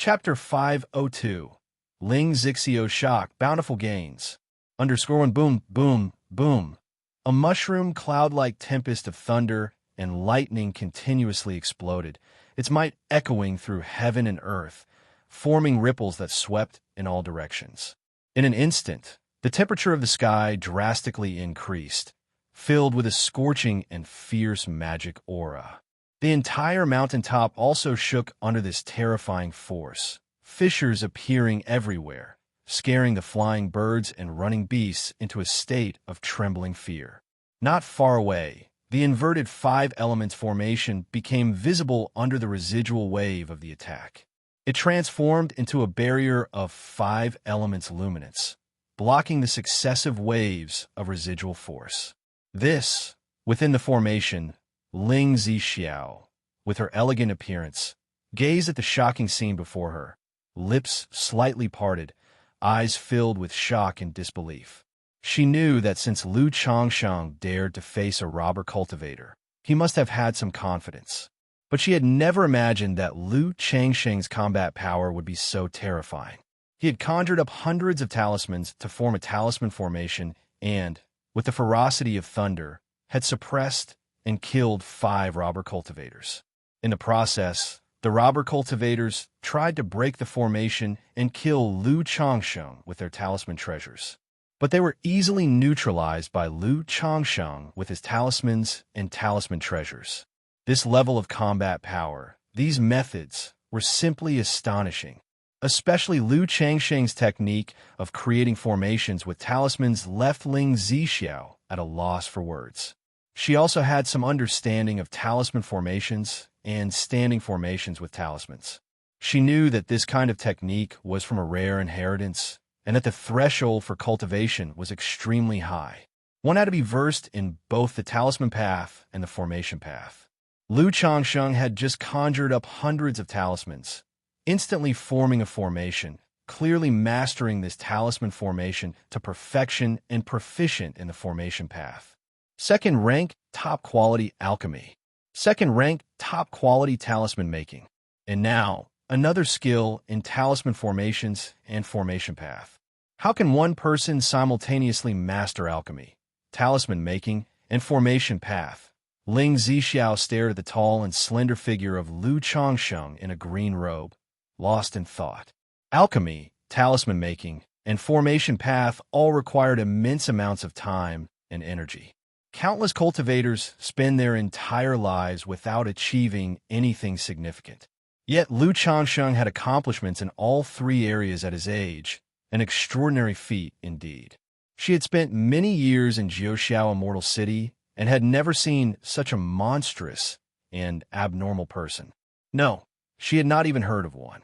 Chapter 502 Ling Zixio Shock Bountiful Gains. Underscore boom, boom, boom. A mushroom cloud-like tempest of thunder and lightning continuously exploded, its might echoing through heaven and earth, forming ripples that swept in all directions. In an instant, the temperature of the sky drastically increased, filled with a scorching and fierce magic aura. The entire mountaintop also shook under this terrifying force, fissures appearing everywhere, scaring the flying birds and running beasts into a state of trembling fear. Not far away, the inverted five elements formation became visible under the residual wave of the attack. It transformed into a barrier of five elements luminance, blocking the successive waves of residual force. This, within the formation, Ling Zixia, with her elegant appearance, gazed at the shocking scene before her, lips slightly parted, eyes filled with shock and disbelief. She knew that since Lu Changsheng dared to face a robber cultivator, he must have had some confidence. But she had never imagined that Lu Changsheng's combat power would be so terrifying. He had conjured up hundreds of talismans to form a talisman formation and, with the ferocity of thunder, had suppressed and killed 5 robber cultivators. In the process, the robber cultivators tried to break the formation and kill Lu Changsheng with their talisman treasures. But they were easily neutralized by Lu Changsheng with his talismans and talisman treasures. This level of combat power, these methods, were simply astonishing. Especially Lu Changsheng's technique of creating formations with talismans left Ling Zixia at a loss for words. She also had some understanding of talisman formations and standing formations with talismans. She knew that this kind of technique was from a rare inheritance and that the threshold for cultivation was extremely high. One had to be versed in both the talisman path and the formation path. Lu Changsheng had just conjured up hundreds of talismans, instantly forming a formation, clearly mastering this talisman formation to perfection and proficient in the formation path. Second rank, top quality alchemy. Second rank, top quality talisman making. And now, another skill in talisman formations and formation path. How can one person simultaneously master alchemy, talisman making, and formation path? Ling Zixia stared at the tall and slender figure of Lu Changsheng in a green robe, lost in thought. Alchemy, talisman making, and formation path all required immense amounts of time and energy. Countless cultivators spend their entire lives without achieving anything significant. Yet Lu Changsheng had accomplishments in all 3 areas at his age, an extraordinary feat indeed. She had spent many years in Jiuxiao Immortal City and had never seen such a monstrous and abnormal person. No, she had not even heard of one.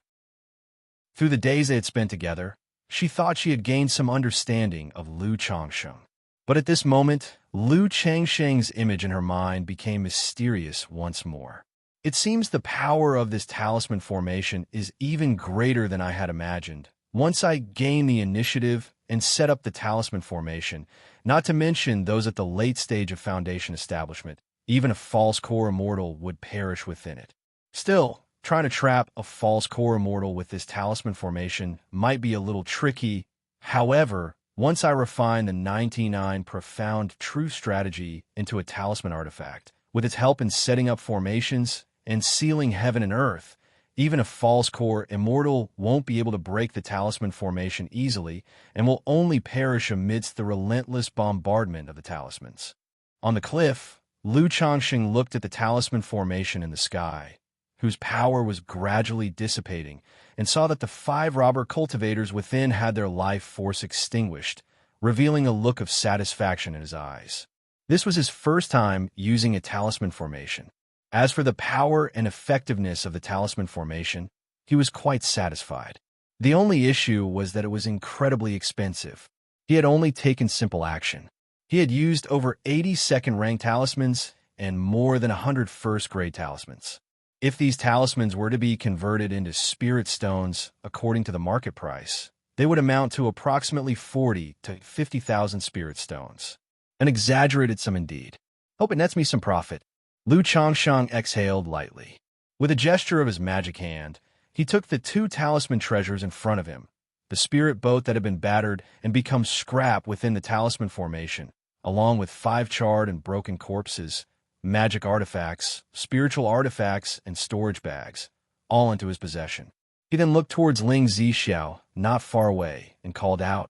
Through the days they had spent together, she thought she had gained some understanding of Lu Changsheng. But at this moment, Lu Changsheng's image in her mind became mysterious once more. It seems the power of this talisman formation is even greater than I had imagined. Once I gain the initiative and set up the talisman formation, not to mention those at the late stage of foundation establishment, even a false core immortal would perish within it. Still, trying to trap a false core immortal with this talisman formation might be a little tricky. However, once I refine the 99 profound truth strategy into a talisman artifact, with its help in setting up formations and sealing heaven and earth, even a false core immortal won't be able to break the talisman formation easily and will only perish amidst the relentless bombardment of the talismans. On the cliff, Lu Changsheng looked at the talisman formation in the sky, whose power was gradually dissipating, and saw that the 5 robber cultivators within had their life force extinguished, revealing a look of satisfaction in his eyes. This was his first time using a talisman formation. As for the power and effectiveness of the talisman formation, he was quite satisfied. The only issue was that it was incredibly expensive. He had only taken simple action. He had used over 80 second-rank talismans and more than 100 first-grade talismans. If these talismans were to be converted into spirit stones according to the market price, they would amount to approximately 40 to 50,000 spirit stones. An exaggerated sum indeed. Hope it nets me some profit. Lu Changsheng exhaled lightly. With a gesture of his magic hand, He took the two talisman treasures in front of him, the spirit boat that had been battered and become scrap within the talisman formation, along with 5 charred and broken corpses, magic artifacts, spiritual artifacts, and storage bags, all into his possession. He then looked towards Ling Zixiao, not far away, and called out,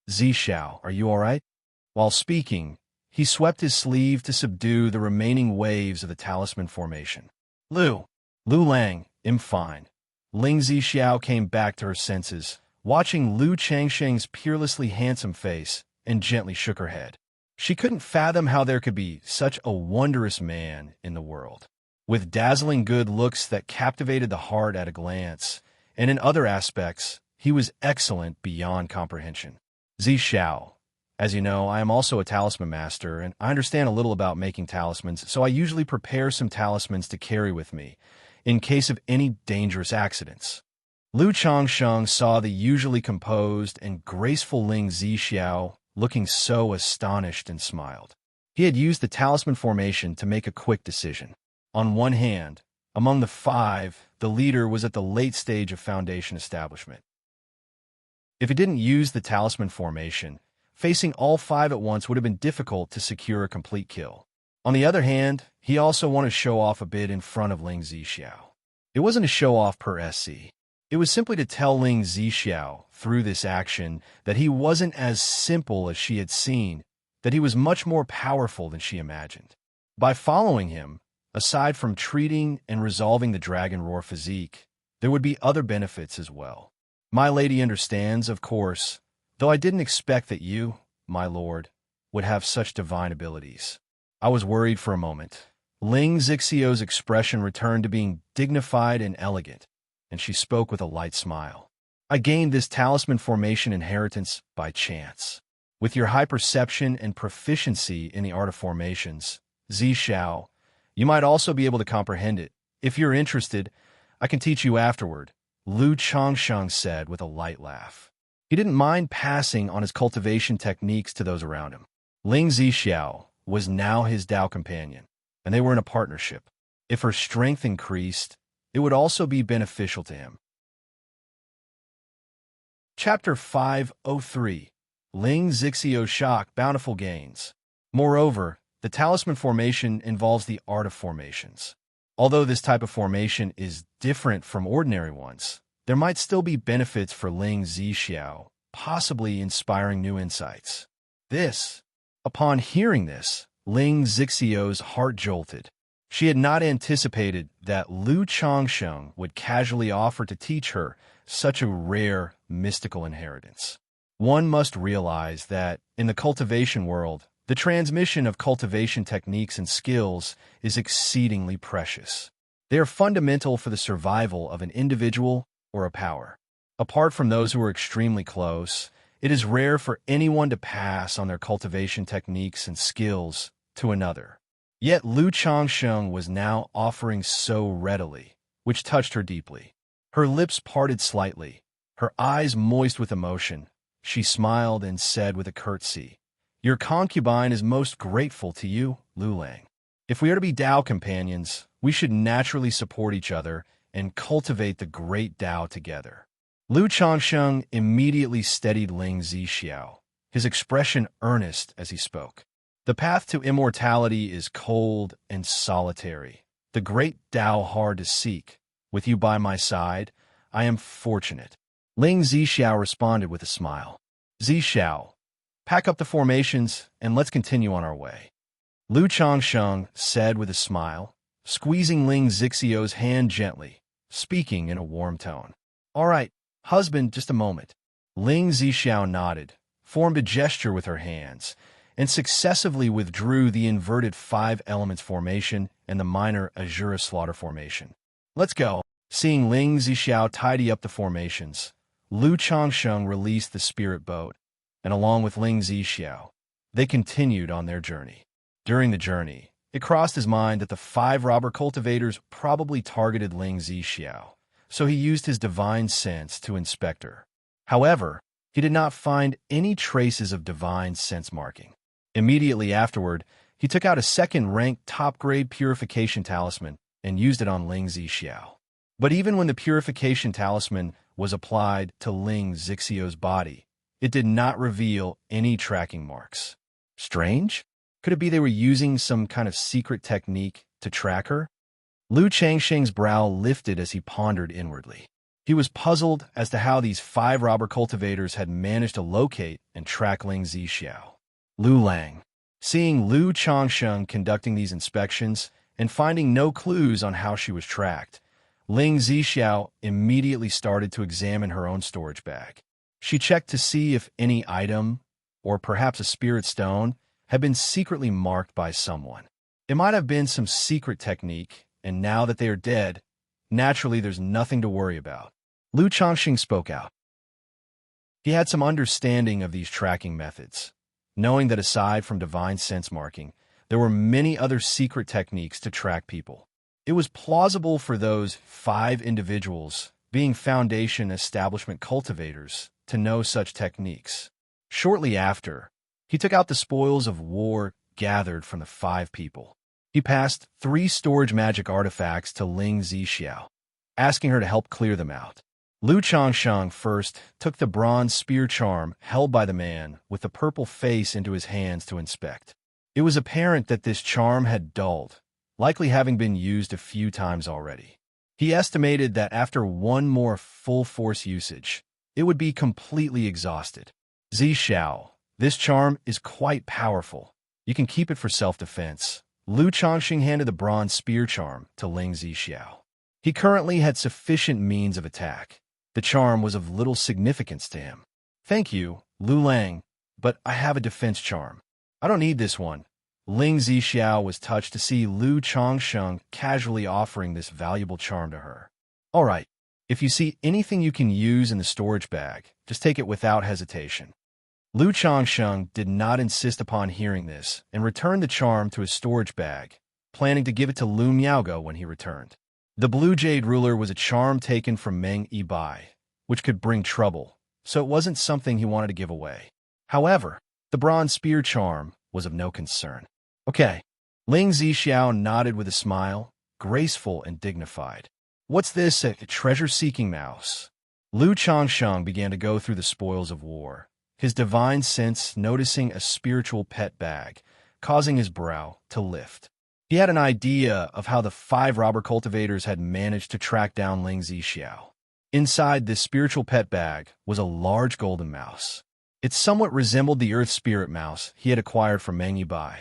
"Zixiao, are you all right?" While speaking, he swept his sleeve to subdue the remaining waves of the talisman formation. Lu Lang, I'm fine." Ling Zixiao came back to her senses, watching Lu Changsheng's peerlessly handsome face, and gently shook her head. She couldn't fathom how there could be such a wondrous man in the world. With dazzling good looks that captivated the heart at a glance, and in other aspects, he was excellent beyond comprehension. Zixiao, as you know, I am also a talisman master, and I understand a little about making talismans, so I usually prepare some talismans to carry with me, in case of any dangerous accidents. Lu Changsheng saw the usually composed and graceful Ling Zixiao looking so astonished and smiled. He had used the talisman formation to make a quick decision. On one hand, among the 5, the leader was at the late stage of foundation establishment. If he didn't use the talisman formation, facing all 5 at once would have been difficult to secure a complete kill. On the other hand, he also wanted to show off a bit in front of Ling Zixiao. It wasn't a show-off per SC. It was simply to tell Ling Zixiao, through this action, that he wasn't as simple as she had seen, that he was much more powerful than she imagined. By following him, aside from treating and resolving the Dragon Roar physique, there would be other benefits as well. My lady understands, of course, though I didn't expect that you, my lord, would have such divine abilities. I was worried for a moment. Ling Zixiao's expression returned to being dignified and elegant, and she spoke with a light smile. I gained this talisman formation inheritance by chance. With your high perception and proficiency in the art of formations, Zixiao, you might also be able to comprehend it. If you're interested, I can teach you afterward, Lu Changsheng said with a light laugh. He didn't mind passing on his cultivation techniques to those around him. Ling Zixiao was now his Dao companion, and they were in a partnership. If her strength increased, it would also be beneficial to him. Chapter 503. Ling Zixiao's Shock Bountiful Gains. Moreover, the talisman formation involves the art of formations. Although this type of formation is different from ordinary ones, there might still be benefits for Ling Zixiao, possibly inspiring new insights. Upon hearing this, Ling Zixiao's heart jolted. She had not anticipated that Lu Changsheng would casually offer to teach her such a rare, mystical inheritance. One must realize that, in the cultivation world, the transmission of cultivation techniques and skills is exceedingly precious. They are fundamental for the survival of an individual or a power. Apart from those who are extremely close, it is rare for anyone to pass on their cultivation techniques and skills to another. Yet Lu Changsheng was now offering so readily, which touched her deeply. Her lips parted slightly, her eyes moist with emotion. She smiled and said with a curtsy, "Your concubine is most grateful to you, Lu Lang. If we are to be Dao companions, we should naturally support each other and cultivate the great Dao together." Lu Changsheng immediately steadied Ling Zixiao, his expression earnest as he spoke. "The path to immortality is cold and solitary, the great Tao hard to seek. With you by my side, I am fortunate." Ling Zixiao responded with a smile. "Zixiao, pack up the formations and let's continue on our way," Lu Changsheng said with a smile, squeezing Ling Zixiao's hand gently, speaking in a warm tone. "All right, husband, just a moment." Ling Zixiao nodded, formed a gesture with her hands, and successively withdrew the inverted 5 elements formation and the minor Azura slaughter formation. "Let's go." Seeing Ling Zixiao tidy up the formations, Lu Changsheng released the spirit boat, and along with Ling Zixiao, they continued on their journey. During the journey, it crossed his mind that the 5 robber cultivators probably targeted Ling Zixiao, so he used his divine sense to inspect her. However, he did not find any traces of divine sense marking. Immediately afterward, he took out a second-ranked top-grade purification talisman and used it on Ling Zixiao. But even when the purification talisman was applied to Ling Xixiu's body, it did not reveal any tracking marks. Strange? Could it be they were using some kind of secret technique to track her? Lu Changxing's brow lifted as he pondered inwardly. He was puzzled as to how these 5 robber cultivators had managed to locate and track Ling Zixiao. Lu Lang. Seeing Lu Changsheng conducting these inspections and finding no clues on how she was tracked, Ling Zixiao immediately started to examine her own storage bag. She checked to see if any item, or perhaps a spirit stone, had been secretly marked by someone. It might have been some secret technique, and now that they are dead, naturally there's nothing to worry about. Lu Changxing spoke out. He had some understanding of these tracking methods, knowing that aside from divine sense marking, there were many other secret techniques to track people. It was plausible for those 5 individuals, being Foundation establishment cultivators, to know such techniques. Shortly after, he took out the spoils of war gathered from the 5 people. He passed 3 storage magic artifacts to Ling Zixiao, asking her to help clear them out. Lu Changsheng first took the bronze spear charm held by the man with the purple face into his hands to inspect. It was apparent that this charm had dulled, likely having been used a few times already. He estimated that after one more full-force usage, it would be completely exhausted. Zixiao, this charm is quite powerful. You can keep it for self-defense. Lu Changxing handed the bronze spear charm to Ling Zixiao. He currently had sufficient means of attack. The charm was of little significance to him. Thank you, Lu Lang, but I have a defense charm. I don't need this one. Ling Zixiao was touched to see Lu Changsheng casually offering this valuable charm to her. All right, if you see anything you can use in the storage bag, just take it without hesitation. Lu Changsheng did not insist upon hearing this and returned the charm to his storage bag, planning to give it to Lu Miaogo when he returned. The Blue Jade Ruler was a charm taken from Meng Yibai, which could bring trouble, so it wasn't something he wanted to give away. However, the bronze spear charm was of no concern. Okay. Ling Zixiao nodded with a smile, graceful and dignified. What's this, a treasure-seeking mouse? Lu Changsheng began to go through the spoils of war, his divine sense noticing a spiritual pet bag, causing his brow to lift. He had an idea of how the 5 robber cultivators had managed to track down Ling Zixiao. Inside this spiritual pet bag was a large golden mouse. It somewhat resembled the Earth Spirit mouse he had acquired from Meng Yibai.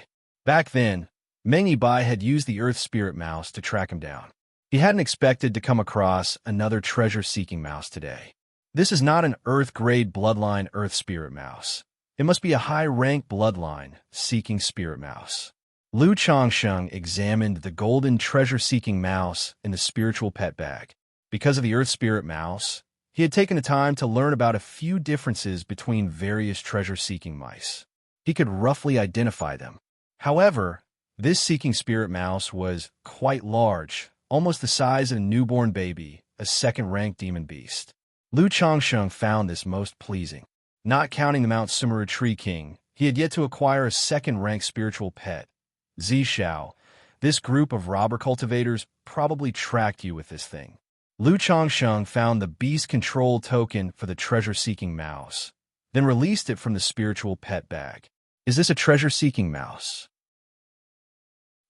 Back then, Meng Yibai had used the Earth Spirit mouse to track him down. He hadn't expected to come across another treasure-seeking mouse today. This is not an Earth-grade bloodline Earth Spirit mouse. It must be a high-rank bloodline seeking spirit mouse. Lu Changsheng examined the golden treasure-seeking mouse in the spiritual pet bag. Because of the Earth Spirit mouse, he had taken the time to learn about a few differences between various treasure-seeking mice. He could roughly identify them. However, this seeking spirit mouse was quite large, almost the size of a newborn baby, a second-rank demon beast. Lu Changsheng found this most pleasing. Not counting the Mount Sumeru Tree King, he had yet to acquire a second-rank spiritual pet. Zixiao, this group of robber cultivators probably tracked you with this thing. Lu Changsheng found the beast control token for the treasure-seeking mouse, then released it from the spiritual pet bag. Is this a treasure-seeking mouse?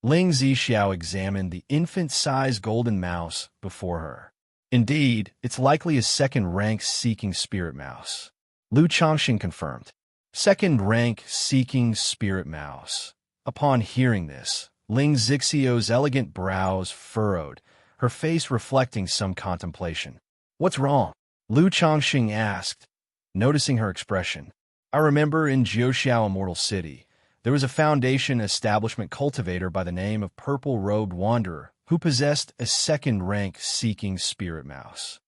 Ling Zixiao examined the infant-sized golden mouse before her. Indeed, it's likely a second-rank seeking spirit mouse. Lu Changxing confirmed. Second-rank seeking spirit mouse. Upon hearing this, Ling Zixiao's elegant brows furrowed, her face reflecting some contemplation. What's wrong? Lu Changxing asked, noticing her expression. I remember in Jiuxiao Immortal City, there was a Foundation establishment cultivator by the name of Purple-Robed Wanderer who possessed a second-rank seeking spirit mouse.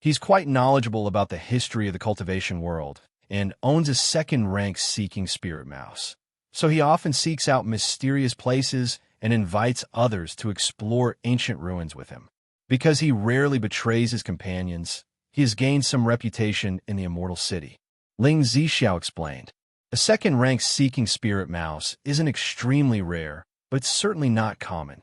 He's quite knowledgeable about the history of the cultivation world and owns a second-rank seeking spirit mouse. So he often seeks out mysterious places and invites others to explore ancient ruins with him. Because he rarely betrays his companions, he has gained some reputation in the Immortal City. Ling Zixiao explained. A second-rank seeking spirit mouse isn't extremely rare, but certainly not common.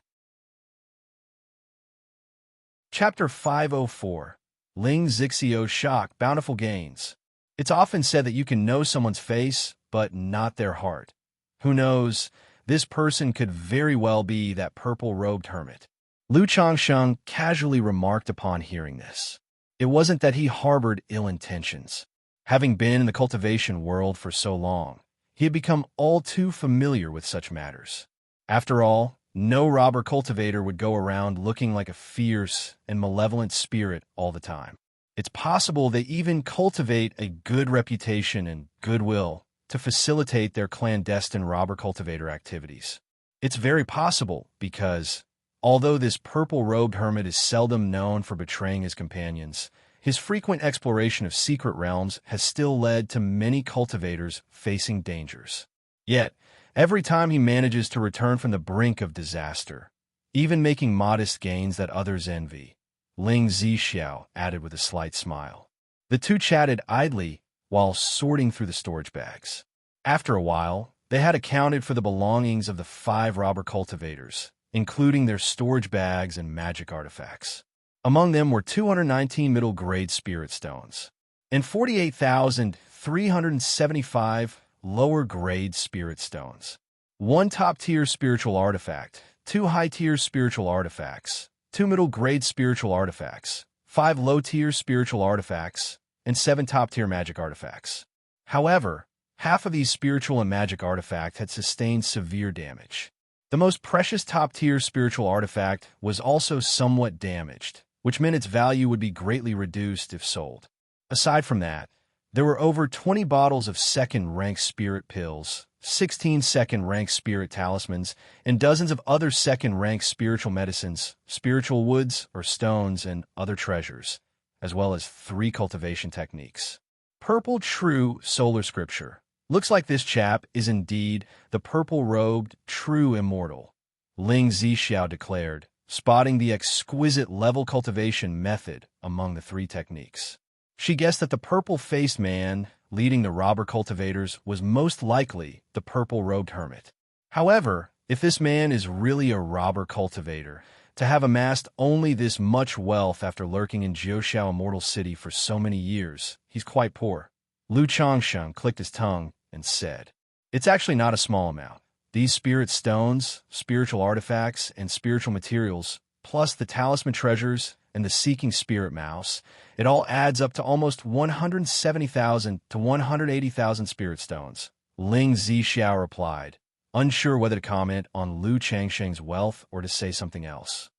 Chapter 504. Ling Xixiao's Shock, Bountiful Gains. It's often said that you can know someone's face, but not their heart. Who knows, this person could very well be that purple-robed hermit. Lu Changsheng casually remarked upon hearing this. It wasn't that he harbored ill intentions. Having been in the cultivation world for so long, he had become all too familiar with such matters. After all, no robber cultivator would go around looking like a fierce and malevolent spirit all the time. It's possible they even cultivate a good reputation and goodwill to facilitate their clandestine robber cultivator activities. It's very possible because, although this purple-robed hermit is seldom known for betraying his companions, his frequent exploration of secret realms has still led to many cultivators facing dangers. Yet, every time he manages to return from the brink of disaster, even making modest gains that others envy, Ling Zixiao added with a slight smile. The two chatted idly while sorting through the storage bags. After a while, they had accounted for the belongings of the 5 robber cultivators, including their storage bags and magic artifacts. Among them were 219 middle-grade spirit stones and 48,375 lower-grade spirit stones, 1 top-tier spiritual artifact, 2 high-tier spiritual artifacts, 2 middle-grade spiritual artifacts, 5 low-tier spiritual artifacts, and 7 top-tier magic artifacts. However, half of these spiritual and magic artifacts had sustained severe damage. The most precious top-tier spiritual artifact was also somewhat damaged, which meant its value would be greatly reduced if sold. Aside from that, there were over 20 bottles of second-rank spirit pills, 16 second-rank spirit talismans, and dozens of other second-rank spiritual medicines, spiritual woods or stones, and other treasures, as well as 3 cultivation techniques. Purple True Solar Scripture. Looks like this chap is indeed the purple-robed true immortal, Ling Zixiao declared, spotting the exquisite level cultivation method among the 3 techniques. She guessed that the purple-faced man leading the robber cultivators was most likely the purple-robed hermit. However, if this man is really a robber cultivator, to have amassed only this much wealth after lurking in Jiuxiao Immortal City for so many years, he's quite poor. Lu Changsheng clicked his tongue and said, "It's actually not a small amount. These spirit stones, spiritual artifacts, and spiritual materials, plus the talisman treasures and the seeking spirit mouse, it all adds up to almost 170,000 to 180,000 spirit stones." Ling Zixiao replied, unsure whether to comment on Lu Changsheng's wealth or to say something else.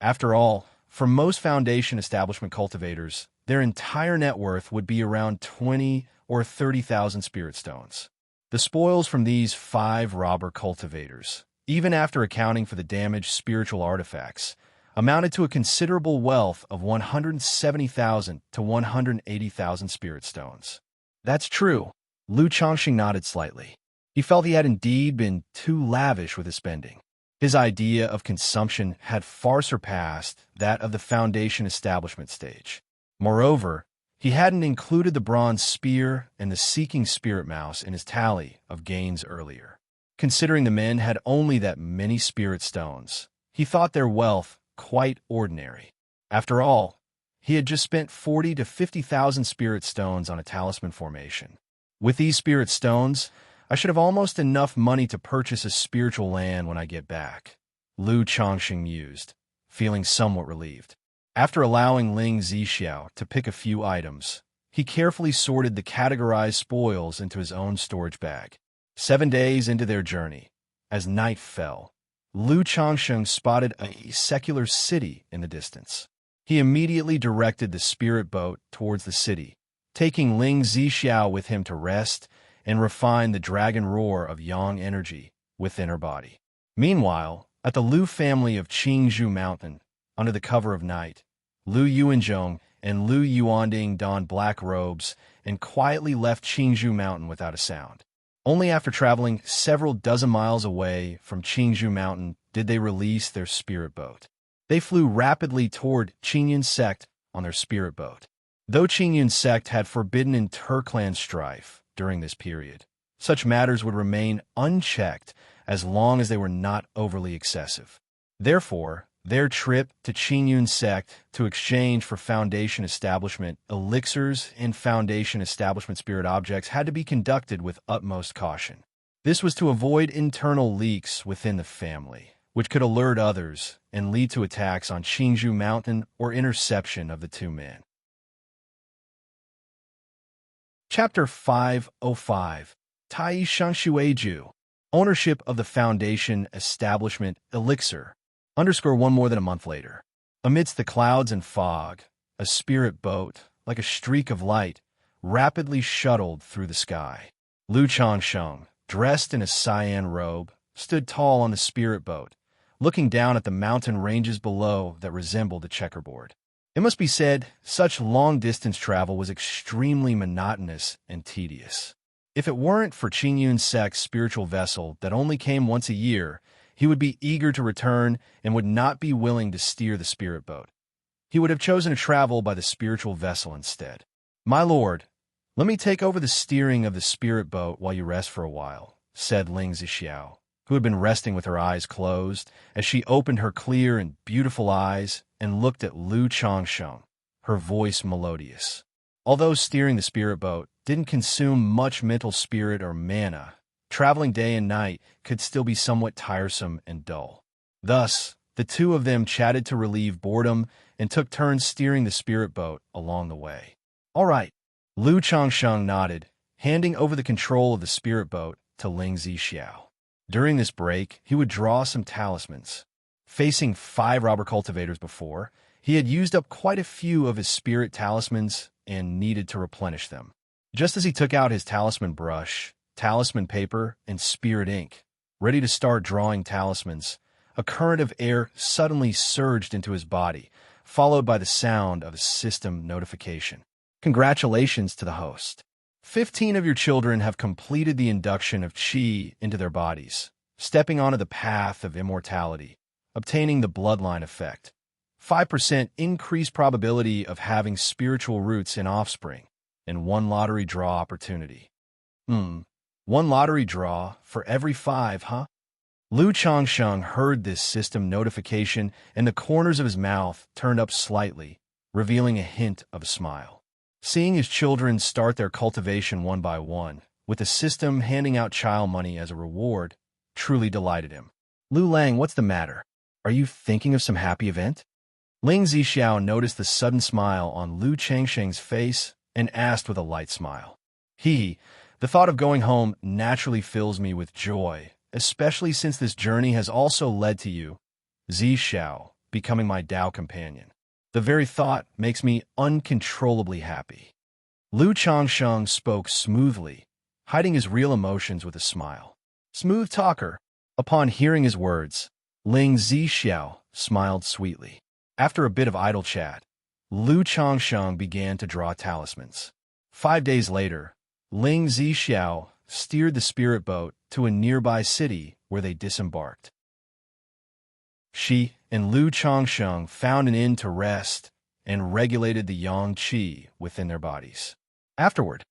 After all, for most foundation establishment cultivators, their entire net worth would be around 20 or 30,000 spirit stones. The spoils from these 5 robber cultivators, even after accounting for the damaged spiritual artifacts, amounted to a considerable wealth of 170,000 to 180,000 spirit stones. That's true. Lu Changsheng nodded slightly. He felt he had indeed been too lavish with his spending. His idea of consumption had far surpassed that of the foundation establishment stage. Moreover, he hadn't included the bronze spear and the seeking spirit mouse in his tally of gains earlier. Considering the men had only that many spirit stones, he thought their wealth quite ordinary. After all, he had just spent 40 to 50,000 spirit stones on a talisman formation. With these spirit stones, I should have almost enough money to purchase a spiritual land when I get back, Lu Changsheng mused, feeling somewhat relieved. After allowing Ling Zixiao to pick a few items, he carefully sorted the categorized spoils into his own storage bag. 7 days into their journey, as night fell, Lu Changsheng spotted a secular city in the distance. He immediately directed the spirit boat towards the city, taking Ling Zixiao with him to rest and refine the dragon roar of yang energy within her body. Meanwhile, at the Lu family of Qingzhou Mountain, under the cover of night, Lu Yuanzhong and Lu Yuanding donned black robes and quietly left Qingzhou Mountain without a sound. Only after traveling several dozen miles away from Qingzhou Mountain did they release their spirit boat. They flew rapidly toward Qingyun sect on their spirit boat. Though Qingyun sect had forbidden interclan strife during this period, such matters would remain unchecked as long as they were not overly excessive. Therefore, Their trip to Qingyun sect to exchange for Foundation establishment elixirs and Foundation establishment spirit objects had to be conducted with utmost caution. This was to avoid internal leaks within the family, which could alert others and lead to attacks on Qingzhou Mountain or interception of the two men. Chapter 505 Tai Shangshueju Ownership of the Foundation Establishment Elixir _1 more than a month later. Amidst the clouds and fog, a spirit boat, like a streak of light, rapidly shuttled through the sky. Lu Changsheng, dressed in a cyan robe, stood tall on the spirit boat, looking down at the mountain ranges below that resembled a checkerboard. It must be said, such long-distance travel was extremely monotonous and tedious. If it weren't for Qingyun sect's spiritual vessel that only came once a year, he would be eager to return and would not be willing to steer the spirit boat. He would have chosen to travel by the spiritual vessel instead. "My lord, let me take over the steering of the spirit boat while you rest for a while," said Ling Zixiao, who had been resting with her eyes closed, as she opened her clear and beautiful eyes and looked at Lu Changsheng, her voice melodious. Although steering the spirit boat didn't consume much mental spirit or mana, traveling day and night could still be somewhat tiresome and dull. Thus, the two of them chatted to relieve boredom and took turns steering the spirit boat along the way. "All right," Lu Changsheng nodded, handing over the control of the spirit boat to Ling Zixiao. During this break, he would draw some talismans. Facing 5 robber cultivators before, he had used up quite a few of his spirit talismans and needed to replenish them. Just as he took out his talisman brush, talisman paper, and spirit ink, ready to start drawing talismans, a current of air suddenly surged into his body, followed by the sound of a system notification. "Congratulations to the host. 15 of your children have completed the induction of qi into their bodies, stepping onto the path of immortality, obtaining the bloodline effect. 5% increased probability of having spiritual roots in offspring, and 1 lottery draw opportunity." 1 lottery draw for every 5, huh? Lu Changsheng heard this system notification, and the corners of his mouth turned up slightly, revealing a hint of a smile. Seeing his children start their cultivation one by one, with the system handing out child money as a reward, truly delighted him. "Lu Lang, what's the matter? Are you thinking of some happy event?" Ling Zixiao noticed the sudden smile on Lu Changsheng's face and asked with a light smile. "The thought of going home naturally fills me with joy, especially since this journey has also led to you, Zixiao, becoming my Tao companion. The very thought makes me uncontrollably happy." Lu Changsheng spoke smoothly, hiding his real emotions with a smile. Smooth talker. Upon hearing his words, Ling Zixiao smiled sweetly. After a bit of idle chat, Lu Changsheng began to draw talismans. 5 days later, Ling Zixiao steered the spirit boat to a nearby city where they disembarked. She and Lu Changsheng found an inn to rest and regulated the yang qi within their bodies. Afterward,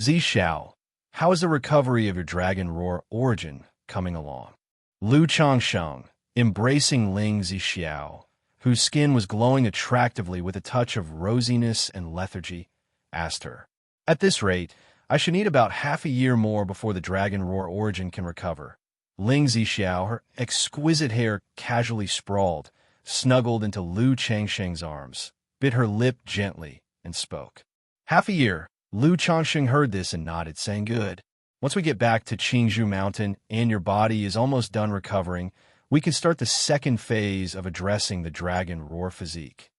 Zixiao, how is the recovery of your dragon roar origin coming along? Lu Changsheng, embracing Ling Zixiao, whose skin was glowing attractively with a touch of rosiness and lethargy, asked her. "At this rate, I should need about half a year more before the dragon roar origin can recover." Ling Zixiao, her exquisite hair casually sprawled, snuggled into Lu Changsheng's arms, bit her lip gently, and spoke. "Half a year." Lu Changsheng heard this and nodded, saying, "Good. Once we get back to Qingzhou Mountain and your body is almost done recovering, we can start the second phase of addressing the dragon roar physique.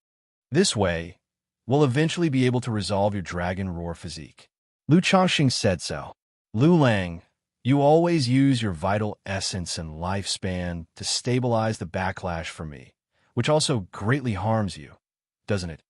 This way, we'll eventually be able to resolve your dragon roar physique." Lu Changsheng said so. "Lu Lang, you always use your vital essence and lifespan to stabilize the backlash for me, which also greatly harms you, doesn't it?"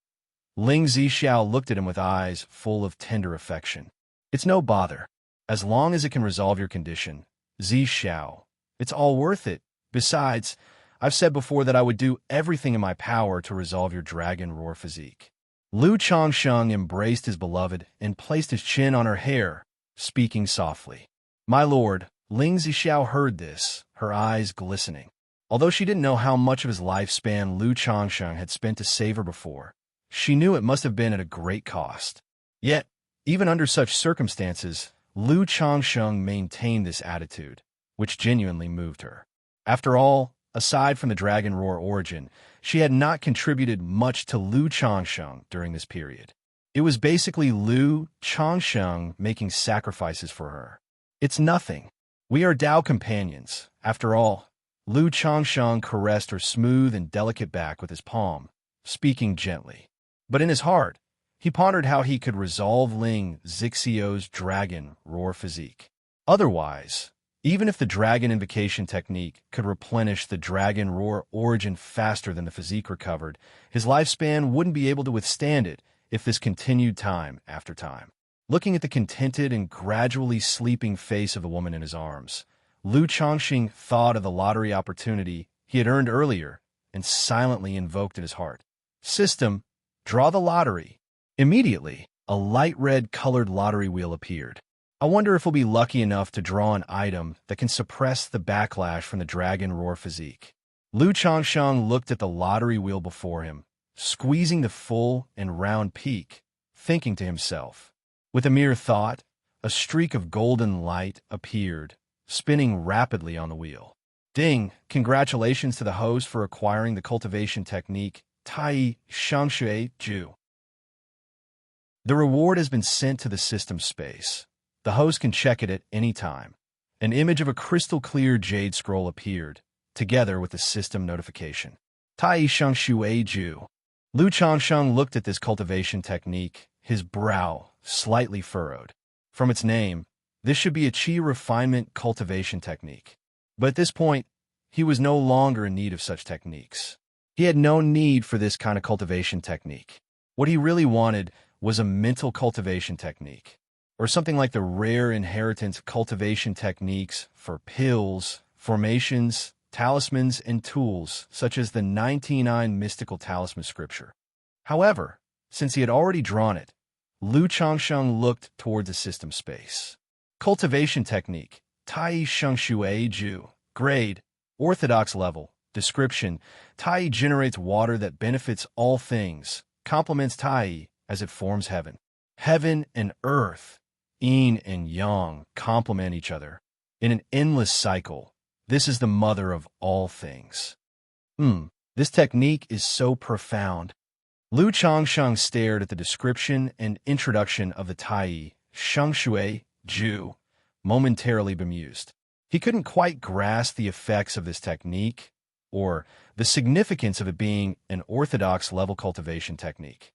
Ling Zixiao looked at him with eyes full of tender affection. "It's no bother. As long as it can resolve your condition, Zixiao, it's all worth it. Besides, I've said before that I would do everything in my power to resolve your dragon roar physique." Lu Changsheng embraced his beloved and placed his chin on her hair, speaking softly. "My lord," Ling Zixiao heard this, her eyes glistening. Although she didn't know how much of his lifespan Lu Changsheng had spent to save her before, she knew it must have been at a great cost. Yet, even under such circumstances, Lu Changsheng maintained this attitude, which genuinely moved her. After all, aside from the Dragon Roar origin, she had not contributed much to Lu Changsheng during this period. It was basically Lu Changsheng making sacrifices for her. It's nothing. We are Tao companions. After all, Lu Changsheng caressed her smooth and delicate back with his palm, speaking gently. But in his heart, he pondered how he could resolve Ling Xixiu's Dragon Roar physique. Otherwise, even if the Dragon Invocation technique could replenish the Dragon Roar origin faster than the physique recovered, his lifespan wouldn't be able to withstand it if this continued time after time. Looking at the contented and gradually sleeping face of the woman in his arms, Lu Changxing thought of the lottery opportunity he had earned earlier and silently invoked in his heart. System, draw the lottery. Immediately, a light red colored lottery wheel appeared. I wonder if we'll be lucky enough to draw an item that can suppress the backlash from the Dragon Roar physique. Lu Changsheng looked at the lottery wheel before him, squeezing the full and round peak, thinking to himself. With a mere thought, a streak of golden light appeared, spinning rapidly on the wheel. Ding! Congratulations to the host for acquiring the cultivation technique, Tai Xianxia Ju. The reward has been sent to the system space. The host can check it at any time. An image of a crystal-clear jade scroll appeared, together with the system notification. Tai Xianxia Ju. Lu Changsheng looked at this cultivation technique, his brow slightly furrowed. From its name, this should be a qi refinement cultivation technique. But at this point, he was no longer in need of such techniques. He had no need for this kind of cultivation technique. What he really wanted was a mental cultivation technique, or something like the rare inheritance cultivation techniques for pills, formations, talismans, and tools, such as the 99 mystical talisman scripture. However, since he had already drawn it, Lu Changsheng looked toward the system space. Cultivation technique, Tai Xianxia Ju. Grade, orthodox level. Description, Tai generates water that benefits all things, complements Tai as it forms heaven. Heaven and earth, yin and yang, complement each other. In an endless cycle, this is the mother of all things. This technique is so profound. Lu Changsheng stared at the description and introduction of the Tai Xianxia Ju, momentarily bemused. He couldn't quite grasp the effects of this technique, or the significance of it being an orthodox level cultivation technique.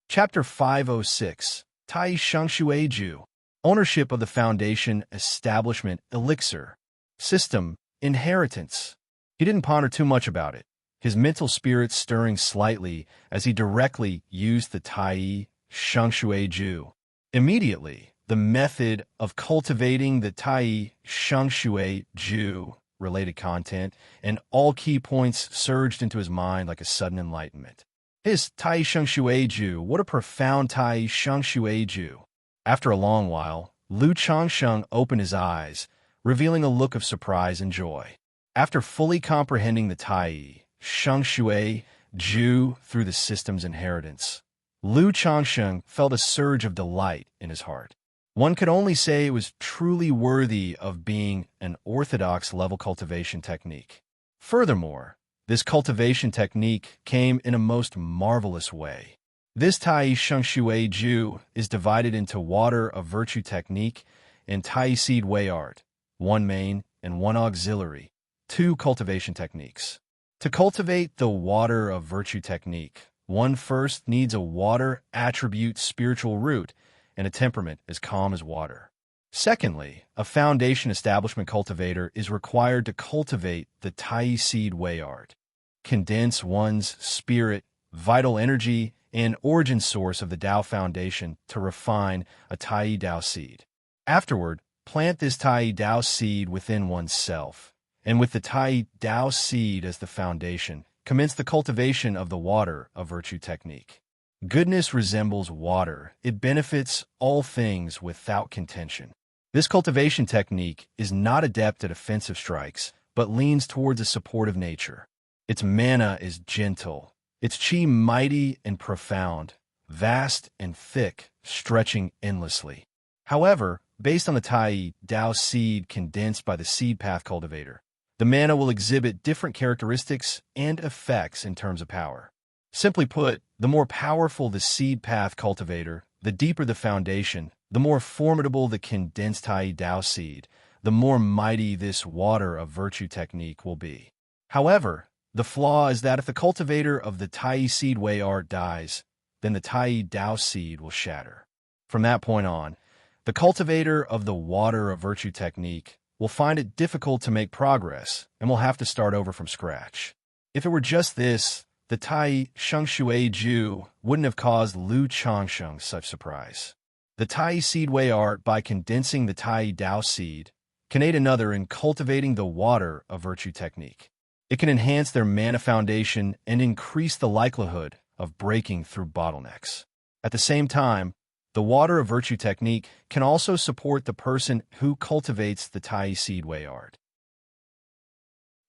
Chapter 506, Tai Xianxia Ju. Ownership of the Foundation, Establishment, Elixir. System, Inheritance. He didn't ponder too much about it, his mental spirits stirring slightly as he directly used the Tai Xianxia Ju. Immediately, the method of cultivating the Tai Xianxia Ju related content and all key points surged into his mind like a sudden enlightenment. His Tai Xianxia Ju, what a profound Tai Xianxia Ju. After a long while, Lu Changsheng opened his eyes, revealing a look of surprise and joy. After fully comprehending the Tai Xianxia Ju through the system's inheritance, Lu Changsheng felt a surge of delight in his heart. One could only say it was truly worthy of being an orthodox level cultivation technique. Furthermore, this cultivation technique came in a most marvelous way. This Tai Xianxia Ju is divided into Water of Virtue technique and Tai Seed Way Art, one main and one auxiliary, two cultivation techniques. To cultivate the Water of Virtue technique, one first needs a water attribute spiritual root and a temperament as calm as water. Secondly, a foundation establishment cultivator is required to cultivate the Tai Seed Way Art, condense one's spirit, vital energy, and origin source of the Tao Foundation to refine a Tai Tao seed. Afterward, plant this Tai Tao seed within oneself, and with the Tai Tao seed as the foundation, commence the cultivation of the Water of Virtue technique. Goodness resembles water. It benefits all things without contention. This cultivation technique is not adept at offensive strikes, but leans towards a supportive nature. Its mana is gentle, its chi mighty and profound, vast and thick, stretching endlessly. However, based on the Tai Dao seed condensed by the seed path cultivator, the mana will exhibit different characteristics and effects in terms of power. Simply put, the more powerful the seed path cultivator, the deeper the foundation, the more formidable the condensed Tai Dao seed, the more mighty this water of virtue technique will be. However, the flaw is that if the cultivator of the Tai seed way art dies, then the Tai Dao seed will shatter. From that point on, the cultivator of the water of virtue technique will find it difficult to make progress and will have to start over from scratch. If it were just this, the Tai Xianxia Ju wouldn't have caused Lu Changsheng such surprise. The Tai seed way art, by condensing the Tai Dao seed, can aid another in cultivating the water of virtue technique. It can enhance their mana foundation and increase the likelihood of breaking through bottlenecks. At the same time, the water of virtue technique can also support the person who cultivates the Tai seed way art.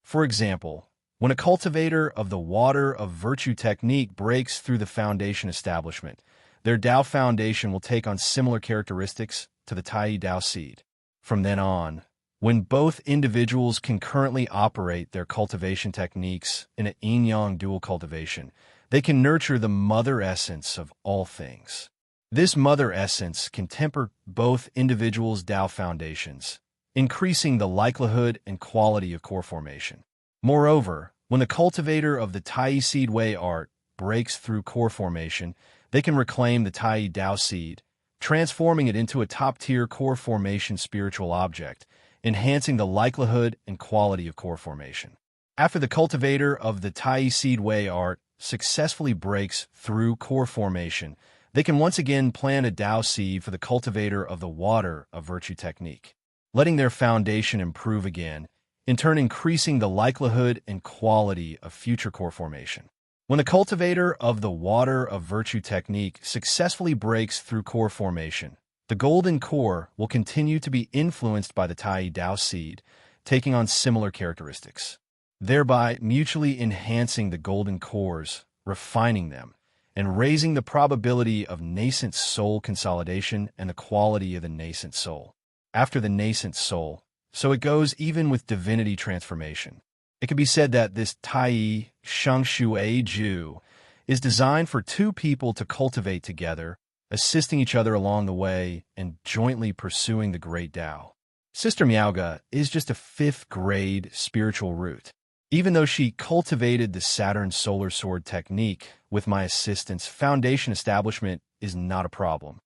For example, when a cultivator of the water of virtue technique breaks through the foundation establishment, their Dao foundation will take on similar characteristics to the Tai Dao seed. From then on, when both individuals concurrently operate their cultivation techniques in an yin-yang dual cultivation, they can nurture the mother essence of all things. This mother essence can temper both individuals' Dao foundations, increasing the likelihood and quality of core formation. Moreover, when the cultivator of the Tai seed way art breaks through core formation, they can reclaim the Tai Dao seed, transforming it into a top-tier core formation spiritual object, enhancing the likelihood and quality of core formation. After the cultivator of the Tai seed way art successfully breaks through core formation, they can once again plant a Dao seed for the cultivator of the water of virtue technique, letting their foundation improve again, in turn increasing the likelihood and quality of future core formation. When the cultivator of the water of virtue technique successfully breaks through core formation, the golden core will continue to be influenced by the Tai Dao seed, taking on similar characteristics, thereby mutually enhancing the golden cores, refining them, and raising the probability of nascent soul consolidation and the quality of the nascent soul. After the nascent soul, so it goes even with divinity transformation. It can be said that this Tai Xianxia Ju is designed for two people to cultivate together, assisting each other along the way and jointly pursuing the great Tao. Sister Miaoga is just a 5th grade spiritual root. Even though she cultivated the Saturn Solar Sword technique with my assistance, foundation establishment is not a problem.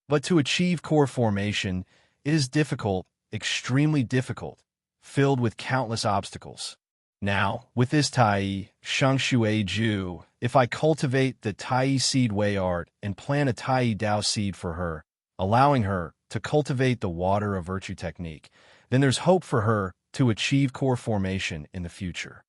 But to achieve core formation, it is difficult, extremely difficult, filled with countless obstacles. Now, with this Tai Xianxia Ju, if I cultivate the Tai seed way art and plant a Tai Dao seed for her, allowing her to cultivate the water of virtue technique, then there's hope for her to achieve core formation in the future.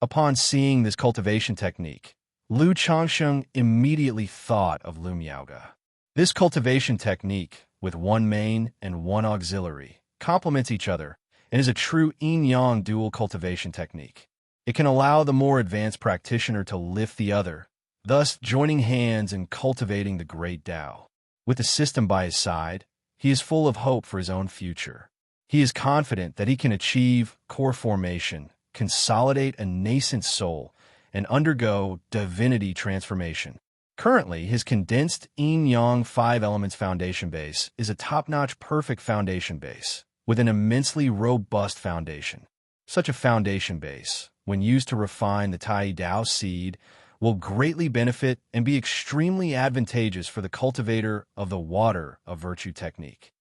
Upon seeing this cultivation technique, Lu Changsheng immediately thought of Lu Miaoga. This cultivation technique, with one main and one auxiliary, complements each other and is a true yin-yang dual cultivation technique. It can allow the more advanced practitioner to lift the other, thus joining hands and cultivating the great Tao. With the system by his side, he is full of hope for his own future. He is confident that he can achieve core formation, consolidate a nascent soul, and undergo divinity transformation. Currently, his condensed yin-yang 5 elements foundation base is a top-notch perfect foundation base, with an immensely robust foundation. Such a foundation base, when used to refine the Tai Dao seed, will greatly benefit and be extremely advantageous for the cultivator of the water of virtue technique.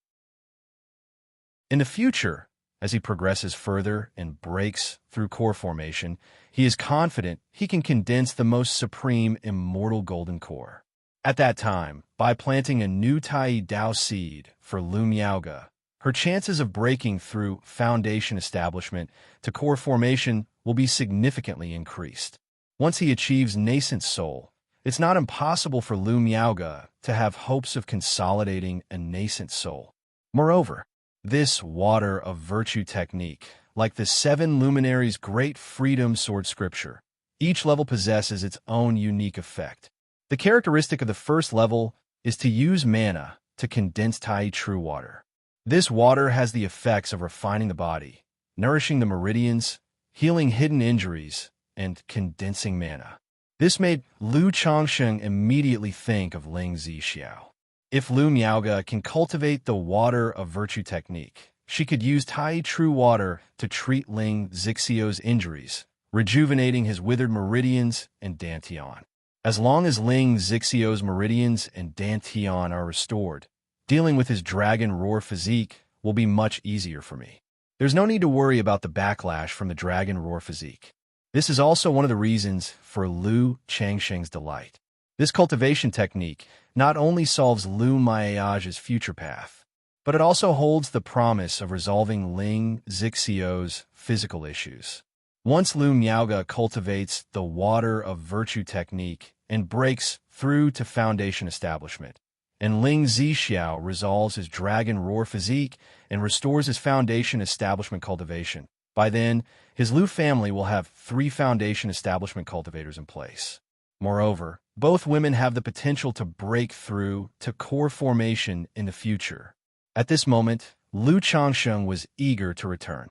In the future, as he progresses further and breaks through core formation, he is confident he can condense the most supreme immortal golden core. At that time, by planting a new Tai Dao seed for Lu Miaoga, her chances of breaking through foundation establishment to core formation will be significantly increased. Once he achieves nascent soul, it's not impossible for Lu Miaoga to have hopes of consolidating a nascent soul. Moreover, This water of virtue technique, like the seven luminaries' great freedom sword scripture, each level possesses its own unique effect. The characteristic of the first level is to use mana to condense Tai True Water. This water has the effects of refining the body, nourishing the meridians, healing hidden injuries, and condensing mana. This made Lu Changsheng immediately think of Ling Zixiao. If Lu Miaoge can cultivate the water of virtue technique, she could use Tai True Water to treat Ling Zixiao's injuries, rejuvenating his withered meridians and dantian. As long as Ling Zixiao's meridians and dantian are restored, dealing with his dragon roar physique will be much easier for me. There's no need to worry about the backlash from the dragon roar physique. This is also one of the reasons for Lu Changsheng's delight. This cultivation technique not only solves Lu Miaoge's future path, but it also holds the promise of resolving Ling Zixiao's physical issues. Once Lu Miaoge cultivates the water of virtue technique and breaks through to foundation establishment, and Ling Zixiao resolves his dragon roar physique and restores his foundation establishment cultivation, by then, his Lu family will have 3 foundation establishment cultivators in place. Moreover, both women have the potential to break through to core formation in the future. At this moment, Lu Changsheng was eager to return.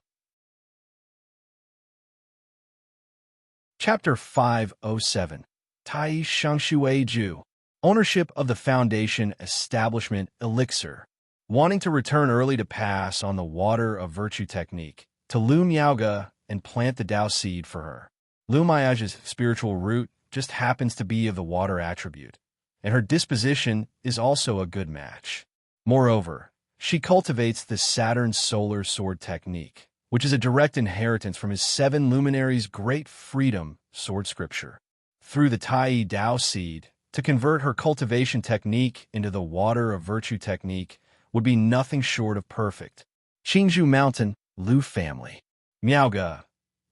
Chapter 507. Tai Xianxia Ju. Ownership of the Foundation Establishment Elixir. Wanting to return early to pass on the water of virtue technique to Lu Miaoge and plant the Dao seed for her. Lu Miaoge's spiritual root just happens to be of the water attribute, and her disposition is also a good match. Moreover, she cultivates the Saturn solar sword technique, which is a direct inheritance from his 7 luminaries' great freedom sword scripture. Through the Tai Dao seed, to convert her cultivation technique into the water of virtue technique would be nothing short of perfect. Qingzhou Mountain, Lu family. Miaoge,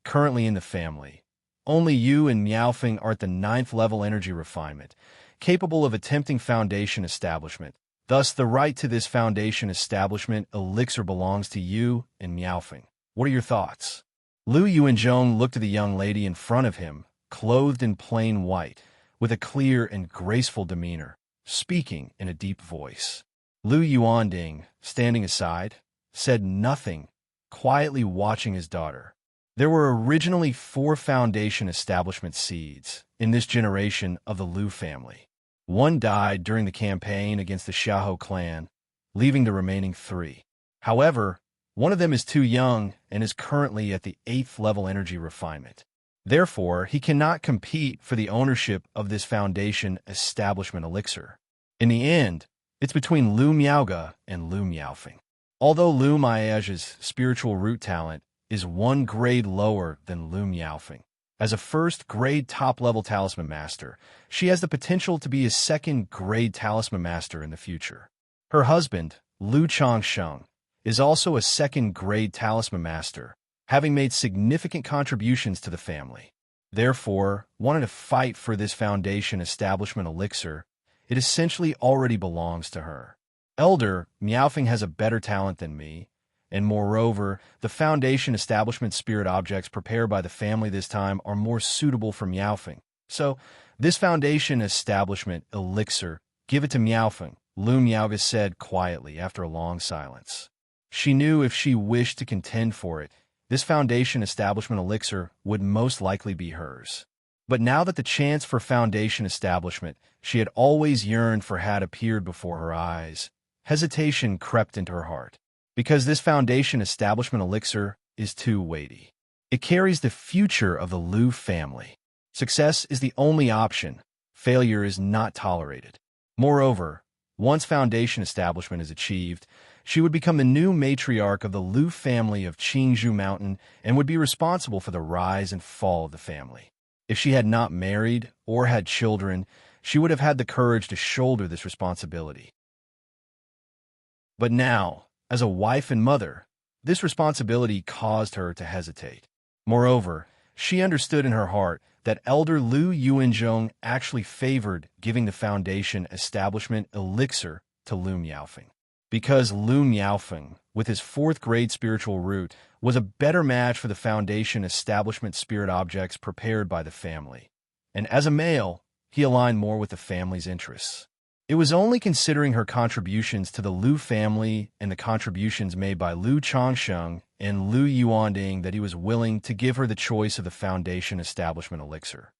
currently in the family. Only you and Miaofeng are at the 9th level energy refinement, capable of attempting foundation establishment. Thus, the right to this foundation establishment elixir belongs to you and Miaofeng. What are your thoughts? Lu Yuanzhong looked at the young lady in front of him, clothed in plain white, with a clear and graceful demeanor, speaking in a deep voice. Lu Yuanding, standing aside, said nothing, quietly watching his daughter. There were originally 4 foundation establishment seeds in this generation of the Lu family. 1 died during the campaign against the Xiahou clan, leaving the remaining 3. However, one of them is too young and is currently at the 8th level energy refinement. Therefore, he cannot compete for the ownership of this foundation establishment elixir. In the end, it's between Lu Miaoge and Lu Miaofeng. Although Lu Miaoge's spiritual root talent is 1 grade lower than Lu Miaofeng, as a 1st grade top-level talisman master, she has the potential to be a 2nd grade talisman master in the future. Her husband, Lu Changsheng, is also a 2nd grade talisman master, having made significant contributions to the family. Therefore, wanting to fight for this foundation establishment elixir, it essentially already belongs to her. Elder, Miaofeng has a better talent than me, and moreover, the foundation establishment spirit objects prepared by the family this time are more suitable for Miaofeng. So, this foundation establishment elixir, give it to Miaofeng, Lu Miaoge said quietly after a long silence. She knew if she wished to contend for it, this foundation establishment elixir would most likely be hers. But now that the chance for foundation establishment she had always yearned for had appeared before her eyes, hesitation crept into her heart. Because this foundation establishment elixir is too weighty. It carries the future of the Lu family. Success is the only option. Failure is not tolerated. Moreover, once foundation establishment is achieved, she would become the new matriarch of the Lu family of Qingzhou Mountain and would be responsible for the rise and fall of the family. If she had not married or had children, she would have had the courage to shoulder this responsibility. But now, as a wife and mother, this responsibility caused her to hesitate. Moreover, she understood in her heart that Elder Lu Yuanzhong actually favored giving the foundation establishment elixir to Lu Miaofeng. because Lu Miaofeng, with his fourth-grade spiritual root, was a better match for the Foundation establishment spirit objects prepared by the family. And as a male, he aligned more with the family's interests. It was only considering her contributions to the Lu family and the contributions made by Lu Changsheng and Lu Yuanding that he was willing to give her the choice of the Foundation establishment elixir.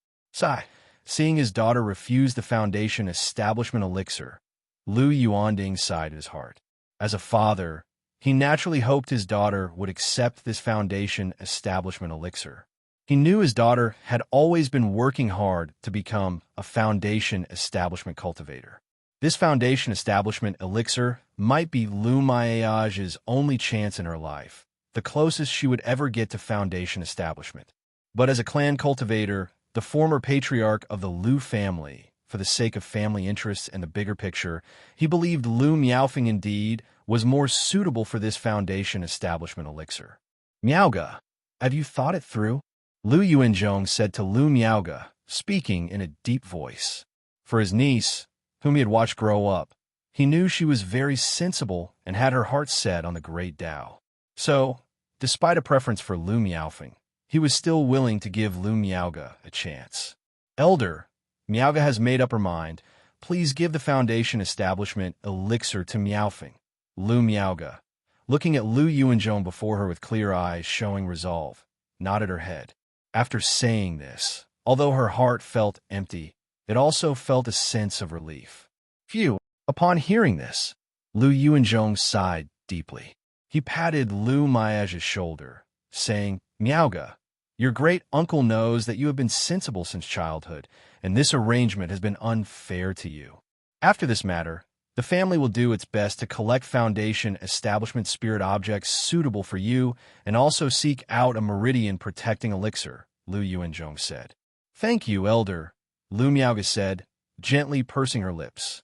Seeing his daughter refuse the Foundation establishment elixir, Lu Yuanding sighed in his heart. As a father, he naturally hoped his daughter would accept this Foundation establishment elixir. He knew his daughter had always been working hard to become a Foundation establishment cultivator. This Foundation establishment elixir might be Lu Maiage's only chance in her life, the closest she would ever get to Foundation establishment. But as a clan cultivator, the former patriarch of the Lu family, for the sake of family interests and the bigger picture, he believed Lu Miaofeng indeed was more suitable for this Foundation establishment elixir. Miaoge, have you thought it through? Lu Yuanzhong said to Lu Miaoge, speaking in a deep voice. For his niece, whom he had watched grow up, he knew she was very sensible and had her heart set on the great Tao. So, despite a preference for Lu Miaofeng, he was still willing to give Lu Miaoge a chance. Elder, Miaoge has made up her mind. Please give the Foundation establishment elixir to Miaofeng. Lu Miaoge, looking at Lu Yuanzhong before her with clear eyes showing resolve, nodded her head. After saying this, although her heart felt empty, it also felt a sense of relief. Phew! Upon hearing this, Lu Yuanzhong sighed deeply. He patted Lu Maiage's shoulder, saying, Miaoge, your great uncle knows that you have been sensible since childhood, and this arrangement has been unfair to you. After this matter, the family will do its best to collect Foundation establishment spirit objects suitable for you and also seek out a meridian protecting elixir, Lu Yuanzhong said. Thank you, Elder, Lu Miaoge said, gently pursing her lips.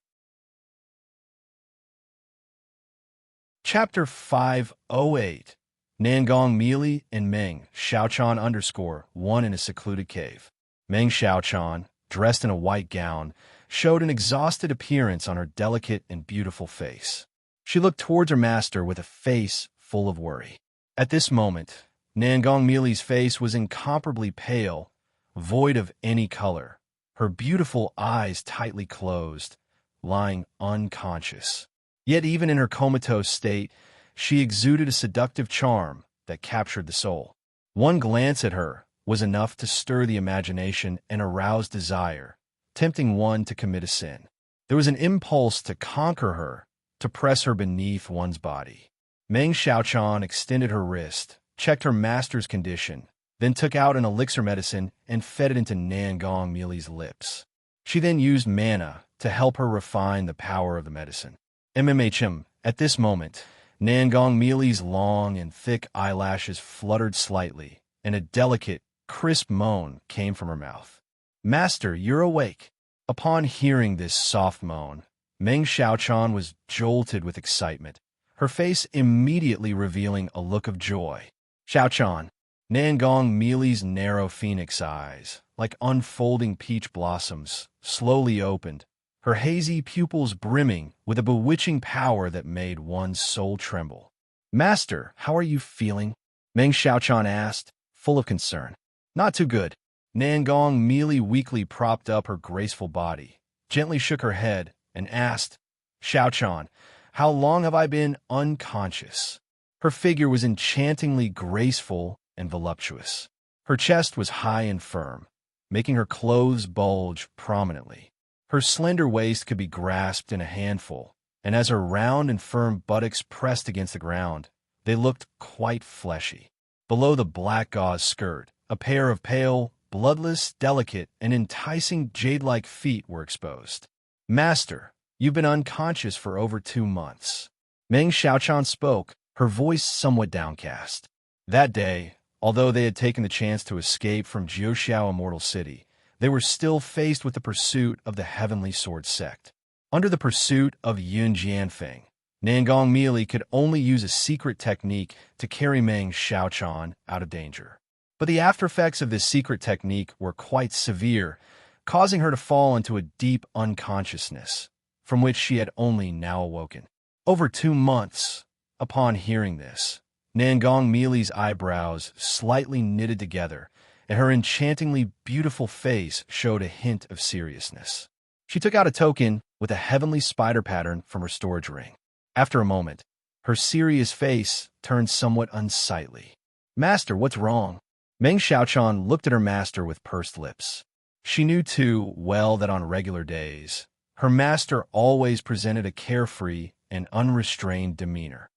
Chapter 508. Nangong Meili and Meng Xiaochan _1 in a secluded cave. Meng Xiaochan, dressed in a white gown, showed an exhausted appearance on her delicate and beautiful face. She looked towards her master with a face full of worry. At this moment, Nangong Meili's face was incomparably pale, void of any color, her beautiful eyes tightly closed, lying unconscious. Yet even in her comatose state, she exuded a seductive charm that captured the soul. One glance at her was enough to stir the imagination and arouse desire, tempting one to commit a sin. There was an impulse to conquer her, to press her beneath one's body. Meng Xiaochan extended her wrist, checked her master's condition, then took out an elixir medicine and fed it into Nangong Meili's lips. She then used mana to help her refine the power of the medicine. At this moment, Nangong Meili's long and thick eyelashes fluttered slightly, and a delicate, crisp moan came from her mouth. Master, you're awake. Upon hearing this soft moan, Meng Xiaochan was jolted with excitement, her face immediately revealing a look of joy. Xiaochan, Nangong Meili's narrow phoenix eyes, like unfolding peach blossoms, slowly opened, her hazy pupils brimming with a bewitching power that made one's soul tremble. Master, how are you feeling? Meng Xiaochan asked, full of concern. Not too good. Nangong Meili weakly propped up her graceful body, gently shook her head, and asked, Xiaochan, how long have I been unconscious? Her figure was enchantingly graceful and voluptuous. Her chest was high and firm, making her clothes bulge prominently. Her slender waist could be grasped in a handful, and as her round and firm buttocks pressed against the ground, they looked quite fleshy. Below the black gauze skirt, a pair of pale, bloodless, delicate, and enticing jade-like feet were exposed. Master, you've been unconscious for over 2 months. Meng Xiaochan spoke, her voice somewhat downcast. That day, although they had taken the chance to escape from Jiuxiao Immortal City, they were still faced with the pursuit of the Heavenly Sword Sect. Under the pursuit of Yun Jianfeng, Nangong Meili could only use a secret technique to carry Meng Xiaochan out of danger. But the aftereffects of this secret technique were quite severe, causing her to fall into a deep unconsciousness, from which she had only now awoken. Over 2 months. Upon hearing this, Nangong Meili's eyebrows slightly knitted together, and her enchantingly beautiful face showed a hint of seriousness. She took out a token with a heavenly spider pattern from her storage ring. After a moment, her serious face turned somewhat unsightly. "Master, what's wrong?" Meng Xiaochan looked at her master with pursed lips. She knew too well that on regular days, her master always presented a carefree and unrestrained demeanor.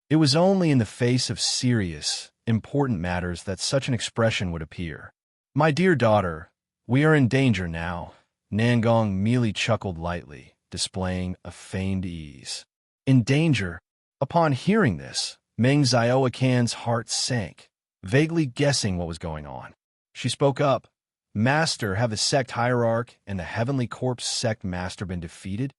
It was only in the face of serious, important matters that such an expression would appear. "My dear daughter, we are in danger now." Nangong Meili chuckled lightly, displaying a feigned ease. In danger? Upon hearing this, Meng Xiaoquan's heart sank, vaguely guessing what was going on. She spoke up. "Master, have the sect hierarch and the Heavenly Corpse sect master been defeated?"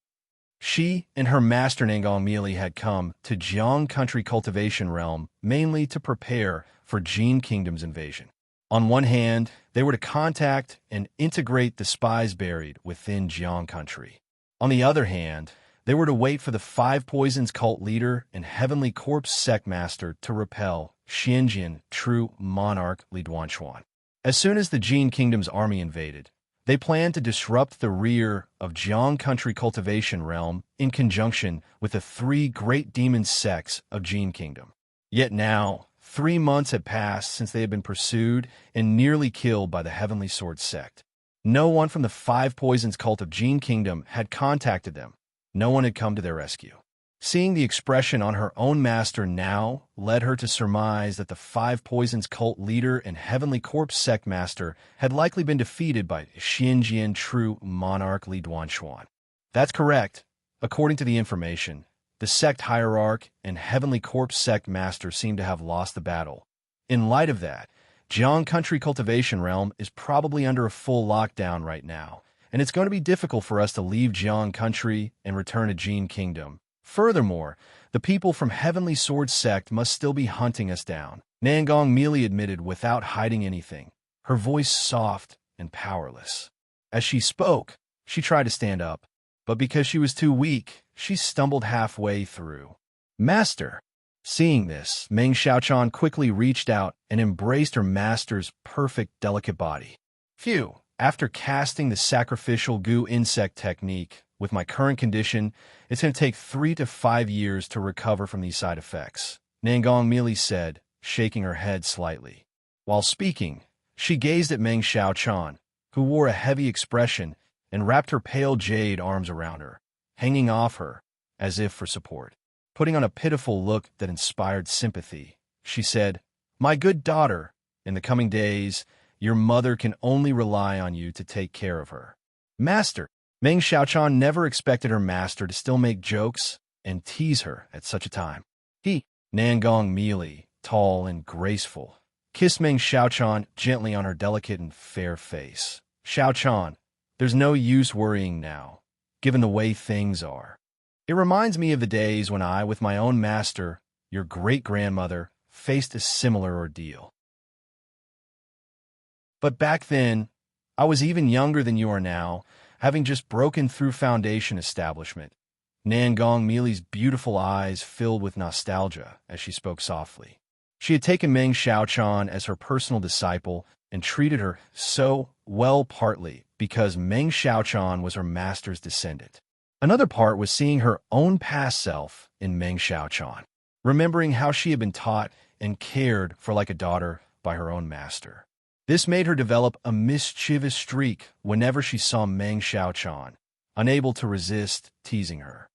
She and her master Nangong Meili had come to Jiang Country Cultivation Realm mainly to prepare for Jin Kingdom's invasion. On one hand, they were to contact and integrate the spies buried within Jiang Country. On the other hand, they were to wait for the Five Poisons cult leader and Heavenly Corpse sect master to repel Xianxia true monarch Li Duanshuan. As soon as the Jin Kingdom's army invaded, they planned to disrupt the rear of Jiang Country Cultivation Realm in conjunction with the three great demon sects of Jin Kingdom. Yet now, 3 months had passed since they had been pursued and nearly killed by the Heavenly Sword sect. No one from the Five Poisons cult of Jin Kingdom had contacted them. No one had come to their rescue. Seeing the expression on her own master now led her to surmise that the Five Poisons cult leader and Heavenly Corpse sect master had likely been defeated by Xianxia true monarch Li Duanshuan. That's correct. According to the information, the sect hierarch and Heavenly Corpse sect master seem to have lost the battle. In light of that, Jiang Country Cultivation Realm is probably under a full lockdown right now, and it's going to be difficult for us to leave Jiang Country and return to Jin Kingdom. Furthermore, the people from Heavenly Sword sect must still be hunting us down, Nangong Meili admitted without hiding anything, her voice soft and powerless. As she spoke, she tried to stand up, but because she was too weak, she stumbled halfway through. "Master!" Seeing this, Meng Xiaochan quickly reached out and embraced her master's perfect, delicate body. "Phew! After casting the sacrificial goo insect technique, with my current condition, it's going to take 3 to 5 years to recover from these side effects," Nangong Meili said, shaking her head slightly. While speaking, she gazed at Meng Xiaochan, who wore a heavy expression and wrapped her pale jade arms around her, hanging off her, as if for support. Putting on a pitiful look that inspired sympathy, she said, "My good daughter, in the coming days, your mother can only rely on you to take care of her." "Master!" Meng Xiaochan never expected her master to still make jokes and tease her at such a time. Nangong Meili, tall and graceful, kissed Meng Xiaochan gently on her delicate and fair face. "Xiaochan, there's no use worrying now, given the way things are. It reminds me of the days when I, with my own master, your great-grandmother, faced a similar ordeal. But back then, I was even younger than you are now, having just broken through Foundation establishment." Nangong Meili's beautiful eyes filled with nostalgia as she spoke softly. She had taken Meng Xiaochan as her personal disciple and treated her so well, partly because Meng Xiaochan was her master's descendant. Another part was seeing her own past self in Meng Xiaochan, remembering how she had been taught and cared for like a daughter by her own master. This made her develop a mischievous streak whenever she saw Meng Xiaochan, unable to resist teasing her.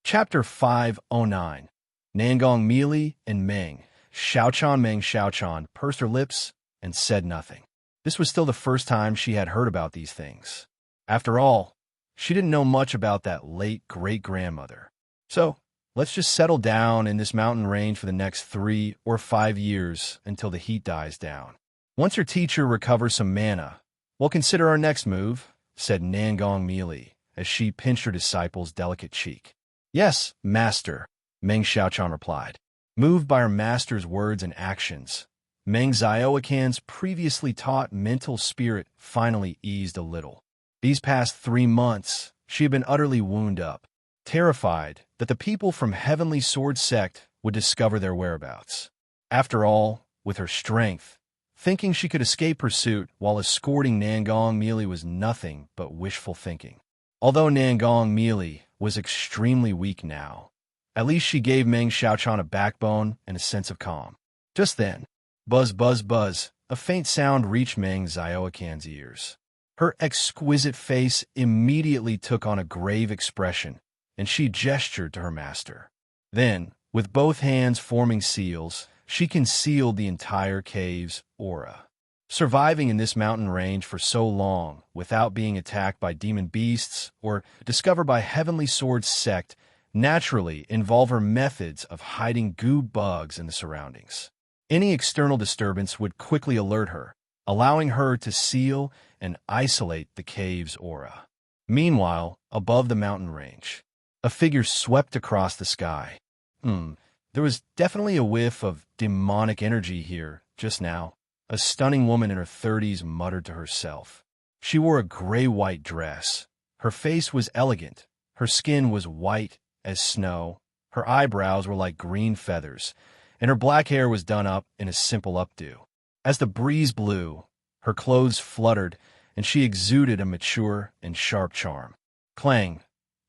Chapter 509. Nangong Meili and Meng Xiaochan pursed her lips and said nothing. This was still the first time she had heard about these things. After all, she didn't know much about that late great-grandmother. So, let's just settle down in this mountain range for the next 3 or 5 years until the heat dies down. Once your teacher recovers some mana, we'll consider our next move, said Nangong Meili as she pinched her disciple's delicate cheek. Yes, master, Meng Xiaochan replied. Moved by her master's words and actions, Meng Xiaoquan's previously taught mental spirit finally eased a little. These past 3 months, she had been utterly wound up, terrified that the people from Heavenly Sword Sect would discover their whereabouts. After all, with her strength, thinking she could escape pursuit while escorting Nangong Meili was nothing but wishful thinking. Although Nangong Meili was extremely weak now, at least she gave Meng Xiaochan a backbone and a sense of calm. Just then, buzz, buzz, buzz, a faint sound reached Meng Xiaocan's ears. Her exquisite face immediately took on a grave expression, and she gestured to her master. Then, with both hands forming seals, she concealed the entire cave's aura. Surviving in this mountain range for so long without being attacked by demon beasts or discovered by Heavenly Sword Sect naturally involve her methods of hiding goo bugs in the surroundings. Any external disturbance would quickly alert her, allowing her to seal and isolate the cave's aura. Meanwhile, above the mountain range, a figure swept across the sky. There was definitely a whiff of demonic energy here just now. A stunning woman in her 30s muttered to herself. She wore a gray-white dress. Her face was elegant. Her skin was white as snow. Her eyebrows were like green feathers, and her black hair was done up in a simple updo. As the breeze blew, her clothes fluttered, and she exuded a mature and sharp charm. Clang!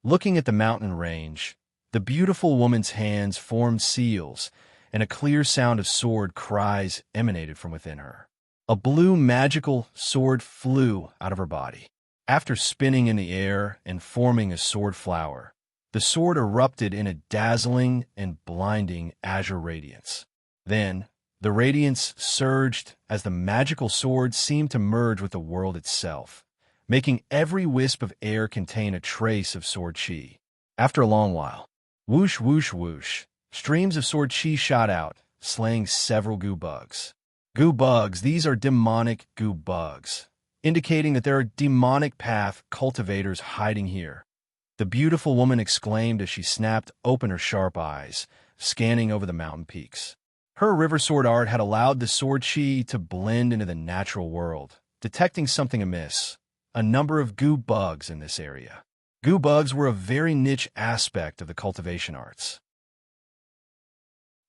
Looking at the mountain range, the beautiful woman's hands formed seals, and a clear sound of sword cries emanated from within her. A blue magical sword flew out of her body. After spinning in the air and forming a sword flower, the sword erupted in a dazzling and blinding azure radiance. Then, the radiance surged as the magical sword seemed to merge with the world itself, making every wisp of air contain a trace of sword chi. After a long while, whoosh, whoosh, whoosh, streams of sword chi shot out, slaying several goo bugs. Goo bugs, these are demonic goo bugs, indicating that there are demonic path cultivators hiding here. The beautiful woman exclaimed as she snapped open her sharp eyes, scanning over the mountain peaks. Her river sword art had allowed the sword chi to blend into the natural world, detecting something amiss: a number of goo bugs in this area. Goo bugs were a very niche aspect of the cultivation arts.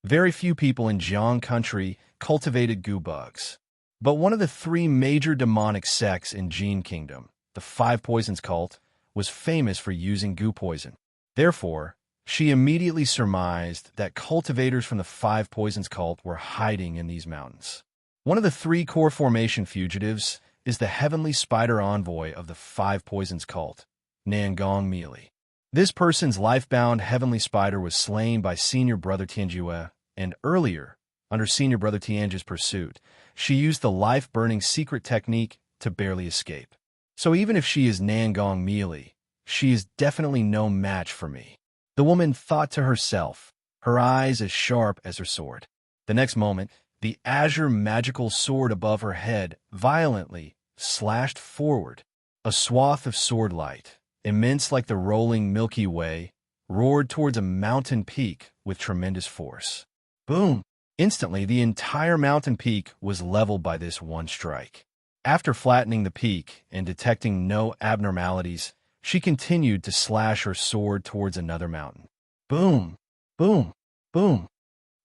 Very few people in Jiang country cultivated goo bugs. But one of the 3 major demonic sects in Jin Kingdom, the Five Poisons cult, was famous for using goo poison. Therefore, she immediately surmised that cultivators from the Five Poisons cult were hiding in these mountains. One of the 3 core formation fugitives is the heavenly spider envoy of the Five Poisons cult, Nangong Meili. This person's life-bound heavenly spider was slain by Senior Brother Tianjue, and earlier, under Senior Brother Tianjue's pursuit, she used the life-burning secret technique to barely escape. So even if she is Nangong Meili, she is definitely no match for me. The woman thought to herself, her eyes as sharp as her sword. The next moment, the azure magical sword above her head violently slashed forward. A swath of sword light, immense like the rolling Milky Way, roared towards a mountain peak with tremendous force. Boom! Instantly, the entire mountain peak was leveled by this one strike. After flattening the peak and detecting no abnormalities, she continued to slash her sword towards another mountain. Boom! Boom! Boom!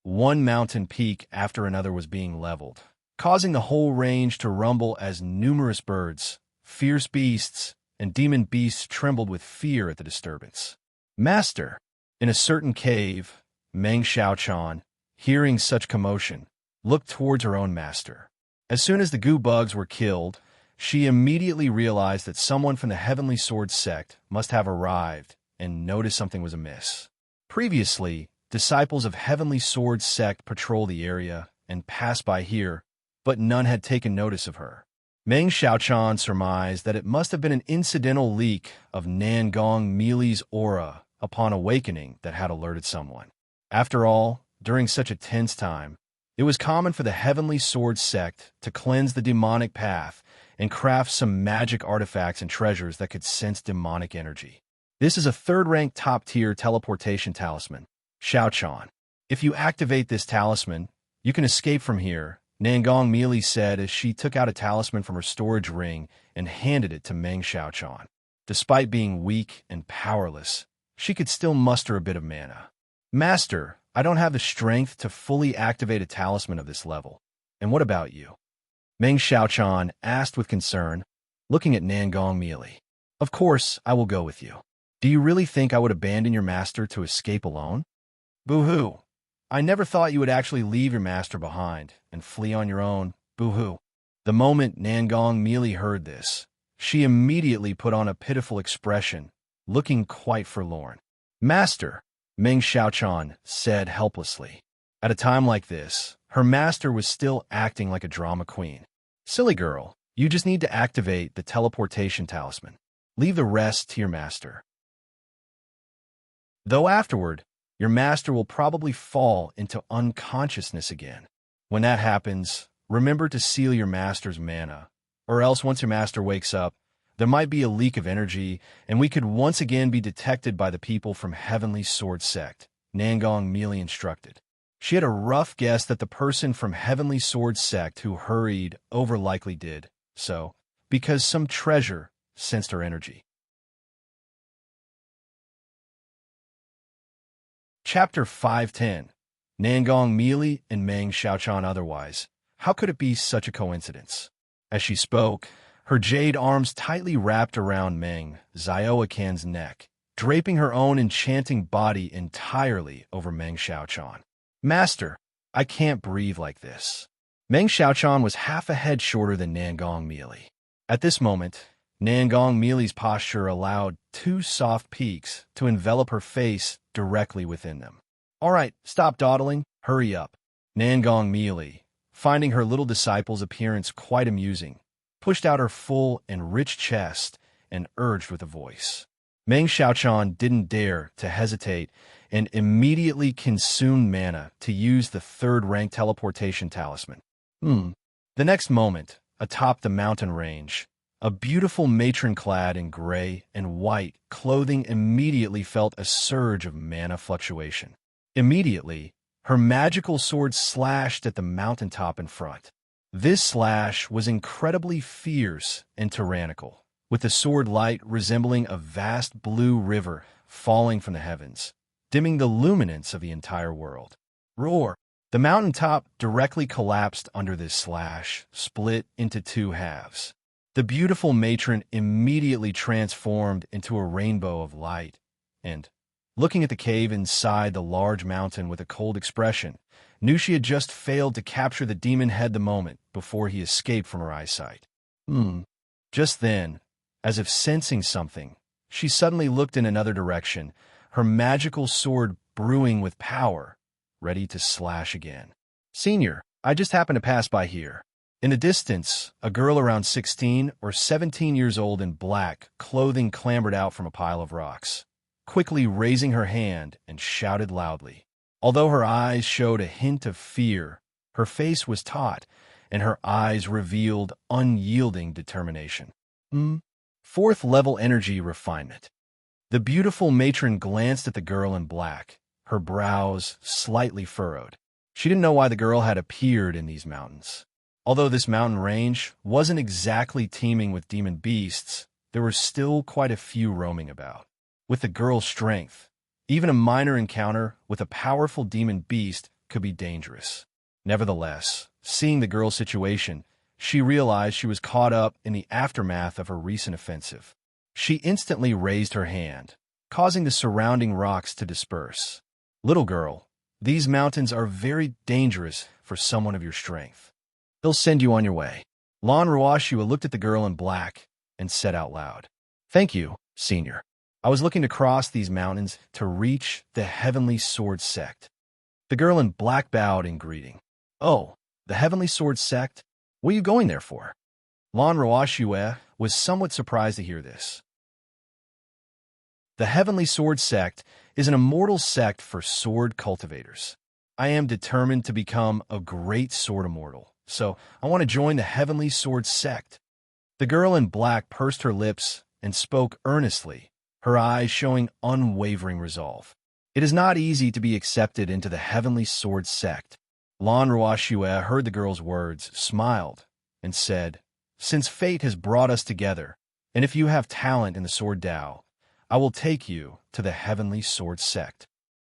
One mountain peak after another was being leveled, causing the whole range to rumble as numerous birds, fierce beasts, and demon beasts trembled with fear at the disturbance. Master! In a certain cave, Meng Xiaochan, hearing such commotion, looked towards her own master. As soon as the goo bugs were killed, she immediately realized that someone from the Heavenly Sword Sect must have arrived and noticed something was amiss. Previously, disciples of Heavenly Sword Sect patrolled the area and passed by here, but none had taken notice of her. Meng Xiaochan surmised that it must have been an incidental leak of Nangong Meili's aura upon awakening that had alerted someone. After all, during such a tense time, it was common for the Heavenly Sword Sect to cleanse the demonic path and craft some magic artifacts and treasures that could sense demonic energy. This is a 3rd-ranked top-tier teleportation talisman, Xiaochan. If you activate this talisman, you can escape from here, Nangong Meili said as she took out a talisman from her storage ring and handed it to Meng Xiaochan. Despite being weak and powerless, she could still muster a bit of mana. Master, I don't have the strength to fully activate a talisman of this level. And what about you? Meng Xiaochan asked with concern, looking at Nangong Meili. Of course, I will go with you. Do you really think I would abandon your master to escape alone? Boo-hoo. I never thought you would actually leave your master behind and flee on your own. Boo-hoo. The moment Nangong Meili heard this, she immediately put on a pitiful expression, looking quite forlorn. Master, Meng Xiaochan said helplessly. At a time like this, her master was still acting like a drama queen. Silly girl, you just need to activate the teleportation talisman. Leave the rest to your master. Though afterward, your master will probably fall into unconsciousness again. When that happens, remember to seal your master's mana, or else once your master wakes up, there might be a leak of energy, and we could once again be detected by the people from Heavenly Sword Sect, Nangong Meili instructed. She had a rough guess that the person from Heavenly Sword Sect who hurried over likely did so, because some treasure sensed her energy. Chapter 510. Nangong Meili and Meng Xiaochan otherwise. How could it be such a coincidence? As she spoke, her jade arms tightly wrapped around Meng Xiaocan's neck, draping her own enchanting body entirely over Meng Xiaochan. Master, I can't breathe like this. Meng Xiaochan was half a head shorter than Nangong Meili. At this moment, Nangong Meili's posture allowed two soft peaks to envelop her face directly within them. All right, stop dawdling, hurry up. Nangong Meili, finding her little disciple's appearance quite amusing, pushed out her full and rich chest and urged with a voice. Meng Xiaochan didn't dare to hesitate and immediately consumed mana to use the third-rank teleportation talisman. The next moment, atop the mountain range, a beautiful matron clad in gray and white clothing immediately felt a surge of mana fluctuation. Immediately, her magical sword slashed at the mountaintop in front. This slash was incredibly fierce and tyrannical, with the sword light resembling a vast blue river falling from the heavens, dimming the luminance of the entire world. Roar! The mountaintop directly collapsed under this slash, split into two halves. The beautiful matron immediately transformed into a rainbow of light, and, looking at the cave inside the large mountain with a cold expression, knew she had just failed to capture the demon head the moment before he escaped from her eyesight. Just then, as if sensing something, she suddenly looked in another direction, her magical sword brewing with power, ready to slash again. Senior, I just happened to pass by here. In the distance, a girl around 16 or 17 years old in black clothing clambered out from a pile of rocks, quickly raising her hand and shouted loudly. Although her eyes showed a hint of fear, her face was taut, and her eyes revealed unyielding determination. Fourth-level energy refinement. The beautiful matron glanced at the girl in black, her brows slightly furrowed. She didn't know why the girl had appeared in these mountains. Although this mountain range wasn't exactly teeming with demon beasts, there were still quite a few roaming about. With the girl's strength, even a minor encounter with a powerful demon beast could be dangerous. Nevertheless, seeing the girl's situation, she realized she was caught up in the aftermath of her recent offensive. She instantly raised her hand, causing the surrounding rocks to disperse. Little girl, these mountains are very dangerous for someone of your strength. They'll send you on your way. Lan Ruoxua looked at the girl in black and said out loud, Thank you, Senior. I was looking to cross these mountains to reach the Heavenly Sword Sect. The girl in black bowed in greeting. Oh, the Heavenly Sword Sect? What are you going there for? Lan Ruoxua was somewhat surprised to hear this. The Heavenly Sword Sect is an immortal sect for sword cultivators. I am determined to become a great sword immortal, so I want to join the Heavenly Sword Sect. The girl in black pursed her lips and spoke earnestly, her eyes showing unwavering resolve. It is not easy to be accepted into the Heavenly Sword Sect. Lan Ruoxue heard the girl's words, smiled, and said, "Since fate has brought us together, and if you have talent in the Sword Dao, I will take you to the Heavenly Sword Sect."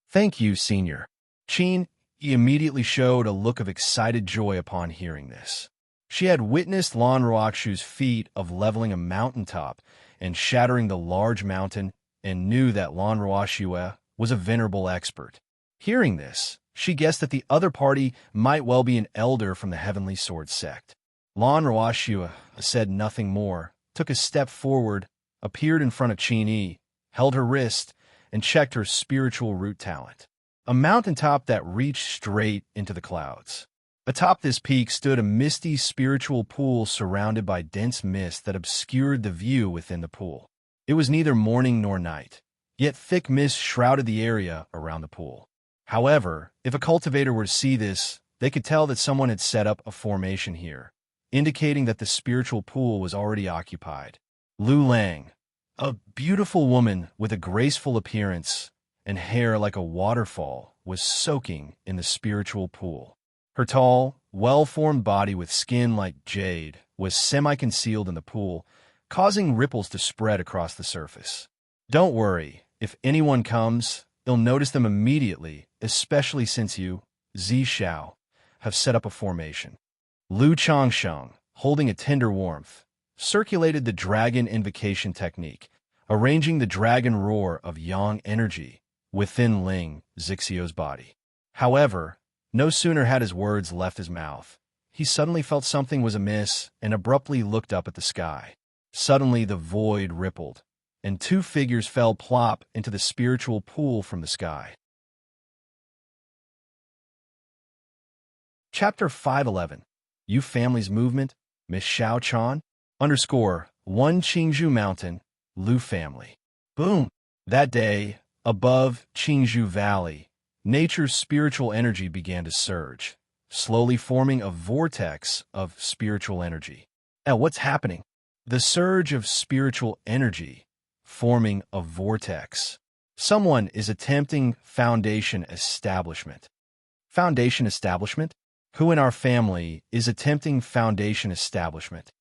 "Thank you, Senior." Qin immediately showed a look of excited joy upon hearing this. She had witnessed Lan Ruoxue's feat of leveling a mountaintop and shattering the large mountain, and knew that Lan Ruoxue was a venerable expert. Hearing this, she guessed that the other party might well be an elder from the Heavenly Sword Sect. Lan Ruoxue said nothing more, took a step forward, appeared in front of Qin Yi, held her wrist, and checked her spiritual root talent. A mountaintop that reached straight into the clouds. Atop this peak stood a misty spiritual pool surrounded by dense mist that obscured the view within the pool. It was neither morning nor night, yet thick mist shrouded the area around the pool. However, if a cultivator were to see this, they could tell that someone had set up a formation here, indicating that the spiritual pool was already occupied. Lu Lang, a beautiful woman with a graceful appearance and hair like a waterfall, was soaking in the spiritual pool. Her tall, well-formed body with skin like jade was semi-concealed in the pool, causing ripples to spread across the surface. "Don't worry, if anyone comes, they'll notice them immediately, especially since you, Zi Xiao, have set up a formation." Lu Changsheng, holding a tender warmth, circulated the dragon invocation technique, arranging the dragon roar of yang energy within Ling Xixiu's body. However, no sooner had his words left his mouth, he suddenly felt something was amiss and abruptly looked up at the sky. Suddenly the void rippled, and two figures fell plop into the spiritual pool from the sky. Chapter 511. You Family's Movement, Miss Xiao Chan, _1 Qingzhou Mountain, Lu Family. Boom! That day, above Qingzhou Valley, nature's spiritual energy began to surge, slowly forming a vortex of spiritual energy. Now, what's happening? The surge of spiritual energy, forming a vortex. Someone is attempting foundation establishment. Foundation establishment? Who in our family is attempting foundation establishment?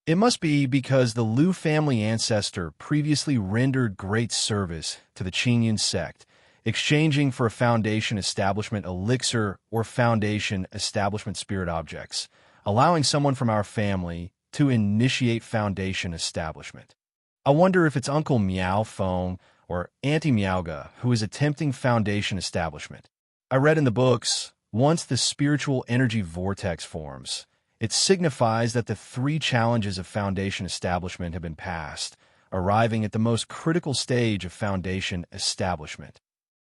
It must be because the Lu family ancestor previously rendered great service to the Qingyan sect, exchanging for a foundation establishment elixir or foundation establishment spirit objects, allowing someone from our family to initiate foundation establishment. I wonder if it's Uncle Miao Feng or Auntie Miaoga who is attempting foundation establishment. I read in the books, once the spiritual energy vortex forms, it signifies that the 3 challenges of foundation establishment have been passed, arriving at the most critical stage of foundation establishment.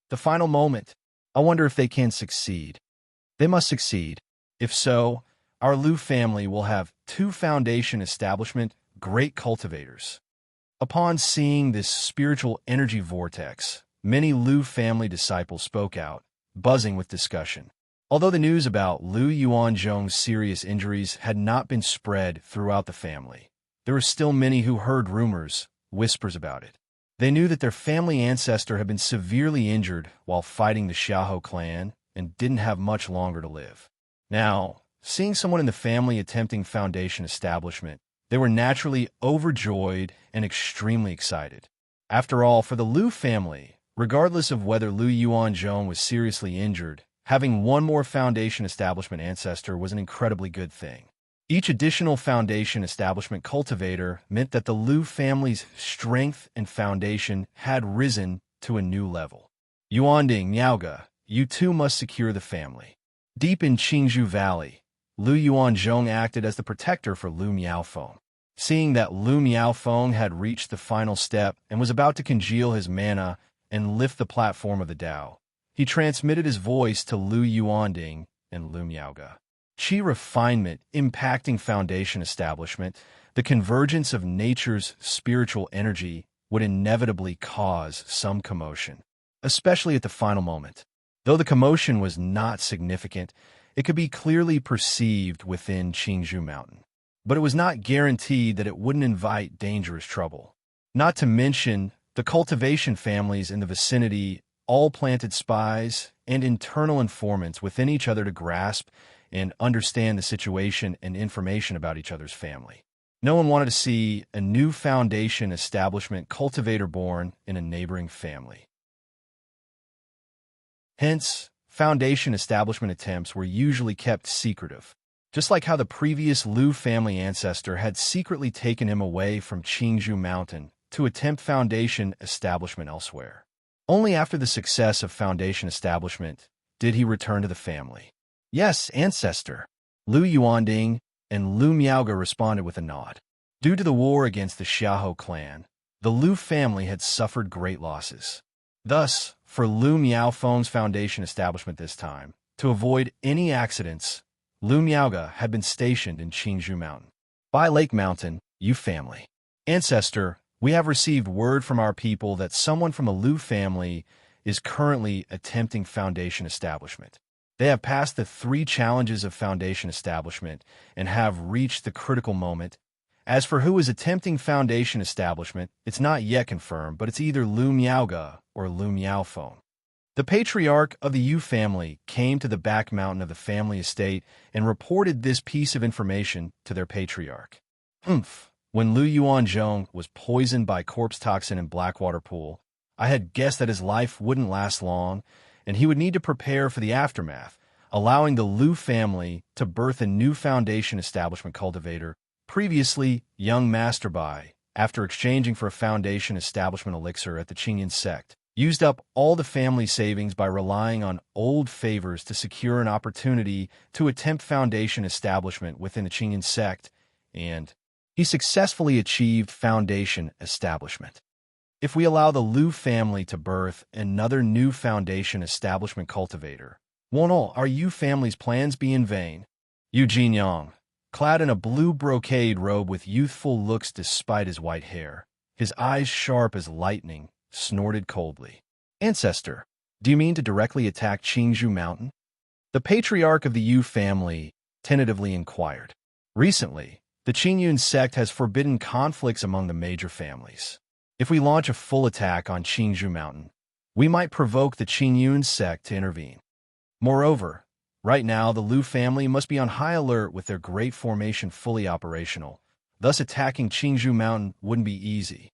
The final moment. I wonder if they can succeed. They must succeed. If so, our Lu family will have 2 foundation establishment great cultivators. Upon seeing this spiritual energy vortex, many Lu family disciples spoke out, buzzing with discussion. Although the news about Lu Yuanzhong's serious injuries had not been spread throughout the family, there were still many who heard rumors, whispers about it. They knew that their family ancestor had been severely injured while fighting the Xiahou clan and didn't have much longer to live. Now, seeing someone in the family attempting foundation establishment, they were naturally overjoyed and extremely excited. After all, for the Lu family, regardless of whether Lu Yuanzhong was seriously injured, having one more foundation establishment ancestor was an incredibly good thing. Each additional foundation establishment cultivator meant that the Lu family's strength and foundation had risen to a new level. Yuanding, Miaoga, you too must secure the family. Deep in Qingzhou Valley, Lu Yuanzhong acted as the protector for Lu Miaofeng. Seeing that Lu Miaofeng had reached the final step and was about to congeal his mana and lift the platform of the Tao, he transmitted his voice to Lu Yuanding and Lu Miaoga. Qi refinement impacting foundation establishment, the convergence of nature's spiritual energy would inevitably cause some commotion, especially at the final moment. Though the commotion was not significant, it could be clearly perceived within Qingzhou Mountain. But it was not guaranteed that it wouldn't invite dangerous trouble. Not to mention, the cultivation families in the vicinity all planted spies and internal informants within each other to grasp and understand the situation and information about each other's family. No one wanted to see a new foundation establishment cultivator born in a neighboring family. Hence, foundation establishment attempts were usually kept secretive, just like how the previous Lu family ancestor had secretly taken him away from Xianxia Mountain to attempt foundation establishment elsewhere. Only after the success of foundation establishment did he return to the family. Yes, ancestor. Lu Yuanding and Lu Miaoge responded with a nod. Due to the war against the Xiahou clan, the Lu family had suffered great losses. Thus, for Lu Miaofeng's foundation establishment this time, to avoid any accidents, Lu Miaoge had been stationed in Xianxia Mountain. By Lake Mountain, Yu family. Ancestor, we have received word from our people that someone from the Lu family is currently attempting foundation establishment. They have passed the 3 challenges of foundation establishment and have reached the critical moment. As for who is attempting foundation establishment, it's not yet confirmed, but it's either Lu Miaoge or Lu Miaofeng. The patriarch of the Yu family came to the back mountain of the family estate and reported this piece of information to their patriarch. When Lu Yuanzhong was poisoned by corpse toxin in Blackwater Pool, I had guessed that his life wouldn't last long, and he would need to prepare for the aftermath, allowing the Lu family to birth a new foundation establishment cultivator, previously young Master Bai, after exchanging for a foundation establishment elixir at the Qingyan sect, used up all the family savings by relying on old favors to secure an opportunity to attempt foundation establishment within the Qingyan sect, and he successfully achieved foundation establishment. If we allow the Lu family to birth another new foundation establishment cultivator, won't all our Yu family's plans be in vain? Yu Jinyang, clad in a blue brocade robe with youthful looks despite his white hair, his eyes sharp as lightning, snorted coldly. Ancestor, do you mean to directly attack Xianxia Mountain? The patriarch of the Yu family tentatively inquired. Recently, the Qingyun sect has forbidden conflicts among the major families. If we launch a full attack on Xianxia Mountain, we might provoke the Qingyun sect to intervene. Moreover, right now the Lu family must be on high alert with their great formation fully operational, thus attacking Xianxia Mountain wouldn't be easy.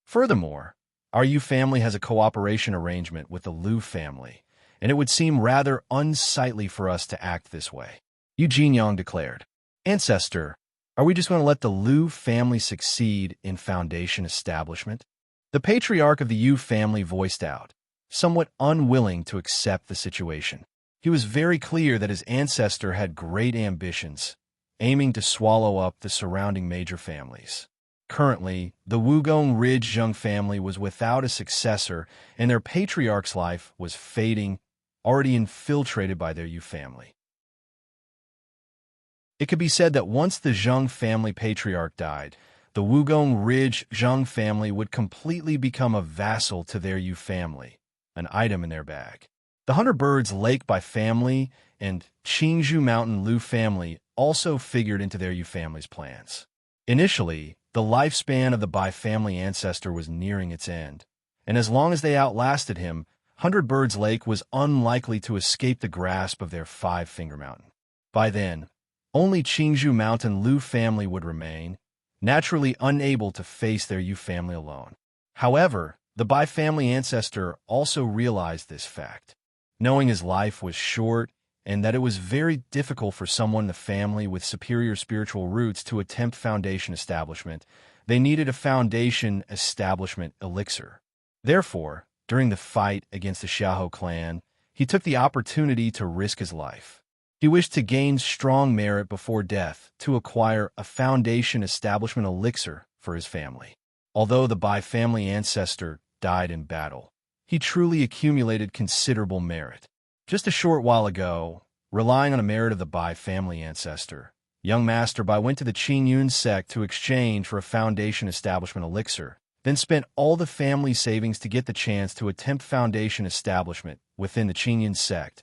Furthermore, our Yu family has a cooperation arrangement with the Lu family, and it would seem rather unsightly for us to act this way. Yu Jinyang declared. Ancestor, are we just going to let the Lu family succeed in foundation establishment? The patriarch of the Yu family voiced out, somewhat unwilling to accept the situation. He was very clear that his ancestor had great ambitions, aiming to swallow up the surrounding major families. Currently, the Wugong Ridge Zheng family was without a successor, and their patriarch's life was fading, already infiltrated by their Yu family. It could be said that once the Zheng family patriarch died, the Wugong Ridge Zheng family would completely become a vassal to their Yu family, an item in their bag. The Hunter Birds Lake Bai family and Xianxia Mountain Lu family also figured into their Yu family's plans. Initially, the lifespan of the Bai family ancestor was nearing its end, and as long as they outlasted him, Hundred Birds Lake was unlikely to escape the grasp of their Five-Finger Mountain. By then, only Xianxia Mountain Lu family would remain, naturally unable to face their Yu family alone. However, the Bai family ancestor also realized this fact. Knowing his life was short and that it was very difficult for someone in the family with superior spiritual roots to attempt foundation establishment, they needed a foundation establishment elixir. Therefore, during the fight against the Xiahou clan, he took the opportunity to risk his life. He wished to gain strong merit before death to acquire a foundation establishment elixir for his family. Although the Bai family ancestor died in battle, he truly accumulated considerable merit. Just a short while ago, relying on a merit of the Bai family ancestor, young Master Bai went to the Qingyun sect to exchange for a foundation establishment elixir, then spent all the family savings to get the chance to attempt foundation establishment within the Qingyun sect,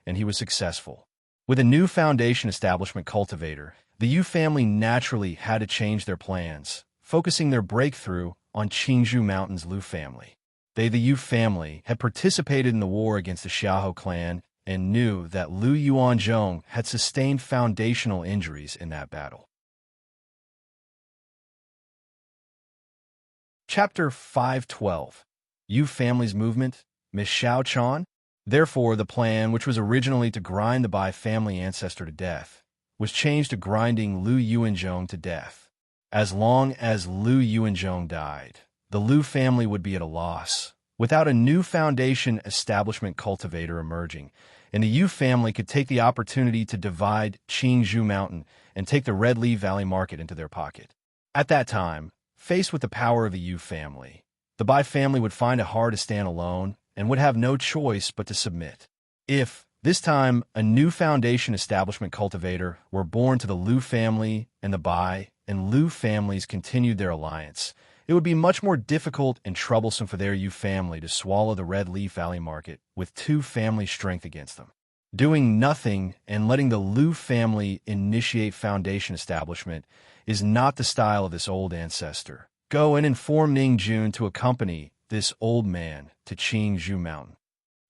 and he was successful. With a new foundation establishment cultivator, the Yu family naturally had to change their plans, focusing their breakthrough on Xianxia Mountain's Lu family. They, the Yu family, had participated in the war against the Xiahou clan and knew that Lu Yuanzhong had sustained foundational injuries in that battle. Chapter 512. Yu family's movement, Miss Xiao Chan. Therefore, the plan, which was originally to grind the Bai family ancestor to death, was changed to grinding Lu Yuanzhong to death. As long as Lu Yuanzhong died, the Lu family would be at a loss, without a new foundation establishment cultivator emerging, and the Yu family could take the opportunity to divide Qingzhou Mountain and take the Red Li Valley market into their pocket. At that time, faced with the power of the Yu family, the Bai family would find it hard to stand alone and would have no choice but to submit. If, this time, a new foundation establishment cultivator were born to the Lu family and the Bai, and Lu families continued their alliance, it would be much more difficult and troublesome for their Yu family to swallow the Red Leaf Valley market with two family strength against them. Doing nothing and letting the Lu family initiate foundation establishment is not the style of this old ancestor. Go and inform Ning Jun to accompany this old man to Qingzhou Mountain.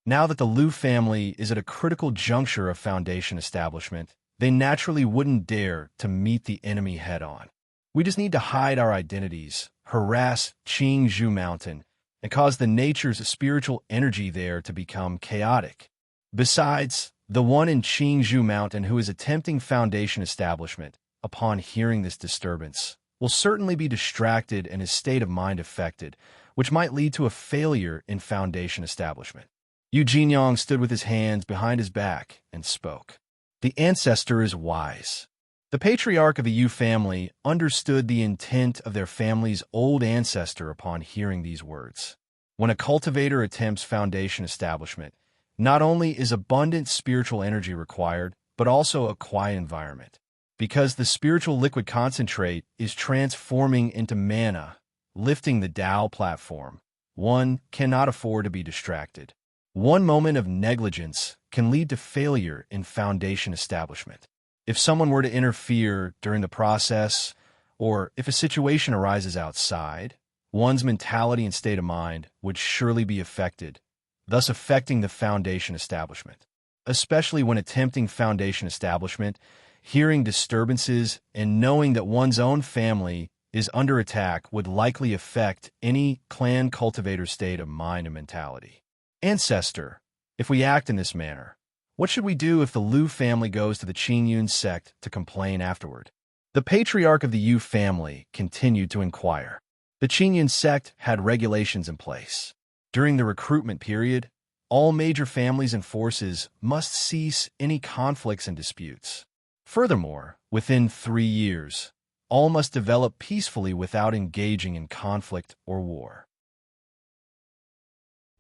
Now that the Lu family is at a critical juncture of foundation establishment, they naturally wouldn't dare to meet the enemy head-on. We just need to hide our identities, harass Qingzhou Mountain, and cause the nature's spiritual energy there to become chaotic. Besides, the one in Qingzhou Mountain who is attempting foundation establishment, upon hearing this disturbance, will certainly be distracted and his state of mind affected, which might lead to a failure in foundation establishment. Yu Jinyang stood with his hands behind his back and spoke. The ancestor is wise. The patriarch of the Yu family understood the intent of their family's old ancestor upon hearing these words. When a cultivator attempts foundation establishment, not only is abundant spiritual energy required, but also a quiet environment. Because the spiritual liquid concentrate is transforming into mana, lifting the Tao platform, one cannot afford to be distracted. One moment of negligence can lead to failure in foundation establishment. If someone were to interfere during the process, or if a situation arises outside, one's mentality and state of mind would surely be affected, thus affecting the foundation establishment. Especially when attempting foundation establishment, hearing disturbances and knowing that one's own family is under attack would likely affect any clan cultivator's state of mind and mentality. Ancestor, if we act in this manner, what should we do if the Lu family goes to the Qingyun sect to complain afterward? The patriarch of the Yu family continued to inquire. The Qingyun sect had regulations in place. During the recruitment period, all major families and forces must cease any conflicts and disputes. Furthermore, within 3 years, all must develop peacefully without engaging in conflict or war.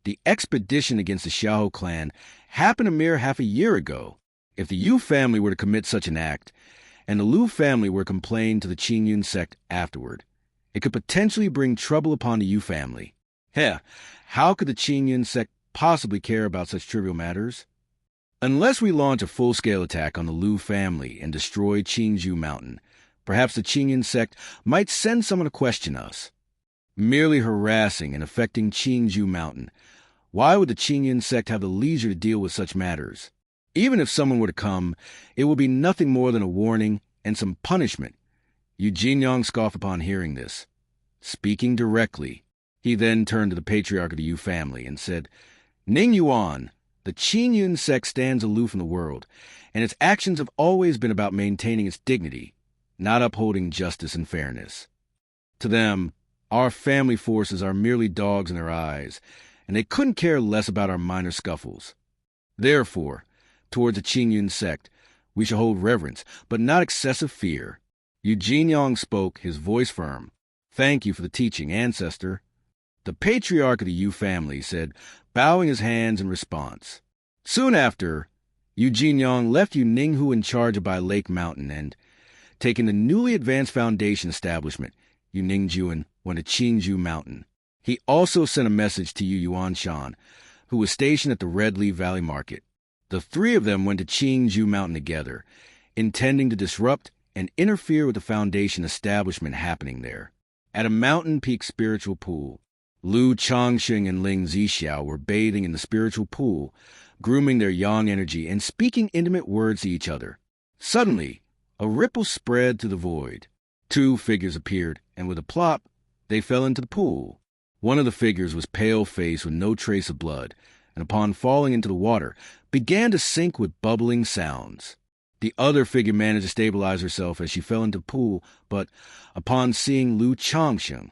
The expedition against the Xiahou clan happened a mere half a year ago. If the Yu family were to commit such an act, and the Lu family were to complain to the Qingyun sect afterward, it could potentially bring trouble upon the Yu family. How could the Qingyun sect possibly care about such trivial matters? Unless we launch a full-scale attack on the Lu family and destroy Qingzhou Mountain, perhaps the Qingyun sect might send someone to question us. Merely harassing and affecting Qingzhou Mountain, why would the Qingyun sect have the leisure to deal with such matters? Even if someone were to come, it would be nothing more than a warning and some punishment. Yu Jinyang scoffed upon hearing this. Speaking directly, he then turned to the patriarch of the Yu family and said, Ning Yuan, the Qingyun sect stands aloof in the world, and its actions have always been about maintaining its dignity, not upholding justice and fairness. To them, our family forces are merely dogs in their eyes, and they couldn't care less about our minor scuffles. Therefore, towards the Qingyun sect, we shall hold reverence, but not excessive fear. Yu Jinyang spoke, his voice firm. Thank you for the teaching, ancestor. The patriarch of the Yu family said, bowing his hands in response. Soon after, Yu Jinyang left Yu Ninghu in charge of Bai Lake Mountain and, taking the newly advanced foundation establishment, Yu Ningjuan went to Qingzhou Mountain. He also sent a message to Yu Yuanshan, who was stationed at the Red Leaf Valley Market. The three of them went to Qingzhou Mountain together, intending to disrupt and interfere with the foundation establishment happening there. At a mountain peak spiritual pool, Lu Changxing and Ling Zixiao were bathing in the spiritual pool, grooming their yang energy and speaking intimate words to each other. Suddenly, a ripple spread through the void. Two figures appeared, and with a plop, they fell into the pool. One of the figures was pale-faced with no trace of blood, and upon falling into the water, began to sink with bubbling sounds. The other figure managed to stabilize herself as she fell into the pool, but upon seeing Lu Changxing,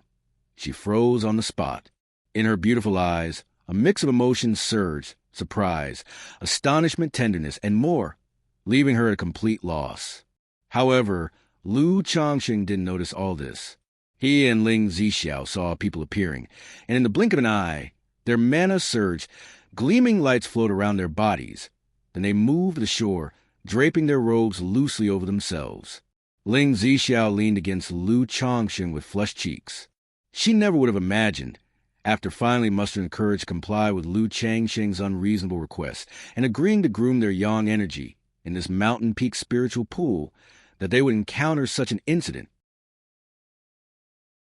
she froze on the spot. In her beautiful eyes, a mix of emotions surged: surprise, astonishment, tenderness, and more, leaving her at a complete loss. However, Lu Changxing didn't notice all this. He and Ling Zixiao saw people appearing, and in the blink of an eye, their mana surged. Gleaming lights flowed around their bodies. Then they moved to the shore, draping their robes loosely over themselves. Ling Zixiao leaned against Lu Changxing with flushed cheeks. She never would have imagined, after finally mustering courage to comply with Lu Changxing's unreasonable request and agreeing to groom their yang energy in this mountain peak spiritual pool, that they would encounter such an incident.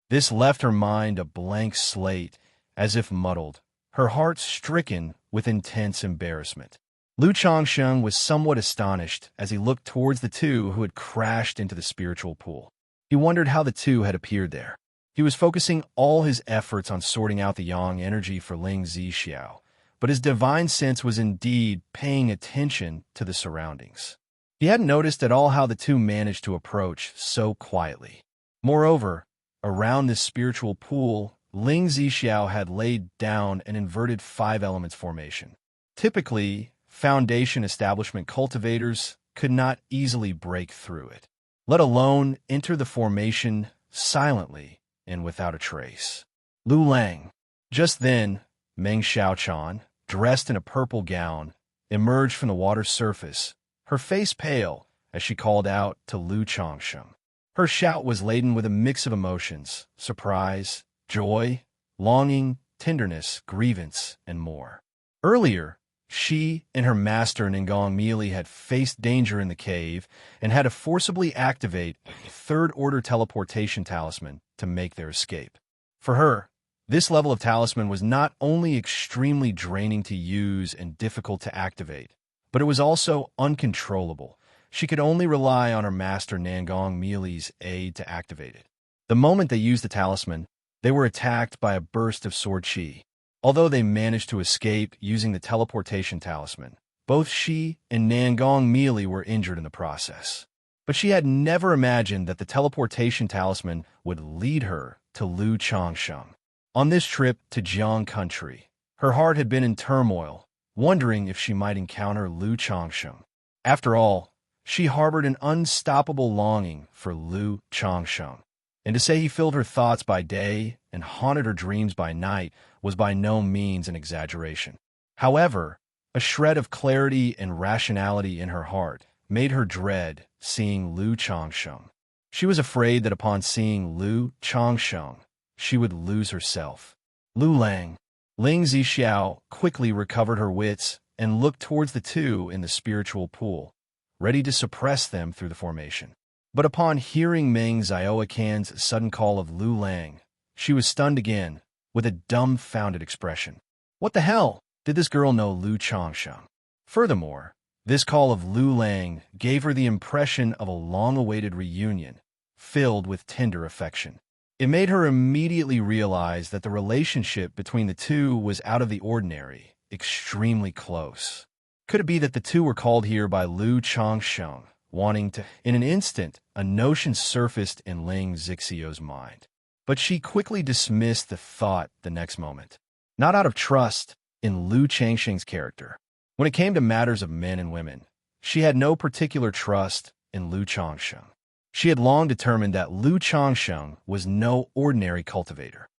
This left her mind a blank slate, as if muddled, her heart stricken with intense embarrassment. Lu Changxing was somewhat astonished as he looked towards the two who had crashed into the spiritual pool. He wondered how the two had appeared there. He was focusing all his efforts on sorting out the yang energy for Ling Zixiao, but his divine sense was indeed paying attention to the surroundings. He hadn't noticed at all how the two managed to approach so quietly. Moreover, around this spiritual pool, Ling Zixiao had laid down an inverted 5-elements formation. Typically, Foundation establishment cultivators could not easily break through it, let alone enter the formation silently and without a trace. Lu Lang. Just then, Meng Xiaochan, dressed in a purple gown, emerged from the water's surface, her face pale as she called out to Lu Changxing. Her shout was laden with a mix of emotions: surprise, joy, longing, tenderness, grievance, and more. Earlier, she and her master Ningong Meili had faced danger in the cave and had to forcibly activate a third-order teleportation talisman to make their escape. For her, this level of talisman was not only extremely draining to use and difficult to activate, but it was also uncontrollable. She could only rely on her master Ningong Meili's aid to activate it. The moment they used the talisman, they were attacked by a burst of sword chi. Although they managed to escape using the teleportation talisman, both she and Ningong Meili were injured in the process. But she had never imagined that the teleportation talisman would lead her to Lu Changxing. On this trip to Jiang country, her heart had been in turmoil, wondering if she might encounter Lu Changxing. After all, she harbored an unstoppable longing for Lu Changxing, and to say he filled her thoughts by day and haunted her dreams by night was by no means an exaggeration. However, a shred of clarity and rationality in her heart made her dread seeing Lu Changxing. She was afraid that upon seeing Lu Changxing, she would lose herself. Lu Lang. Ling Zixiao quickly recovered her wits and looked towards the two in the spiritual pool, ready to suppress them through the formation. But upon hearing Meng Xiaoquan's sudden call of Lu Lang, she was stunned again, with a dumbfounded expression. What the hell? Did this girl know Lu Changxing? Furthermore, this call of Lu Lang gave her the impression of a long-awaited reunion, filled with tender affection. It made her immediately realize that the relationship between the two was out of the ordinary, extremely close. Could it be that the two were called here by Lu Changxing, wanting to? In an instant, a notion surfaced in Ling Zixiao's mind. But she quickly dismissed the thought the next moment. Not out of trust in Lu Changxing's character. When it came to matters of men and women, she had no particular trust in Lu Changxing. She had long determined that Lu Changxing was no ordinary cultivator.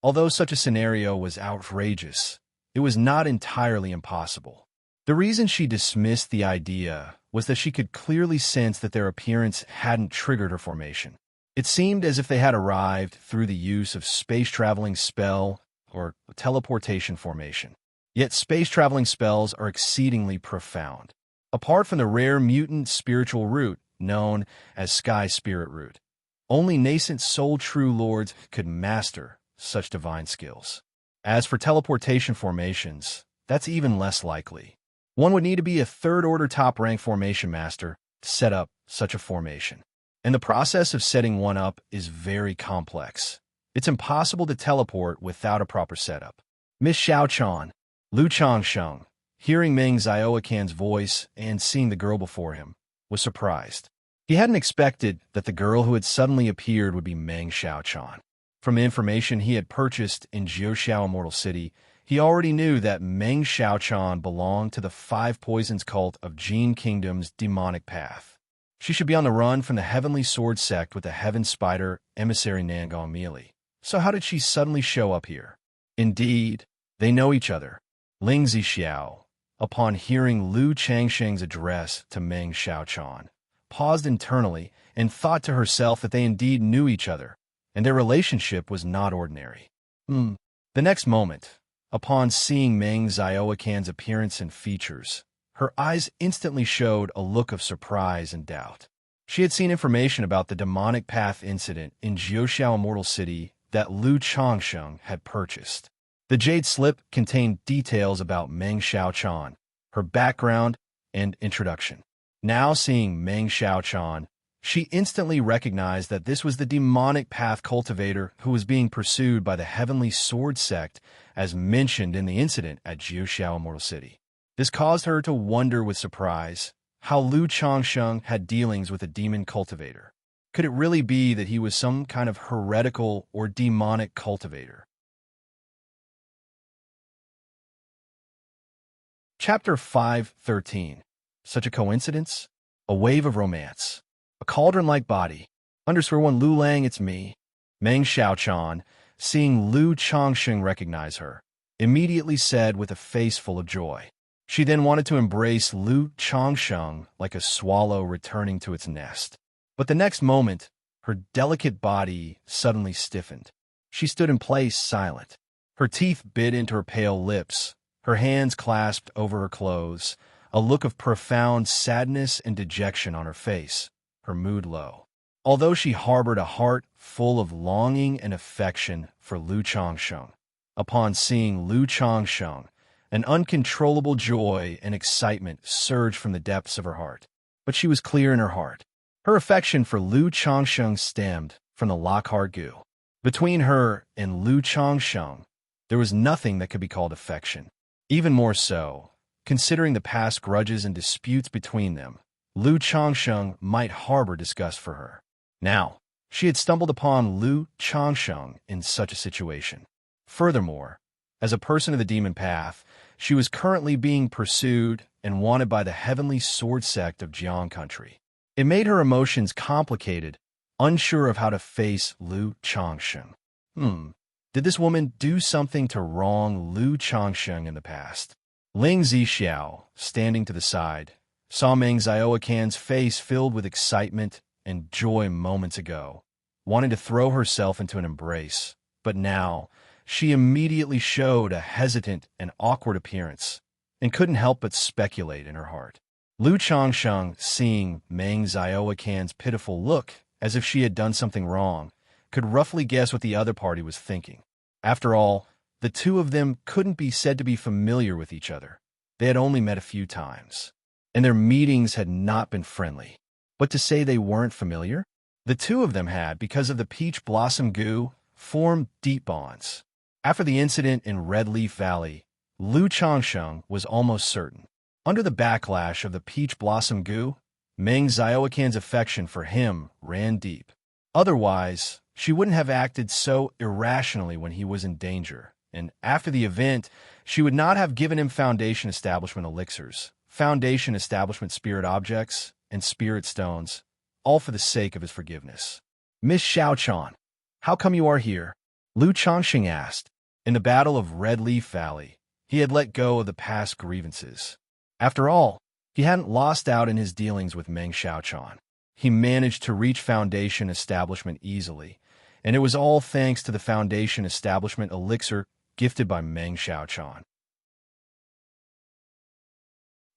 Although such a scenario was outrageous, it was not entirely impossible. The reason she dismissed the idea was that she could clearly sense that their appearance hadn't triggered her formation. It seemed as if they had arrived through the use of space-traveling spell or teleportation formation. Yet space-traveling spells are exceedingly profound. Apart from the rare mutant spiritual root known as Sky Spirit Root, Only nascent soul-true lords could master such divine skills. As for teleportation formations, that's even less likely. One would need to be a third-order top-rank formation master to set up such a formation. And the process of setting one up is very complex. It's impossible to teleport without a proper setup. Miss Xiaochan, Lu Changsheng, hearing Meng Xiaoquan's voice and seeing the girl before him, was surprised. He hadn't expected that the girl who had suddenly appeared would be Meng Xiaochan. From the information he had purchased in Jiuxiao Immortal City, he already knew that Meng Xiaochan belonged to the Five Poisons cult of Jin Kingdom's demonic path. She should be on the run from the Heavenly Sword sect with the Heaven Spider emissary Nangong Meili. So how did she suddenly show up here? Indeed, they know each other. Ling Zixiao, upon hearing Lu Changsheng's address to Meng Xiaochan, paused internally and thought to herself that they indeed knew each other, and their relationship was not ordinary. The next moment, upon seeing Meng Xiaoquan's appearance and features, her eyes instantly showed a look of surprise and doubt. She had seen information about the demonic path incident in Jiuxiao Immortal City that Lu Changsheng had purchased. The Jade Slip contained details about Meng Xiaochan, her background, and introduction. Now seeing Meng Xiaochan, she instantly recognized that this was the demonic path cultivator who was being pursued by the Heavenly Sword sect as mentioned in the incident at Jiuxiao Immortal City. This caused her to wonder with surprise how Lu Changsheng had dealings with a demon cultivator. Could it really be that he was some kind of heretical or demonic cultivator? Chapter 5:13. Such a coincidence? A wave of romance. A cauldron-like body. _1 Lu Lang, it's me. Meng Xiaochan, seeing Lu Changsheng recognize her, immediately said with a face full of joy. She then wanted to embrace Lu Changsheng like a swallow returning to its nest. But the next moment, her delicate body suddenly stiffened. She stood in place, silent. Her teeth bit into her pale lips, her hands clasped over her clothes, a look of profound sadness and dejection on her face, her mood low. Although she harbored a heart full of longing and affection for Lu Changsheng, upon seeing Lu Changsheng, an uncontrollable joy and excitement surged from the depths of her heart. But she was clear in her heart. Her affection for Lu Changsheng stemmed from the Lockhart Gu. Between her and Lu Changsheng, there was nothing that could be called affection. Even more so, considering the past grudges and disputes between them, Lu Changsheng might harbor disgust for her. Now, she had stumbled upon Lu Changsheng in such a situation. Furthermore, as a person of the demon path, she was currently being pursued and wanted by the Heavenly Sword sect of Jiang Country. It made her emotions complicated, unsure of how to face Lu Changsheng. Did this woman do something to wrong Lu Changsheng in the past? Ling Zixiao, standing to the side, saw Meng Xiaoquan's face filled with excitement and joy moments ago, wanting to throw herself into an embrace, but now she immediately showed a hesitant and awkward appearance and couldn't help but speculate in her heart. Lu Changsheng, seeing Meng Xiaoquan's pitiful look as if she had done something wrong, could roughly guess what the other party was thinking. After all, the two of them couldn't be said to be familiar with each other. They had only met a few times, and their meetings had not been friendly. But to say they weren't familiar? The two of them had, because of the Peach Blossom Gu, formed deep bonds. After the incident in Red Leaf Valley, Lu Changsheng was almost certain. Under the backlash of the Peach Blossom Gu, Meng Xiaoquan's affection for him ran deep. Otherwise, she wouldn't have acted so irrationally when he was in danger, and after the event, she would not have given him Foundation Establishment elixirs, Foundation Establishment spirit objects, and spirit stones, all for the sake of his forgiveness. Miss Xiaochan, how come you are here? Lu Changsheng asked. In the Battle of Red Leaf Valley, he had let go of the past grievances. After all, he hadn't lost out in his dealings with Meng Xiaochan. He managed to reach Foundation Establishment easily, and it was all thanks to the Foundation Establishment elixir gifted by Meng Xiaochan.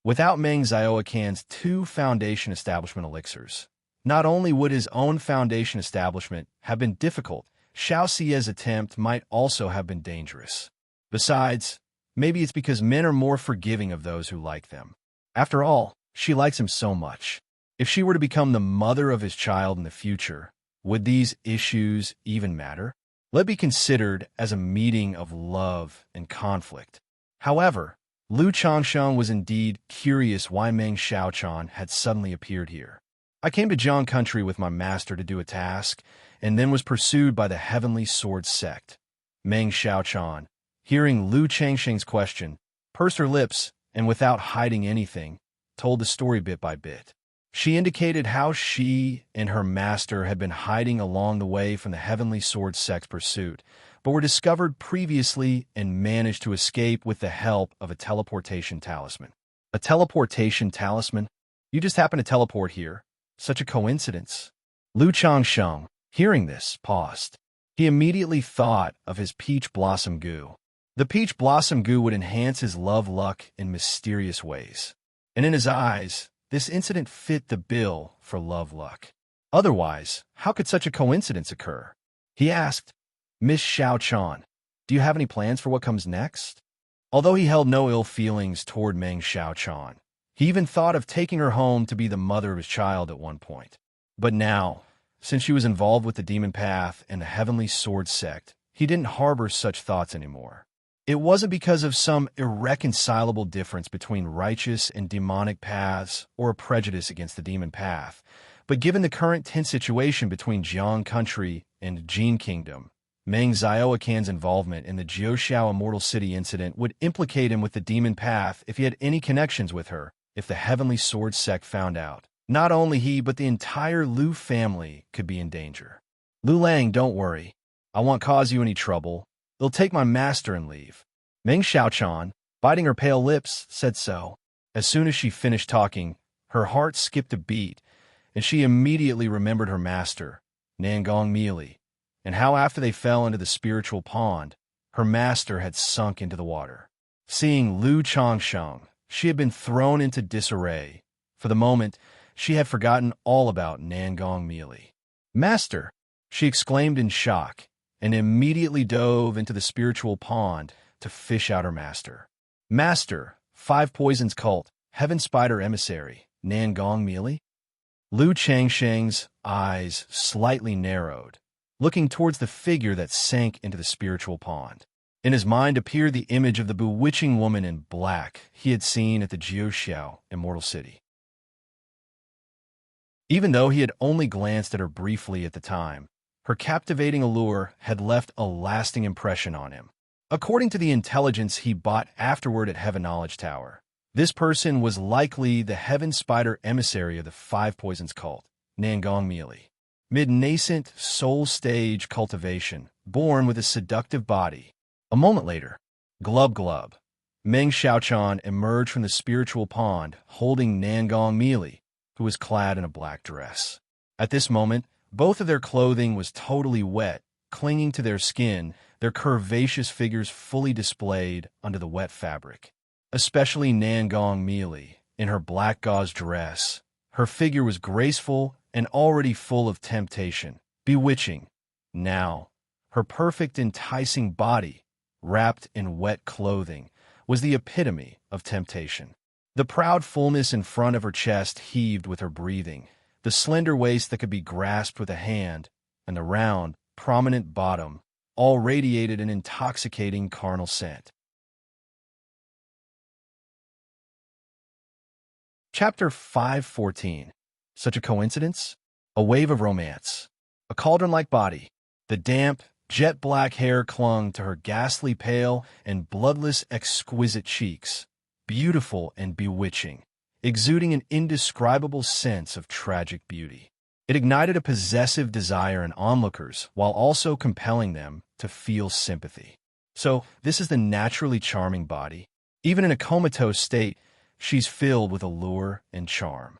Without Meng Xiaoquan's two Foundation Establishment elixirs, Not only would his own foundation establishment have been difficult, Xiaoxia's attempt might also have been dangerous. Besides, maybe it's because men are more forgiving of those who like them. After all, she likes him so much. If she were to become the mother of his child in the future, would these issues even matter? Let be considered as a meeting of love and conflict. However, Lu Changsheng was indeed curious why Meng Xiaochan had suddenly appeared here. I came to Jiang country with my master to do a task, and then was pursued by the Heavenly Sword sect. Meng Xiaochan, hearing Lu Changsheng's question, pursed her lips and without hiding anything, told the story bit by bit. She indicated how she and her master had been hiding along the way from the Heavenly Sword sect's pursuit, but were discovered previously and managed to escape with the help of a teleportation talisman. A teleportation talisman? You just happen to teleport here. Such a coincidence. Lu Changsheng, hearing this, paused. He immediately thought of his peach blossom goo. The peach blossom goo would enhance his love luck in mysterious ways. And in his eyes, this incident fit the bill for love luck. Otherwise, how could such a coincidence occur? He asked, Miss Xiaochan, do you have any plans for what comes next? Although he held no ill feelings toward Meng Xiaochan, he even thought of taking her home to be the mother of his child at one point. But now, since she was involved with the demon path and the Heavenly Sword sect, he didn't harbor such thoughts anymore. It wasn't because of some irreconcilable difference between righteous and demonic paths or a prejudice against the demon path, but given the current tense situation between Jiang country and Jin kingdom, Meng Xiaoquan's involvement in the Jiuxiao Immortal City incident would implicate him with the demon path if he had any connections with her. If the Heavenly Sword sect found out, not only he but the entire Lu family could be in danger. Lu Lang, don't worry. I won't cause you any trouble. They'll take my master and leave. Meng Xiaochan, biting her pale lips, said so. As soon as she finished talking, her heart skipped a beat, and she immediately remembered her master, Nangong Meili, and how after they fell into the spiritual pond, her master had sunk into the water. Seeing Lu Changsheng, she had been thrown into disarray. For the moment, she had forgotten all about Nangong Meili. Master, she exclaimed in shock, and immediately dove into the spiritual pond to fish out her master. Master, 5 Poisons Cult, Heaven Spider Emissary, Nangong Meili? Lu Changsheng's eyes slightly narrowed, looking towards the figure that sank into the spiritual pond. In his mind appeared the image of the bewitching woman in black he had seen at the Jiuxiao Immortal City. Even though he had only glanced at her briefly at the time, her captivating allure had left a lasting impression on him. According to the intelligence he bought afterward at Heaven Knowledge Tower, this person was likely the Heaven Spider emissary of the 5 Poisons cult, Nangong Meili. Mid-nascent soul-stage cultivation, born with a seductive body. A moment later, glub glub, Meng Xiaochan emerged from the spiritual pond holding Nangong Meili, who was clad in a black dress. At this moment, both of their clothing was totally wet, clinging to their skin, their curvaceous figures fully displayed under the wet fabric. Especially Nangong Meili, in her black gauze dress. Her figure was graceful and already full of temptation, bewitching. Now, her perfect, enticing body, wrapped in wet clothing, was the epitome of temptation. The proud fullness in front of her chest heaved with her breathing, the slender waist that could be grasped with a hand, and the round, prominent bottom, all radiated an intoxicating carnal scent. Chapter 514. Such a coincidence? A wave of romance. A cauldron-like body. The damp, jet-black hair clung to her ghastly pale and bloodless exquisite cheeks, beautiful and bewitching, exuding an indescribable sense of tragic beauty. It ignited a possessive desire in onlookers while also compelling them to feel sympathy. So, this is the naturally charming body. Even in a comatose state, she's filled with allure and charm.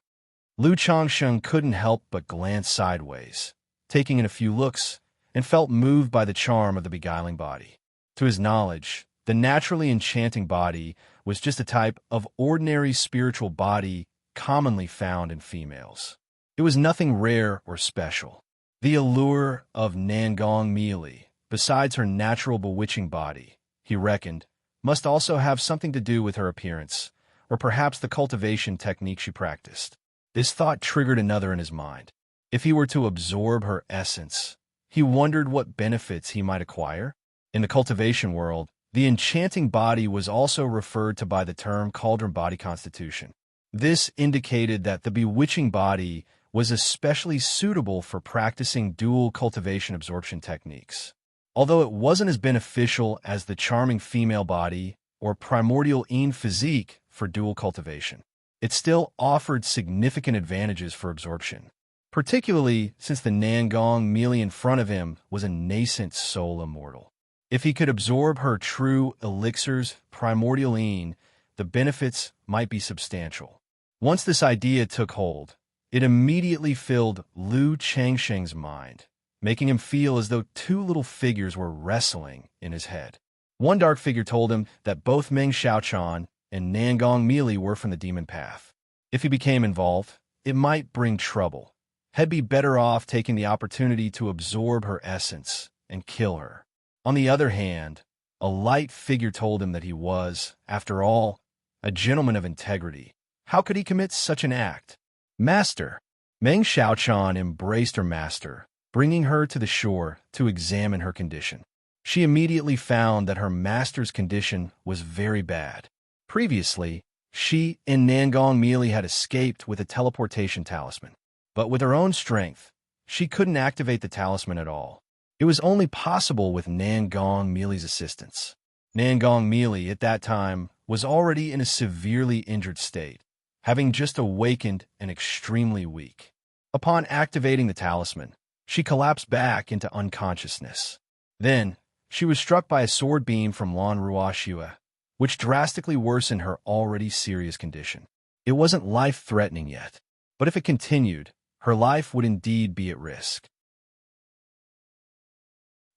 Lu Changsheng couldn't help but glance sideways, taking in a few looks, and felt moved by the charm of the beguiling body. To his knowledge, the naturally enchanting body was just a type of ordinary spiritual body commonly found in females. It was nothing rare or special. The allure of Nangong Meili, besides her natural bewitching body, he reckoned, must also have something to do with her appearance, or perhaps the cultivation technique she practiced. This thought triggered another in his mind. If he were to absorb her essence, he wondered what benefits he might acquire. In the cultivation world, the enchanting body was also referred to by the term cauldron body constitution. This indicated that the bewitching body was especially suitable for practicing dual cultivation absorption techniques. Although it wasn't as beneficial as the charming female body or primordial Yin physique for dual cultivation, it still offered significant advantages for absorption, particularly since the Nangong Meili in front of him was a nascent soul immortal. If he could absorb her true elixir's primordial Yin, the benefits might be substantial. Once this idea took hold, it immediately filled Lu Changsheng's mind, making him feel as though two little figures were wrestling in his head. One dark figure told him that both Meng Xiaochan and Nangong Meili were from the demon path. If he became involved, it might bring trouble. He'd be better off taking the opportunity to absorb her essence and kill her. On the other hand, a light figure told him that he was, after all, a gentleman of integrity. How could he commit such an act? Master! Meng Xiaochan embraced her master, bringing her to the shore to examine her condition. She immediately found that her master's condition was very bad. Previously, she and Nangong Meili had escaped with a teleportation talisman. But with her own strength, she couldn't activate the talisman at all. It was only possible with Nangong Meili's assistance. Nangong Meili, at that time, was already in a severely injured state, having just awakened and extremely weak. Upon activating the talisman, she collapsed back into unconsciousness. Then, she was struck by a sword beam from Lan Ruoxia, which drastically worsened her already serious condition. It wasn't life-threatening yet, but if it continued, her life would indeed be at risk.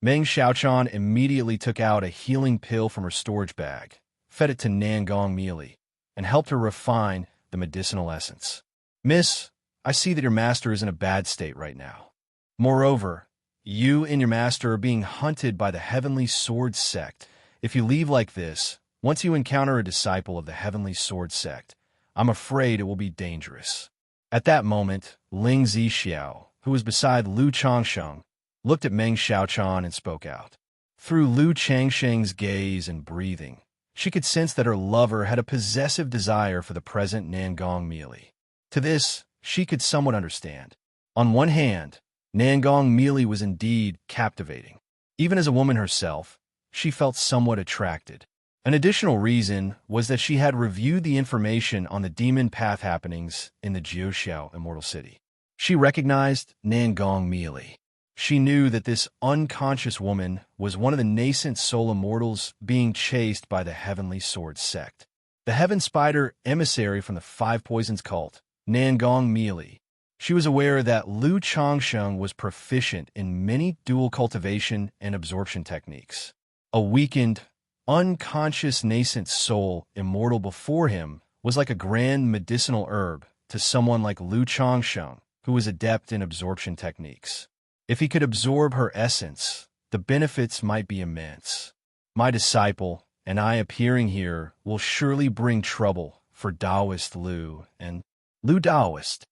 Meng Xiaochan immediately took out a healing pill from her storage bag, fed it to Nangong Meili, and helped her refine the medicinal essence. Miss, I see that your master is in a bad state right now. Moreover, you and your master are being hunted by the Heavenly Sword Sect. If you leave like this, once you encounter a disciple of the Heavenly Sword Sect, I'm afraid it will be dangerous. At that moment, Ling Zixiao, who was beside Lu Changsheng, looked at Meng Xiaochan and spoke out. Through Lu Changsheng's gaze and breathing, she could sense that her lover had a possessive desire for the present Nangong Meili. To this, she could somewhat understand. On one hand, Nangong Meili was indeed captivating. Even as a woman herself, she felt somewhat attracted. An additional reason was that she had reviewed the information on the demon path happenings in the Jiuxiao Immortal City. She recognized Nangong Meili. She knew that this unconscious woman was one of the nascent soul immortals being chased by the Heavenly Sword Sect. The Heaven Spider emissary from the Five Poisons cult, Nangong Meili. She was aware that Lu Changsheng was proficient in many dual cultivation and absorption techniques. A weakened, unconscious nascent soul immortal before him was like a grand medicinal herb to someone like Lu Changsheng, who was adept in absorption techniques. If he could absorb her essence, the benefits might be immense. My disciple and I appearing here will surely bring trouble for Taoist Lu and Lu Taoist.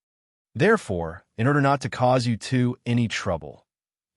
Therefore, in order not to cause you two any trouble,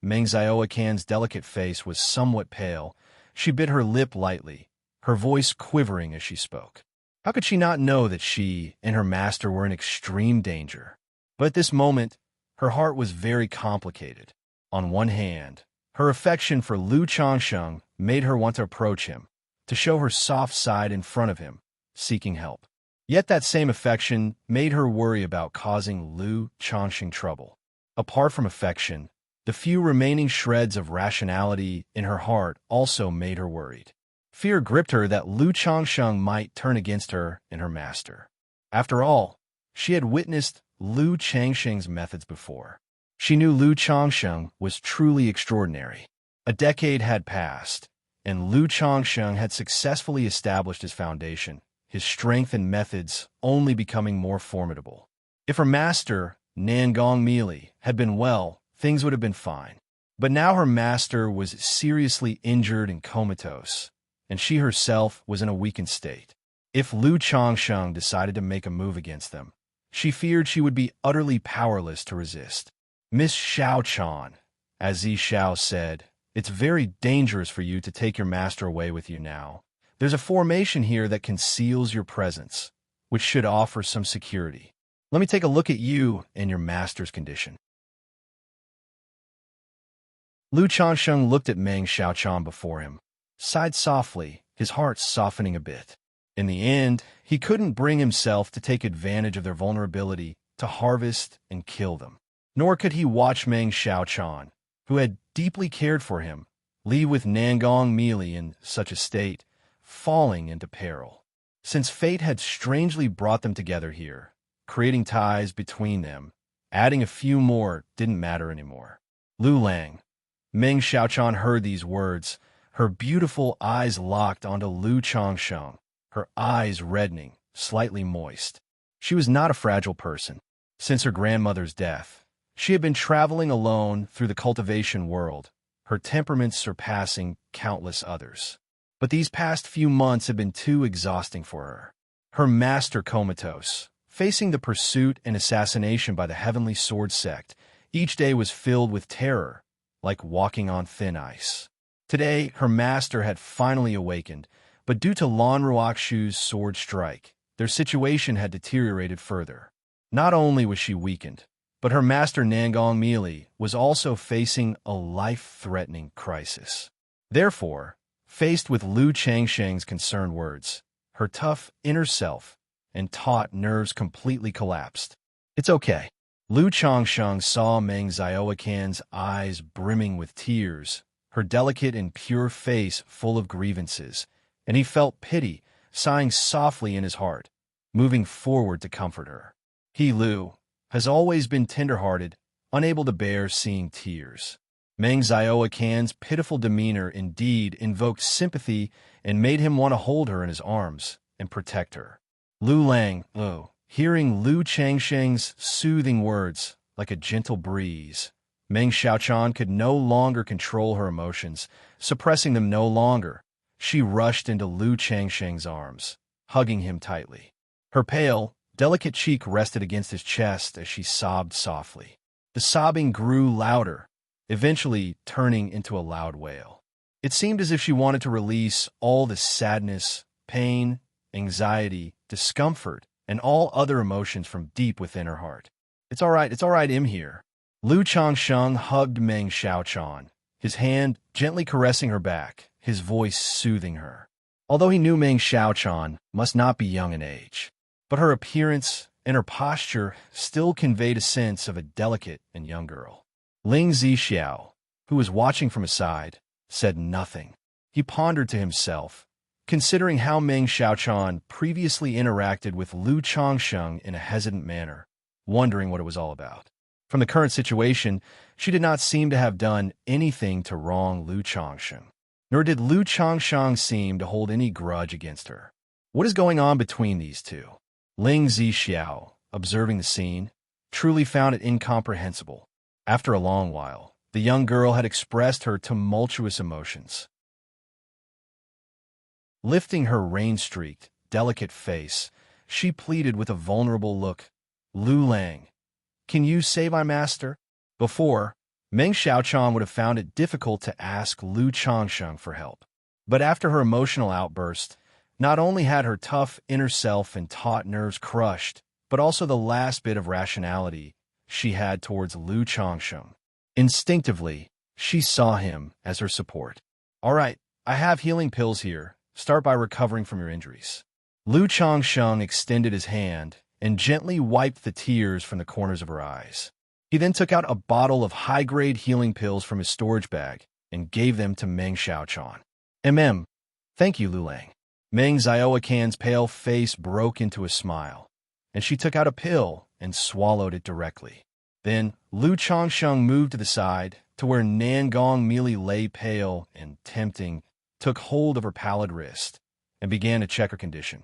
Meng Xiaocan's delicate face was somewhat pale. She bit her lip lightly, her voice quivering as she spoke. How could she not know that she and her master were in extreme danger? But at this moment, her heart was very complicated. On one hand, her affection for Lu Changsheng made her want to approach him, to show her soft side in front of him, seeking help. Yet that same affection made her worry about causing Lu Changsheng trouble. Apart from affection, the few remaining shreds of rationality in her heart also made her worried. Fear gripped her that Lu Changsheng might turn against her and her master. After all, she had witnessed Lu Changsheng's methods before. She knew Lu Changsheng was truly extraordinary. A decade had passed, and Lu Changsheng had successfully established his foundation, his strength and methods only becoming more formidable. If her master Nangong Meili, had been well, things would have been fine. But now her master was seriously injured and comatose, and she herself was in a weakened state. If Lu Changsheng decided to make a move against them, she feared she would be utterly powerless to resist. Miss Xiaochan, as Zi Xiao said, it's very dangerous for you to take your master away with you now. There's a formation here that conceals your presence, which should offer some security. Let me take a look at you and your master's condition. Lu Changsheng looked at Meng Xiaochan before him, sighed softly, his heart softening a bit. In the end, he couldn't bring himself to take advantage of their vulnerability to harvest and kill them. Nor could he watch Meng Xiaochan, who had deeply cared for him, leave with Nangong Meili in such a state, falling into peril. Since fate had strangely brought them together here, creating ties between them, adding a few more didn't matter anymore. Lu Lang. Meng Xiaochan heard these words, her beautiful eyes locked onto Lu Changsheng, her eyes reddening, slightly moist. She was not a fragile person. Since her grandmother's death, she had been traveling alone through the cultivation world, her temperament surpassing countless others. But these past few months had been too exhausting for her. Her master comatose, facing the pursuit and assassination by the Heavenly Sword Sect, each day was filled with terror, like walking on thin ice. Today, her master had finally awakened, but due to Lan Ruoxu's sword strike, their situation had deteriorated further. Not only was she weakened, but her master Nangong Meili was also facing a life-threatening crisis. Therefore, faced with Lu Changsheng's concerned words, her tough inner self and taut nerves completely collapsed. It's okay. Lu Changsheng saw Meng Xiaoquan's eyes brimming with tears, her delicate and pure face full of grievances, and he felt pity, sighing softly in his heart, moving forward to comfort her. He, Lu, has always been tender-hearted, unable to bear seeing tears. Meng Xiaoquan's pitiful demeanor indeed invoked sympathy and made him want to hold her in his arms and protect her. Lu Lang, hearing Lu Changsheng's soothing words like a gentle breeze, Meng Xiaochan could no longer control her emotions, suppressing them no longer. She rushed into Lu Changsheng's arms, hugging him tightly. Her pale, delicate cheek rested against his chest as she sobbed softly. The sobbing grew louder, eventually turning into a loud wail. It seemed as if she wanted to release all the sadness, pain, anxiety, discomfort, and all other emotions from deep within her heart. It's all right, I'm here. Lu Changsheng hugged Meng Xiaochan, his hand gently caressing her back, his voice soothing her. Although he knew Meng Xiaochan must not be young in age, but her appearance and her posture still conveyed a sense of a delicate and young girl. Ling Zixiao, who was watching from aside, said nothing. He pondered to himself, considering how Meng Xiaochan previously interacted with Lu Changsheng in a hesitant manner, wondering what it was all about. From the current situation, she did not seem to have done anything to wrong Lu Changsheng, nor did Lu Changsheng seem to hold any grudge against her. What is going on between these two? Ling Zixiao, observing the scene, truly found it incomprehensible. After a long while, the young girl had expressed her tumultuous emotions. Lifting her rain-streaked, delicate face, she pleaded with a vulnerable look, "Lu Lang, can you save my master?" Before, Meng Xiaochan would have found it difficult to ask Lu Changsheng for help. But after her emotional outburst, not only had her tough inner self and taut nerves crushed, but also the last bit of rationality she had towards Lu Changsheng. Instinctively, she saw him as her support. "All right, I have healing pills here. Start by recovering from your injuries." Lu Changsheng extended his hand and gently wiped the tears from the corners of her eyes. He then took out a bottle of high-grade healing pills from his storage bag and gave them to Meng Xiaochan. Thank you, Lu Lang." Meng Xiaoquan's pale face broke into a smile, and she took out a pill and swallowed it directly. Then Lu Changsheng moved to the side to where Nangong Meili lay pale and tempting, took hold of her pallid wrist, and began to check her condition.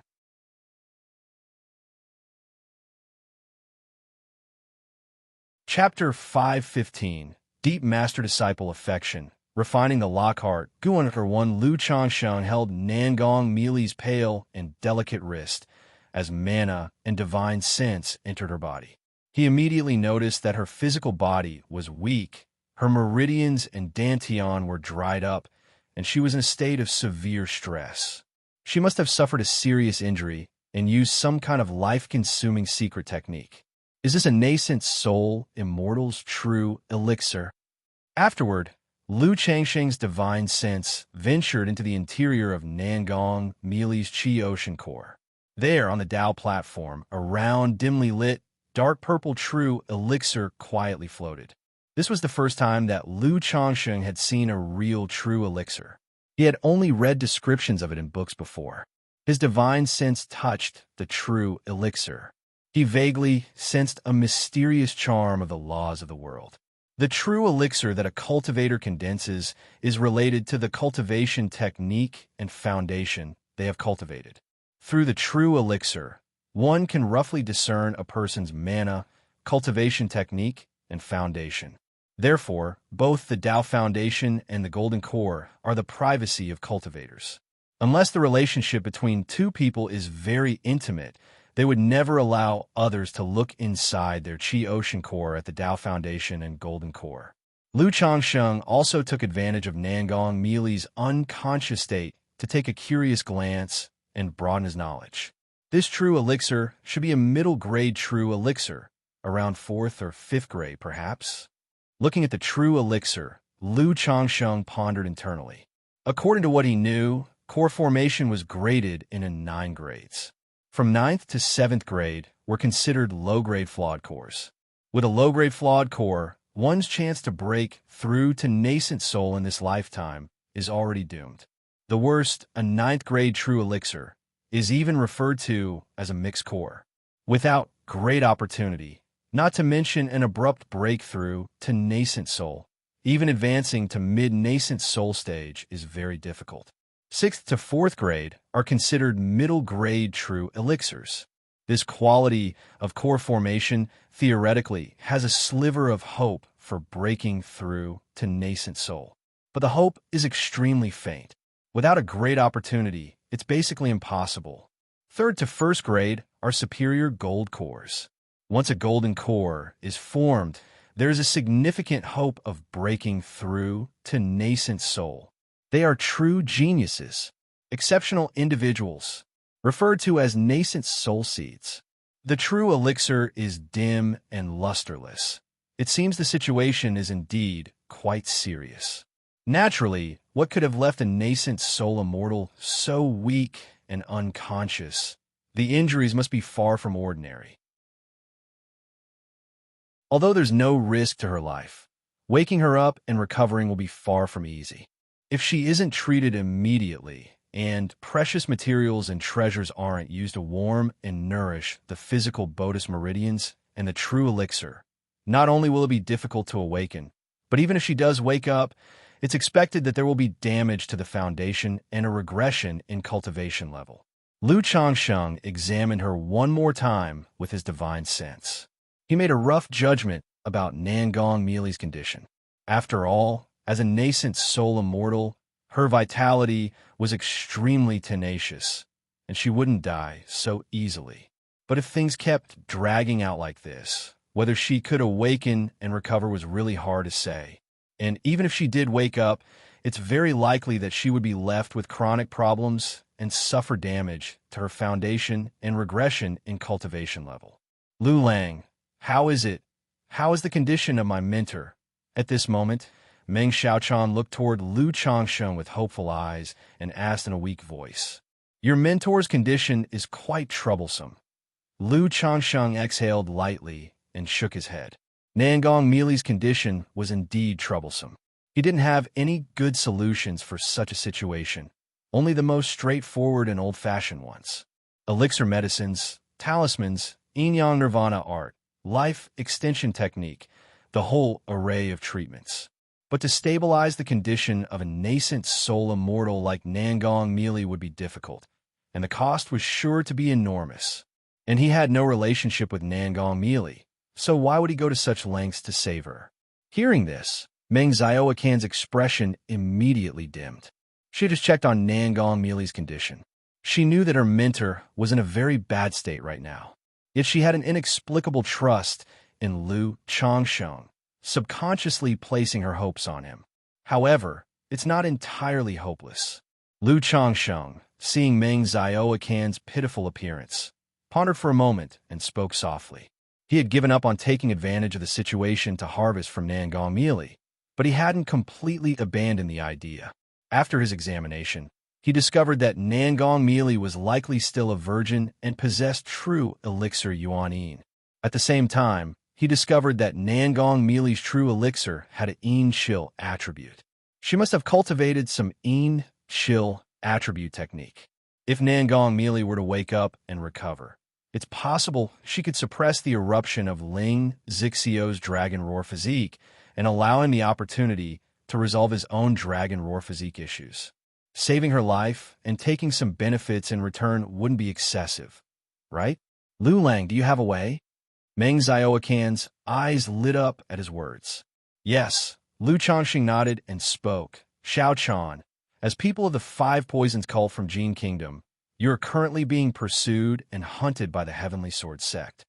Chapter 515, Deep Master-Disciple Affection. Refining the Lockhart, Guanher one Lu Changsheng held Nangong Meili's pale and delicate wrist as mana and divine sense entered her body. He immediately noticed that her physical body was weak, her meridians and dantian were dried up, and she was in a state of severe stress. She must have suffered a serious injury and used some kind of life-consuming secret technique. Is this a nascent soul, immortal's true elixir? Afterward, Lu Changsheng's divine sense ventured into the interior of Nangong Meili's Qi Ocean core. There, on the Tao platform, a round, dimly lit, dark purple true elixir quietly floated. This was the first time that Lu Changsheng had seen a real true elixir. He had only read descriptions of it in books before. His divine sense touched the true elixir. He vaguely sensed a mysterious charm of the laws of the world. The true elixir that a cultivator condenses is related to the cultivation technique and foundation they have cultivated. Through the true elixir, one can roughly discern a person's mana, cultivation technique, and foundation. Therefore, both the Tao Foundation and the Golden Core are the privacy of cultivators. Unless the relationship between two people is very intimate, they would never allow others to look inside their Qi Ocean core at the Tao Foundation and Golden Core. Lu Changsheng also took advantage of Nangong Meili's unconscious state to take a curious glance and broaden his knowledge. This true elixir should be a middle-grade true elixir, around 4th or 5th grade perhaps. Looking at the true elixir, Lu Changsheng pondered internally. According to what he knew, core formation was graded into 9 grades. From 9th to 7th grade were considered low-grade flawed cores. With a low-grade flawed core, one's chance to break through to nascent soul in this lifetime is already doomed. The worst, a 9th-grade true elixir, is even referred to as a mixed core. Without great opportunity, not to mention an abrupt breakthrough to nascent soul, even advancing to mid-nascent soul stage is very difficult. 6th to 4th grade are considered middle-grade true elixirs. This quality of core formation theoretically has a sliver of hope for breaking through to nascent soul. But the hope is extremely faint. Without a great opportunity, it's basically impossible. 3rd to 1st grade are superior gold cores. Once a golden core is formed, there is a significant hope of breaking through to nascent soul. They are true geniuses, exceptional individuals, referred to as nascent soul seeds. The true elixir is dim and lusterless. It seems the situation is indeed quite serious. Naturally, what could have left a nascent soul immortal so weak and unconscious? The injuries must be far from ordinary. Although there's no risk to her life, waking her up and recovering will be far from easy. If she isn't treated immediately, and precious materials and treasures aren't used to warm and nourish the physical Bodhis meridians and the true elixir, not only will it be difficult to awaken, but even if she does wake up, it's expected that there will be damage to the foundation and a regression in cultivation level. Lu Changsheng examined her one more time with his divine sense. He made a rough judgment about Nangong Meili's condition. After all, as a nascent soul immortal, her vitality was extremely tenacious, and she wouldn't die so easily. But if things kept dragging out like this, whether she could awaken and recover was really hard to say. And even if she did wake up, it's very likely that she would be left with chronic problems and suffer damage to her foundation and regression in cultivation level. Lu Lang, how is it? How is the condition of my mentor? At this moment, Meng Xiaochan looked toward Lu Changsheng with hopeful eyes and asked in a weak voice, "Your mentor's condition is quite troublesome." Lu Changsheng exhaled lightly and shook his head. Nangong Meili's condition was indeed troublesome. He didn't have any good solutions for such a situation, only the most straightforward and old-fashioned ones. Elixir medicines, talismans, yin-yang nirvana art, life extension technique, the whole array of treatments. But to stabilize the condition of a nascent soul immortal like Nangong Meili would be difficult, and the cost was sure to be enormous. And he had no relationship with Nangong Meili, so why would he go to such lengths to save her? Hearing this, Meng Xiaoquan's expression immediately dimmed. She had just checked on Nangong Mili's condition. She knew that her mentor was in a very bad state right now. Yet she had an inexplicable trust in Lu Changsheng, subconsciously placing her hopes on him. However, it's not entirely hopeless. Lu Changsheng, seeing Meng Xiaoquan's pitiful appearance, pondered for a moment and spoke softly. He had given up on taking advantage of the situation to harvest from Nangong Mili, but he hadn't completely abandoned the idea. After his examination, he discovered that Nangong Mili was likely still a virgin and possessed true elixir Yuan-yin. At the same time, he discovered that Nangong Mili's true elixir had an yin-chill attribute. She must have cultivated some yin-chill attribute technique. If Nangong Mili were to wake up and recover, it's possible she could suppress the eruption of Ling Xixiu's dragon roar physique and allow him the opportunity to resolve his own dragon roar physique issues. Saving her life and taking some benefits in return wouldn't be excessive, right? Lu Lang, do you have a way? Meng Xiaoquan's eyes lit up at his words. Yes, Lu Changxing nodded and spoke. Xiao Chan, as people of the Five Poisons cult from Jin Kingdom, you are currently being pursued and hunted by the Heavenly Sword sect.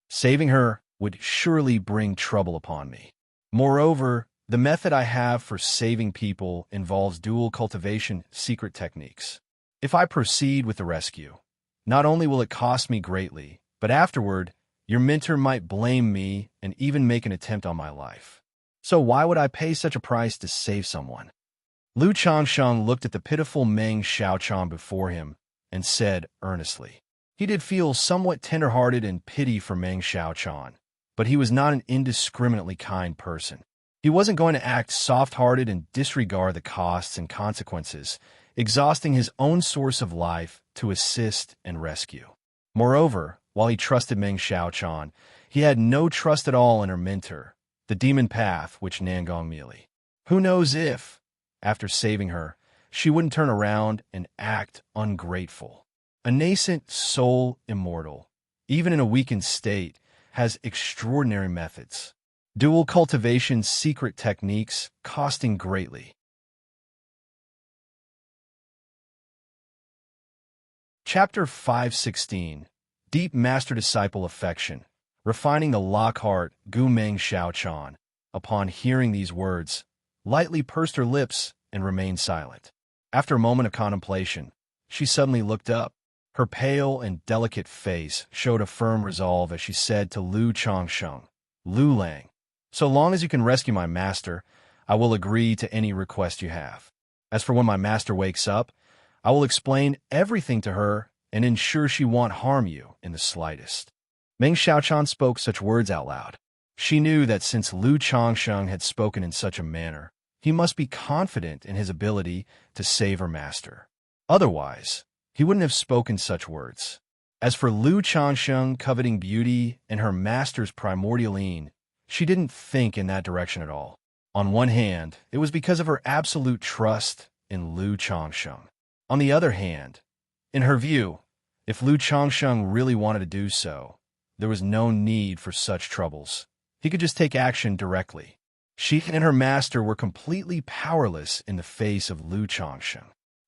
Saving her would surely bring trouble upon me. Moreover, the method I have for saving people involves dual cultivation secret techniques. If I proceed with the rescue, not only will it cost me greatly, but afterward, your mentor might blame me and even make an attempt on my life. So why would I pay such a price to save someone? Lu Changsheng looked at the pitiful Meng Xiaochan before him and said earnestly. He did feel somewhat tender-hearted and pity for Meng Xiaochan, but he was not an indiscriminately kind person. He wasn't going to act soft-hearted and disregard the costs and consequences, exhausting his own source of life to assist and rescue. Moreover, while he trusted Meng Xiaochan, he had no trust at all in her mentor, the demon path which Nangong Mili. Who knows if, after saving her, she wouldn't turn around and act ungrateful. A nascent soul immortal, even in a weakened state, has extraordinary methods. Dual cultivation secret techniques costing greatly. Chapter 516. Deep Master-Disciple Affection. Refining the Lockhart Gu Meng Xiaochan, upon hearing these words, lightly pursed her lips and remained silent. After a moment of contemplation, she suddenly looked up. Her pale and delicate face showed a firm resolve as she said to Lu Changsheng, Lu Lang, so long as you can rescue my master, I will agree to any request you have. As for when my master wakes up, I will explain everything to her and ensure she won't harm you in the slightest. Meng Xiaochan spoke such words out loud. She knew that since Lu Changsheng had spoken in such a manner, he must be confident in his ability to save her master. Otherwise, he wouldn't have spoken such words. As for Lu Changsheng coveting beauty and her master's primordial yin, she didn't think in that direction at all. On one hand, it was because of her absolute trust in Lu Changsheng. On the other hand, in her view, if Lu Changsheng really wanted to do so, there was no need for such troubles. He could just take action directly. She and her master were completely powerless in the face of Lu Changsheng.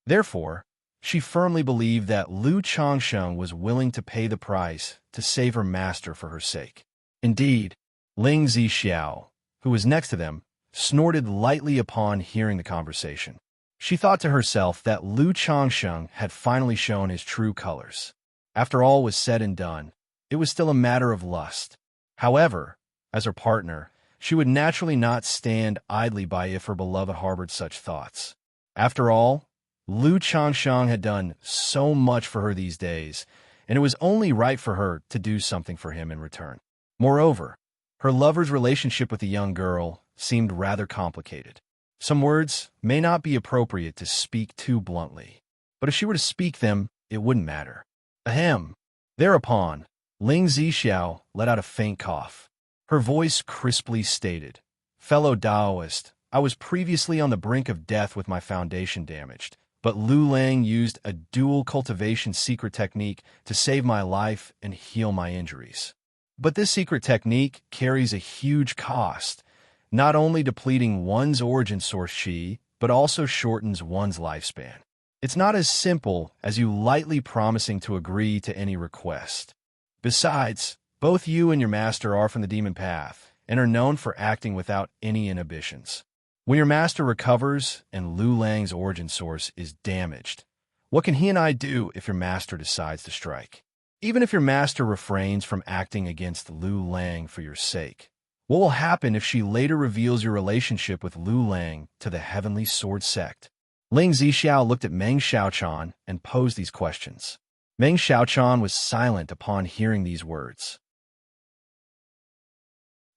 Therefore, she firmly believed that Lu Changsheng was willing to pay the price to save her master for her sake. Indeed, Ling Zixiao, who was next to them, snorted lightly upon hearing the conversation. She thought to herself that Lu Changsheng had finally shown his true colors. After all was said and done, it was still a matter of lust. However, as her partner, she would naturally not stand idly by if her beloved harbored such thoughts. After all, Lu Changsheng had done so much for her these days, and it was only right for her to do something for him in return. Moreover, her lover's relationship with the young girl seemed rather complicated. Some words may not be appropriate to speak too bluntly, but if she were to speak them, it wouldn't matter. Ahem. Thereupon, Ling Zixiao let out a faint cough. Her voice crisply stated, Fellow Taoist, I was previously on the brink of death with my foundation damaged. but Lu Lang used a dual cultivation secret technique to save my life and heal my injuries. But this secret technique carries a huge cost, not only depleting one's origin source chi, but also shortens one's lifespan. It's not as simple as you lightly promising to agree to any request. Besides, both you and your master are from the demon path and are known for acting without any inhibitions. When your master recovers and Lu Lang's origin source is damaged, what can he and I do if your master decides to strike? Even if your master refrains from acting against Lu Lang for your sake, what will happen if she later reveals your relationship with Lu Lang to the Heavenly Sword Sect? Ling Zixiao looked at Meng Xiaochan and posed these questions. Meng Xiaochan was silent upon hearing these words.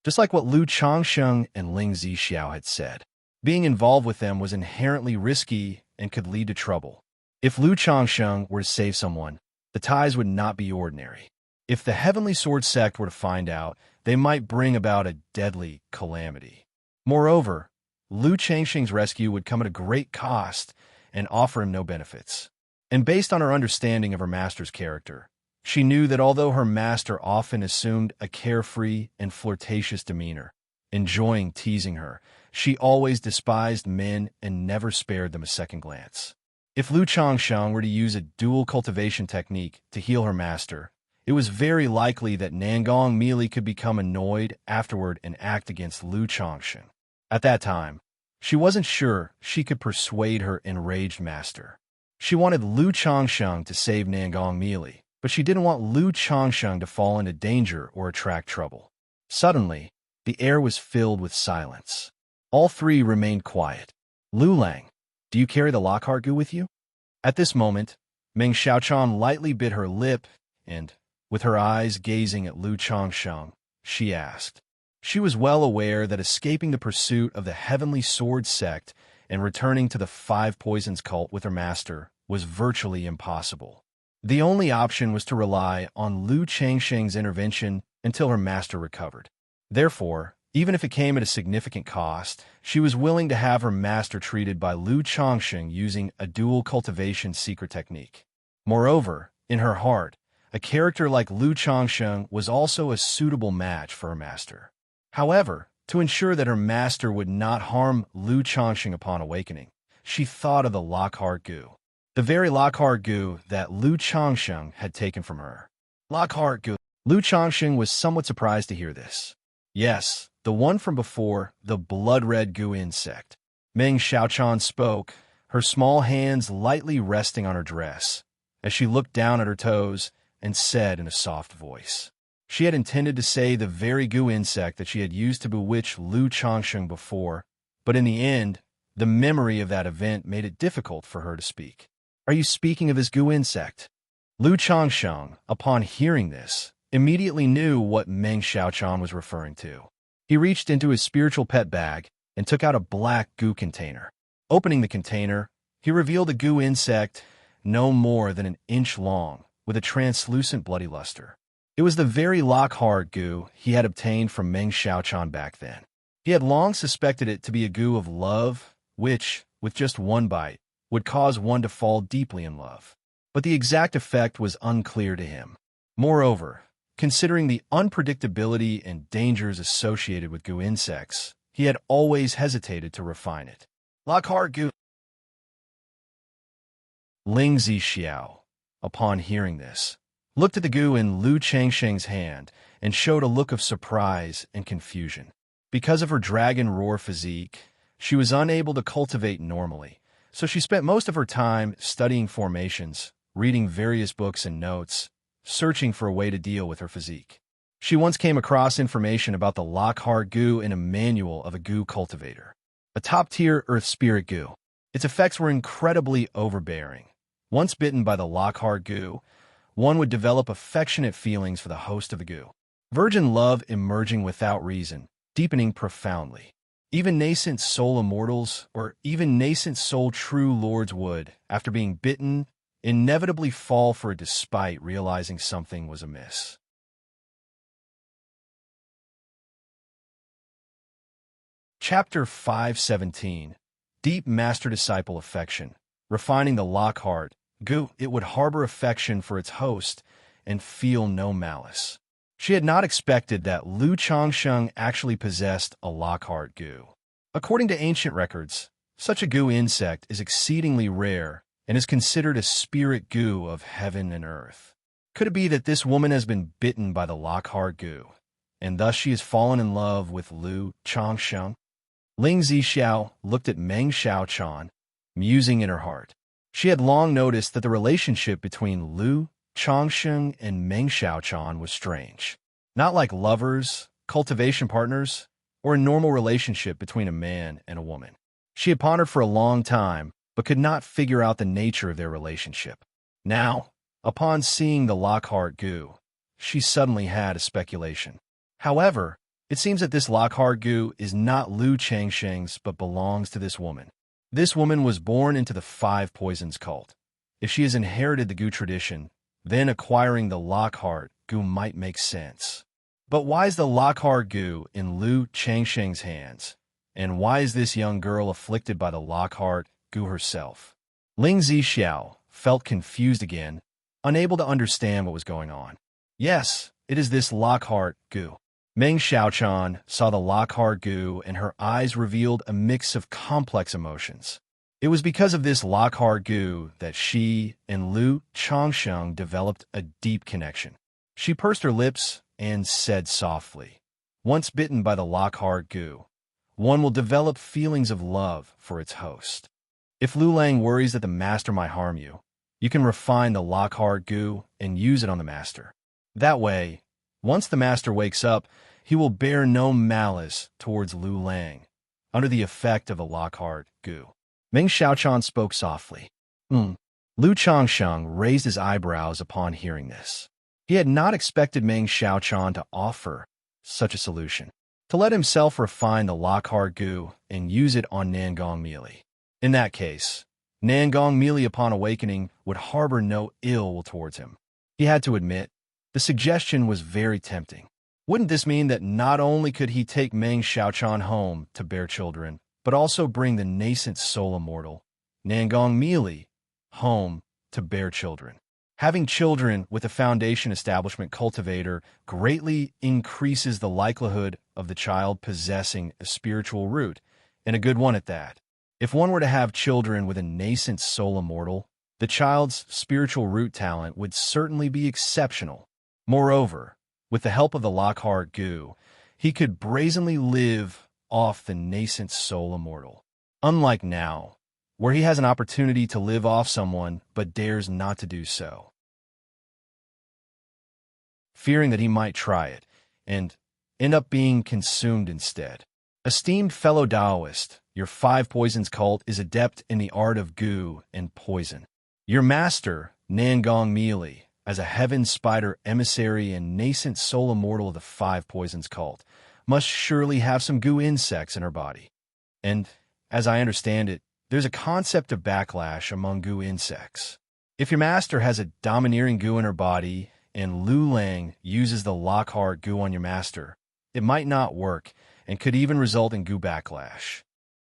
Just like what Lu Changsheng and Ling Zixiao had said, being involved with them was inherently risky and could lead to trouble. If Lu Changsheng were to save someone, the ties would not be ordinary. If the Heavenly Sword Sect were to find out, they might bring about a deadly calamity. Moreover, Lu Changsheng's rescue would come at a great cost and offer him no benefits. And based on her understanding of her master's character, she knew that although her master often assumed a carefree and flirtatious demeanor, enjoying teasing her, she always despised men and never spared them a second glance. If Lu Changsheng were to use a dual cultivation technique to heal her master, it was very likely that Nangong Meili could become annoyed afterward and act against Lu Changsheng. At that time, she wasn't sure she could persuade her enraged master. She wanted Lu Changsheng to save Nangong Meili, but she didn't want Lu Changsheng to fall into danger or attract trouble. Suddenly, the air was filled with silence. All three remained quiet. Lu Lang, do you carry the Lockhart Gu with you? At this moment, Meng Xiaochan lightly bit her lip and, with her eyes gazing at Lu Changsheng, she asked. She was well aware that escaping the pursuit of the Heavenly Sword Sect and returning to the Five Poisons cult with her master was virtually impossible. The only option was to rely on Lu Changsheng's intervention until her master recovered. Therefore, even if it came at a significant cost, she was willing to have her master treated by Lu Changsheng using a dual cultivation secret technique. Moreover, in her heart, a character like Lu Changsheng was also a suitable match for her master. However, to ensure that her master would not harm Lu Changsheng upon awakening, she thought of the Lockhart Gu, the very Lockhart Gu that Lu Changsheng had taken from her. Lockhart Gu. Lu Changsheng was somewhat surprised to hear this. Yes, the one from before, the blood-red Gu insect. Meng Xiaochan spoke, her small hands lightly resting on her dress, as she looked down at her toes and said in a soft voice. She had intended to say the very Gu insect that she had used to bewitch Lu Changsheng before, but in the end, the memory of that event made it difficult for her to speak. Are you speaking of his Gu insect? Lu Changsheng, upon hearing this, immediately knew what Meng Xiaochan was referring to. He reached into his spiritual pet bag and took out a black Gu container. Opening the container, he revealed a Gu insect no more than an inch long, with a translucent bloody luster. It was the very Lockhart Gu he had obtained from Meng Xiaochan back then. He had long suspected it to be a Gu of love, which, with just one bite, would cause one to fall deeply in love. But the exact effect was unclear to him. Moreover, considering the unpredictability and dangers associated with Gu insects, he had always hesitated to refine it. Lockhart Gu. Ling Zixiao, upon hearing this, looked at the Gu in Lu Changsheng's hand and showed a look of surprise and confusion. Because of her dragon roar physique, she was unable to cultivate normally, so she spent most of her time studying formations, reading various books and notes, searching for a way to deal with her physique. She once came across information about the Lockhart Gu in a manual of a Gu cultivator, a top-tier earth spirit Gu. Its effects were incredibly overbearing. Once bitten by the Lockhart Gu, one would develop affectionate feelings for the host of the Gu. Virgin love emerging without reason, deepening profoundly. Even nascent soul immortals, or even nascent soul true lords would, after being bitten, inevitably fall for it despite realizing something was amiss. Chapter 517. Deep Master-Disciple Affection. refining the Lockhart goo, it would harbor affection for its host and feel no malice. She had not expected that Lu Changsheng actually possessed a Lockhart goo. According to ancient records, such a goo insect is exceedingly rare and is considered a spirit goo of heaven and earth. Could it be that this woman has been bitten by the Lockhart goo, and thus she has fallen in love with Lu Changsheng? Ling Zixiao looked at Meng Xiaochan, musing in her heart. She had long noticed that the relationship between Lu Changsheng and Meng Xiaochan was strange. Not like lovers, cultivation partners, or a normal relationship between a man and a woman. She had pondered for a long time, but could not figure out the nature of their relationship. Now, upon seeing the Lockhart goo, she suddenly had a speculation. However, it seems that this Lockhart goo is not Lu Changsheng's but belongs to this woman. This woman was born into the Five Poisons cult. If she has inherited the goo tradition, then acquiring the Lockhart goo might make sense. But why is the Lockhart goo in Lu Changsheng's hands? And why is this young girl afflicted by the Lockhart goo herself? Ling Zixiao felt confused again, unable to understand what was going on. Yes, it is this Lockhart goo. Meng Xiaochan saw the Lockhart goo and her eyes revealed a mix of complex emotions. It was because of this Lockhart goo that she and Lu Changsheng developed a deep connection. She pursed her lips and said softly, "Once bitten by the Lockhart goo, one will develop feelings of love for its host. If Lu Lang worries that the master might harm you, you can refine the Lockhart goo and use it on the master. That way, once the master wakes up, he will bear no malice towards Lu Lang, under the effect of the Lockhart goo." Meng Xiaochan spoke softly. Lu Changsheng raised his eyebrows upon hearing this. He had not expected Meng Xiaochan to offer such a solution, to let himself refine the Lockhart goo and use it on Nangong Meili. In that case, Nangong Meili upon awakening would harbor no ill will towards him. He had to admit, the suggestion was very tempting. Wouldn't this mean that not only could he take Meng Xiaochan home to bear children, but also bring the nascent soul immortal, Nangong Meili, home to bear children? Having children with a foundation establishment cultivator greatly increases the likelihood of the child possessing a spiritual root, and a good one at that. If one were to have children with a nascent soul immortal, the child's spiritual root talent would certainly be exceptional. Moreover, with the help of the Lockhart goo, he could brazenly live off the nascent soul immortal. Unlike now, where he has an opportunity to live off someone but dares not to do so, fearing that he might try it and end up being consumed instead. Esteemed fellow Taoist, your Five Poisons cult is adept in the art of goo and poison. Your master, Nangong Meili, as a heaven spider emissary and nascent soul immortal of the Five Poisons cult, must surely have some goo insects in her body. And, as I understand it, there's a concept of backlash among goo insects. If your master has a domineering goo in her body and Lu Lang uses the Lockhart goo on your master, it might not work and could even result in goo backlash.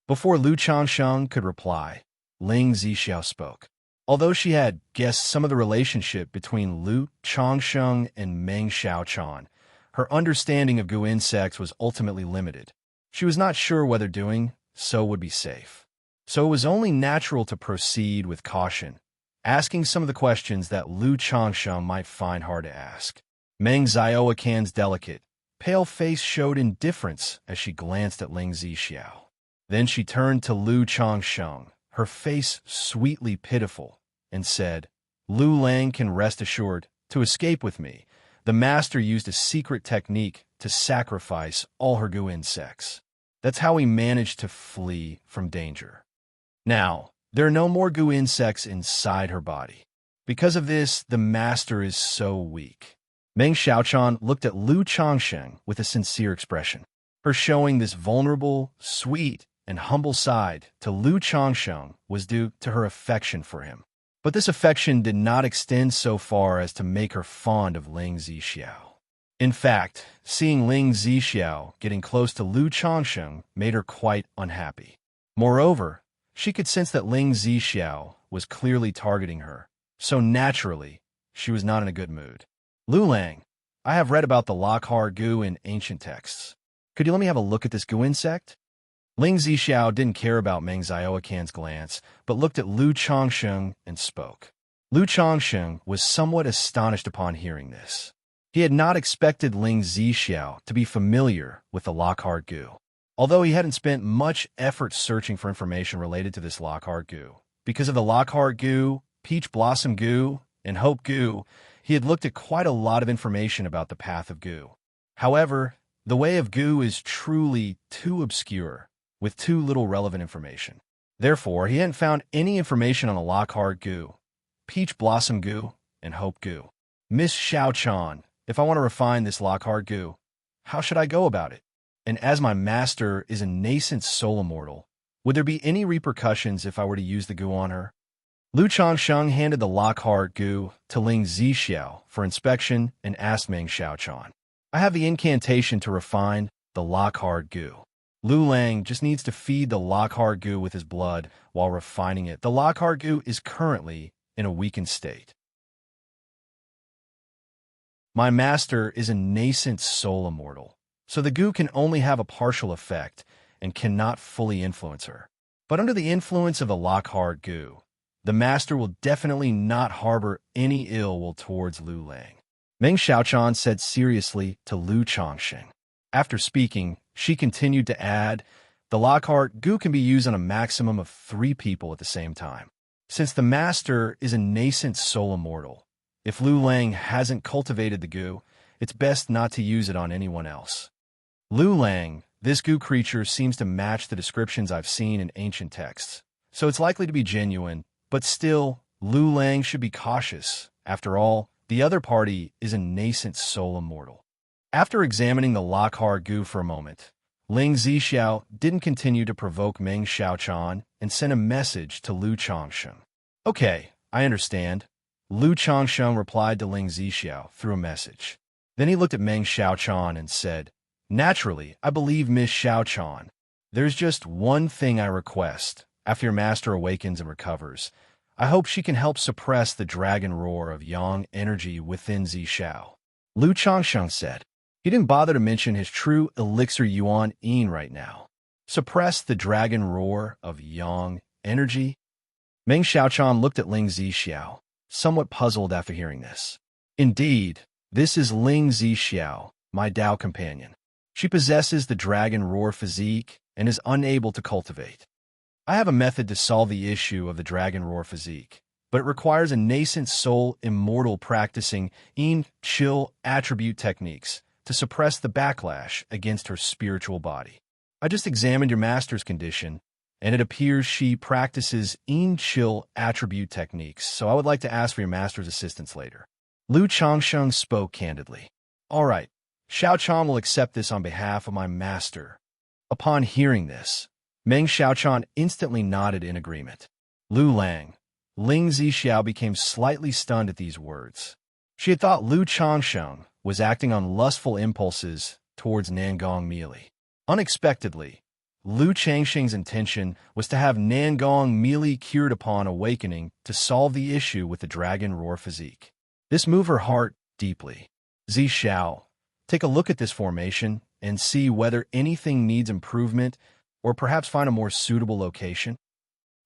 Before Lu Changsheng could reply, Ling Zixiao spoke. Although she had guessed some of the relationship between Lu Changsheng and Meng Xiaochan, her understanding of goo insects was ultimately limited. She was not sure whether doing so would be safe. So it was only natural to proceed with caution, asking some of the questions that Lu Changsheng might find hard to ask. Meng Xiaocan's delicate, pale face showed indifference as she glanced at Ling Zixiao. Then she turned to Lu Changsheng, her face sweetly pitiful, and said, "Lu Lang can rest assured, to escape with me, the master used a secret technique to sacrifice all her goo insects. That's how he managed to flee from danger. Now, there are no more goo insects inside her body. Because of this, the master is so weak." Meng Xiaochan looked at Lu Changsheng with a sincere expression. Her showing this vulnerable, sweet, and humble side to Lu Changsheng was due to her affection for him. But this affection did not extend so far as to make her fond of Ling Zixiao. In fact, seeing Ling Zixiao getting close to Lu Changsheng made her quite unhappy. Moreover, she could sense that Ling Zixiao was clearly targeting her, so naturally, she was not in a good mood. Lu Lang, I have read about the Lokhar goo in ancient texts. Could you let me have a look at this goo insect? Ling Zixiao didn't care about Meng Xiaoquan's glance, but looked at Lu Changsheng and spoke. Lu Changsheng was somewhat astonished upon hearing this. He had not expected Ling Zixiao to be familiar with the Lokhar goo. Although he hadn't spent much effort searching for information related to this Lokhar goo, because of the Lokhar goo, Peach Blossom goo, and Hope goo, he had looked at quite a lot of information about the path of goo. However, the way of goo is truly too obscure, with too little relevant information. Therefore, he hadn't found any information on the Lokhar goo, Peach Blossom goo, and Hope goo. Miss Xiaochan, if I want to refine this Lokhar goo, how should I go about it? And as my master is a nascent soul immortal, would there be any repercussions if I were to use the goo on her? Lu Changsheng handed the Lokhar goo to Ling Zixiao for inspection and asked Meng Xiaochan, I have the incantation to refine the Lokhar goo. Lu Lang just needs to feed the Lokhar goo with his blood while refining it. The Lokhar goo is currently in a weakened state. My master is a nascent soul immortal, so the goo can only have a partial effect and cannot fully influence her. But under the influence of the Lokhar goo, the master will definitely not harbor any ill will towards Lu Lang. Meng Xiaochan said seriously to Lu Changsheng. After speaking, she continued to add, the Lokhar goo can be used on a maximum of 3 people at the same time. Since the master is a nascent soul immortal, if Lu Lang hasn't cultivated the goo, it's best not to use it on anyone else. Lu Lang, this goo creature seems to match the descriptions I've seen in ancient texts, so it's likely to be genuine, but still, Lu Lang should be cautious. After all, the other party is a nascent soul immortal. After examining the Lokhar goo for a moment, Ling Zixiao didn't continue to provoke Meng Xiaochan and sent a message to Lu Changsheng. Okay, I understand. Lu Changsheng replied to Ling Zixiao through a message. Then he looked at Meng Xiaochan and said, Naturally, I believe Miss Xiaochan. There's just one thing I request. After your master awakens and recovers, I hope she can help suppress the dragon roar of yang energy within Zixiao. Lu Changsheng said. He didn't bother to mention his true elixir Yuan Yin right now. Suppress the dragon roar of yang energy? Meng Xiaochan looked at Ling Zixiao, somewhat puzzled after hearing this. Indeed, this is Ling Zixiao, my Dao companion. She possesses the dragon roar physique and is unable to cultivate. I have a method to solve the issue of the dragon roar physique, but it requires a nascent soul immortal practicing yin chill attribute techniques to suppress the backlash against her spiritual body. I just examined your master's condition, and it appears she practices yin chill attribute techniques, so I would like to ask for your master's assistance later. Lu Changsheng spoke candidly. All right, Xiaochan will accept this on behalf of my master. Upon hearing this, Meng Xiaochan instantly nodded in agreement. Lu Lang, Ling Zixiao became slightly stunned at these words. She had thought Lu Changsheng was acting on lustful impulses towards Nangong Meili. Unexpectedly, Lu Changsheng's intention was to have Nangong Meili cured upon awakening to solve the issue with the dragon roar physique. This moved her heart deeply. Zixiao, take a look at this formation and see whether anything needs improvement or perhaps find a more suitable location.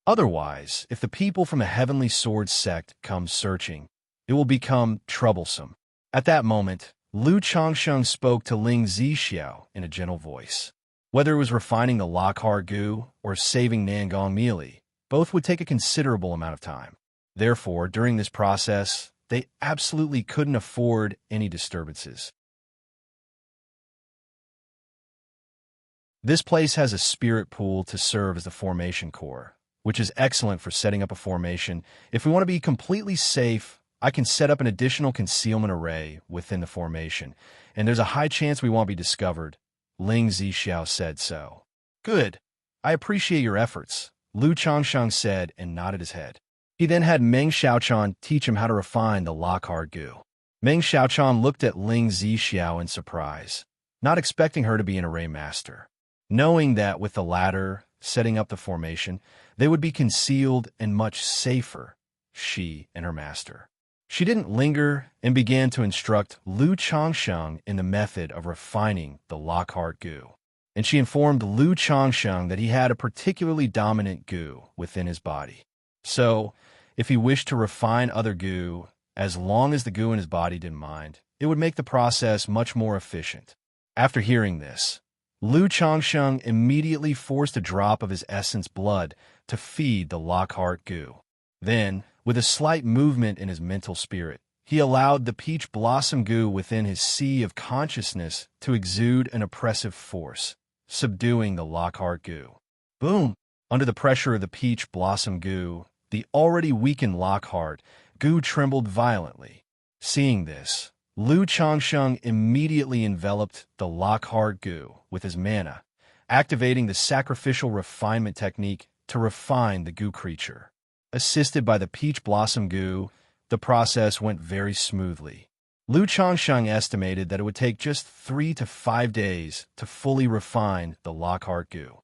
Otherwise, if the people from the Heavenly Sword sect come searching, it will become troublesome. At that moment, Lu Changsheng spoke to Ling Zixiao in a gentle voice. Whether it was refining the Lokhar goo or saving Nangong Meili, both would take a considerable amount of time. Therefore, during this process, they absolutely couldn't afford any disturbances. This place has a spirit pool to serve as the formation core, which is excellent for setting up a formation. If we want to be completely safe, I can set up an additional concealment array within the formation, and there's a high chance we won't be discovered. Ling Zixiao said so. Good. I appreciate your efforts, Lu Changsheng said and nodded his head. He then had Meng Xiaochan teach him how to refine the Lokhar goo. Meng Xiaochan looked at Ling Zixiao in surprise, not expecting her to be an array master. Knowing that with the latter, setting up the formation, they would be concealed and much safer, she and her master. She didn't linger and began to instruct Lu Changsheng in the method of refining the Lockhart goo. And she informed Lu Changsheng that he had a particularly dominant goo within his body. So, if he wished to refine other goo, as long as the goo in his body didn't mind, it would make the process much more efficient. After hearing this, Lu Changsheng immediately forced a drop of his essence blood to feed the Lockhart goo. Then, with a slight movement in his mental spirit, he allowed the peach blossom goo within his sea of consciousness to exude an oppressive force, subduing the Lockhart goo. Boom! Under the pressure of the peach blossom goo, the already weakened Lockhart goo trembled violently. Seeing this, Lu Changsheng immediately enveloped the Lockhart goo with his mana, activating the sacrificial refinement technique to refine the goo creature. Assisted by the peach blossom goo, the process went very smoothly. Lu Changsheng estimated that it would take just 3 to 5 days to fully refine the Lockhart goo.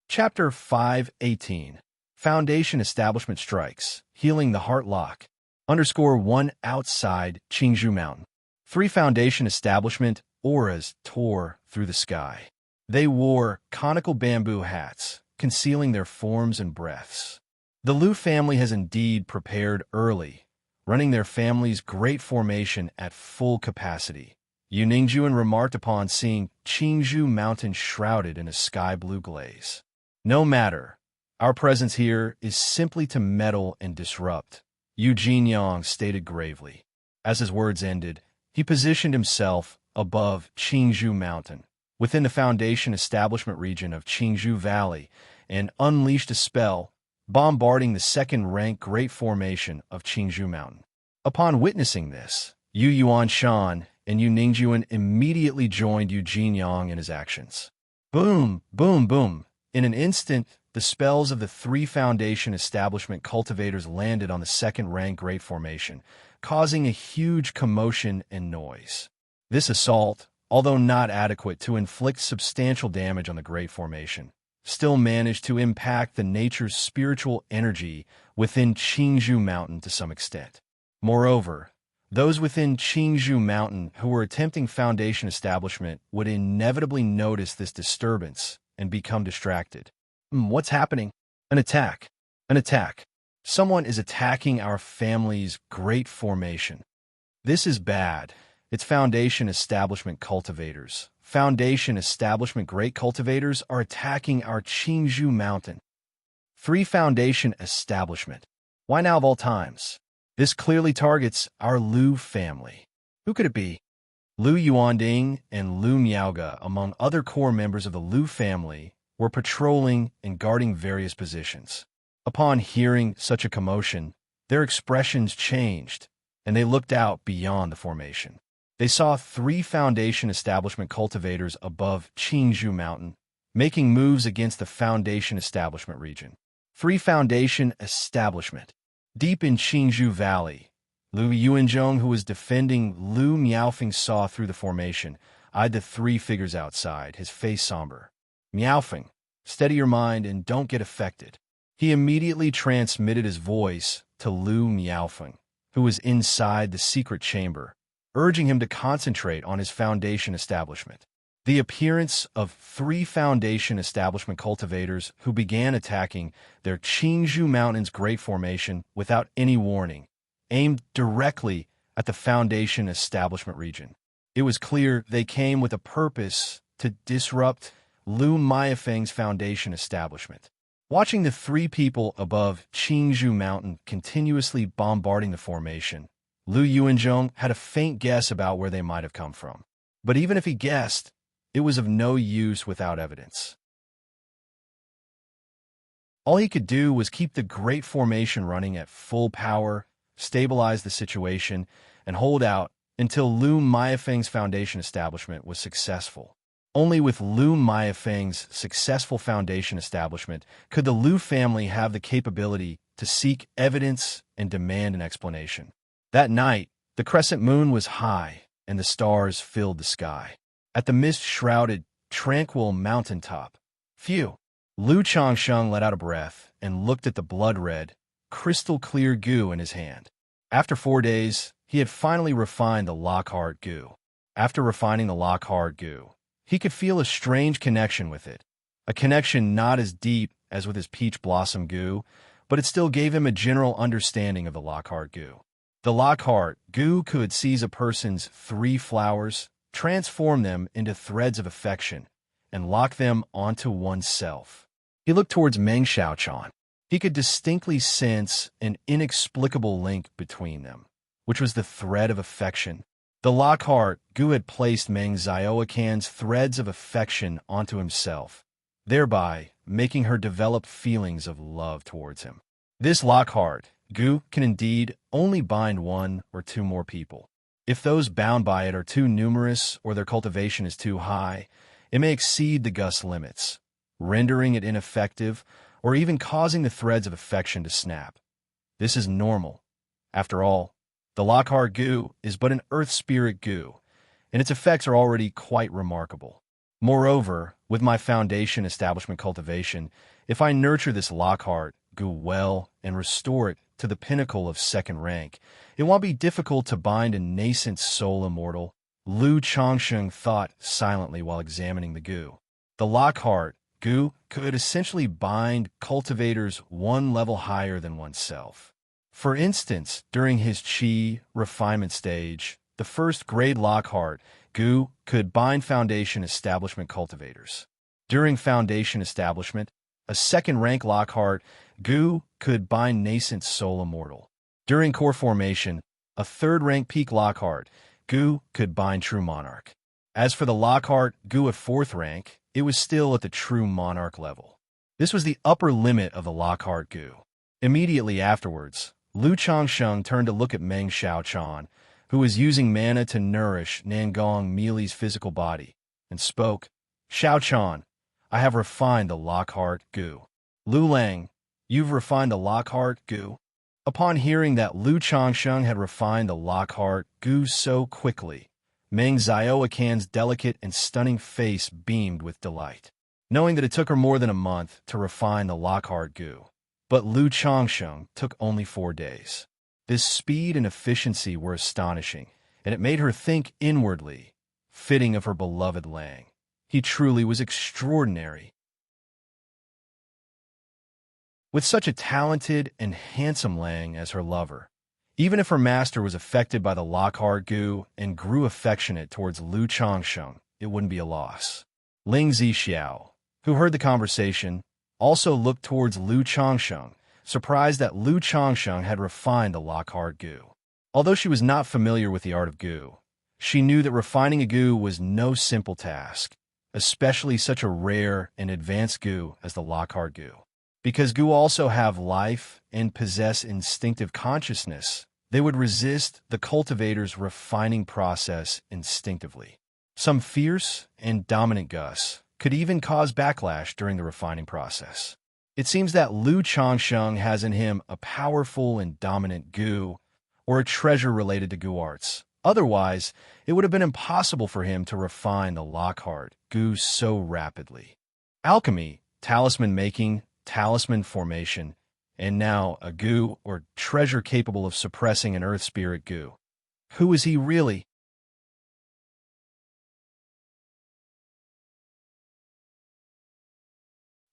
Chapter 5:18 Foundation Establishment Strikes, Healing the Heart Lock. _1 Outside Qingzhou Mountain. 3 Foundation Establishment auras tore through the sky. They wore conical bamboo hats, concealing their forms and breaths. The Lu family has indeed prepared early, running their family's great formation at full capacity. Yu Ningjuan remarked upon seeing Qingzhou Mountain shrouded in a sky-blue glaze. No matter. Our presence here is simply to meddle and disrupt, Yu Jinyang stated gravely. As his words ended, he positioned himself above Qingzhou Mountain, within the Foundation Establishment region of Qingzhou Valley, and unleashed a spell, bombarding the second-rank Great Formation of Qingzhou Mountain. Upon witnessing this, Yu Yuanshan and Yu Ningjuan immediately joined Yu Jinyang in his actions. Boom, boom, boom. In an instant, the spells of the 3 Foundation Establishment cultivators landed on the second-rank Great Formation, causing a huge commotion and noise. This assault, although not adequate to inflict substantial damage on the Great Formation, still managed to impact the nature's spiritual energy within Qingzhou Mountain to some extent. Moreover, those within Qingzhou Mountain who were attempting Foundation establishment would inevitably notice this disturbance and become distracted. What's happening? An attack. An attack. Someone is attacking our family's Great Formation. This is bad. It's Foundation Establishment cultivators. Foundation Establishment Great Cultivators are attacking our Qingzhou Mountain. 3 Foundation Establishment. Why now of all times? This clearly targets our Lu family. Who could it be? Lu Yuanding and Lu Miaoge, among other core members of the Lu family, were patrolling and guarding various positions. Upon hearing such a commotion, their expressions changed, and they looked out beyond the formation. They saw 3 Foundation Establishment cultivators above Qingzhou Mountain, making moves against the Foundation Establishment region. 3 Foundation Establishment. Deep in Qingzhou Valley, Lu Yuanzhong, who was defending Lu Miaofeng, saw through the formation, eyed the 3 figures outside, his face somber. Miaofeng, steady your mind and don't get affected. He immediately transmitted his voice to Lu Miaofeng, who was inside the secret chamber, urging him to concentrate on his Foundation establishment. The appearance of 3 Foundation Establishment cultivators who began attacking their Qingzhou Mountain's Great Formation without any warning, aimed directly at the Foundation Establishment region. It was clear they came with a purpose to disrupt Lu Miaofeng's Foundation establishment. Watching the 3 people above Qingzhou Mountain continuously bombarding the formation, Lu Yuanzhong had a faint guess about where they might have come from. But even if he guessed, it was of no use without evidence. All he could do was keep the Great Formation running at full power, stabilize the situation, and hold out until Lu Miaofeng's Foundation establishment was successful. Only with Lu Miaofeng's successful Foundation establishment could the Lu family have the capability to seek evidence and demand an explanation. That night, the crescent moon was high, and the stars filled the sky. at the mist-shrouded, tranquil mountaintop. Phew! Lu Changsheng let out a breath and looked at the blood-red, crystal-clear goo in his hand. After 4 days, he had finally refined the Lockhart goo. After refining the Lockhart goo, he could feel a strange connection with it. A connection not as deep as with his peach blossom goo, but it still gave him a general understanding of the Lockhart goo. The Lockhart goo could seize a person's 3 flowers, transform them into threads of affection, and lock them onto oneself. He looked towards Meng Xiaochan. He could distinctly sense an inexplicable link between them, which was the thread of affection. The Lockhart goo had placed Meng Xiaocan's threads of affection onto himself, thereby making her develop feelings of love towards him. This Lockhart goo can indeed only bind 1 or 2 more people. If those bound by it are too numerous or their cultivation is too high, it may exceed the gust limits, rendering it ineffective or even causing the threads of affection to snap. This is normal. After all, the Lockhart goo is but an earth spirit goo, and its effects are already quite remarkable. Moreover, with my foundation establishment cultivation, if I nurture this Lockhart goo well and restore it to the pinnacle of 2nd rank, it won't be difficult to bind a nascent soul immortal. Lu Changsheng thought silently while examining the goo. The Lockhart goo could essentially bind cultivators 1 level higher than oneself. For instance, during his Qi refinement stage, the 1st grade Lockhart goo could bind foundation establishment cultivators. During foundation establishment, a 2nd rank Lockhart goo could bind nascent soul immortal. During core formation, a 3rd rank peak Lockhart goo could bind true monarch. As for the Lockhart goo at 4th rank, it was still at the true monarch level. This was the upper limit of the Lockhart goo. Immediately afterwards, Lu Changsheng turned to look at Meng Xiaochan, who was using mana to nourish Nangong Meili's physical body, and spoke, "Xiaochan, I have refined the Lockhart goo." "Lu Lang, you've refined the Lockhart goo?" Upon hearing that Lu Changsheng had refined the Lockhart goo so quickly, Meng Xiaocan's delicate and stunning face beamed with delight, knowing that it took her more than a month to refine the Lockhart goo. But Lu Changsheng took only 4 days. This speed and efficiency were astonishing, and it made her think inwardly, fitting of her beloved Lang. He truly was extraordinary. With such a talented and handsome Lang as her lover, even if her master was affected by the Lockhart goo and grew affectionate towards Lu Changsheng, it wouldn't be a loss. Ling Zixiao, who heard the conversation, also looked towards Lu Changsheng, surprised that Lu Changsheng had refined the Lockhart goo. Although she was not familiar with the art of goo, she knew that refining a goo was no simple task, especially such a rare and advanced goo as the Lockhart goo. Because goo also have life and possess instinctive consciousness, they would resist the cultivator's refining process instinctively. Some fierce and dominant gusts could even cause backlash during the refining process. It seems that Lu Changsheng has in him a powerful and dominant goo, or a treasure related to goo arts. Otherwise, it would have been impossible for him to refine the Lockhart goo so rapidly. Alchemy, talisman making, talisman formation, and now a goo or treasure capable of suppressing an earth spirit goo. Who is he really?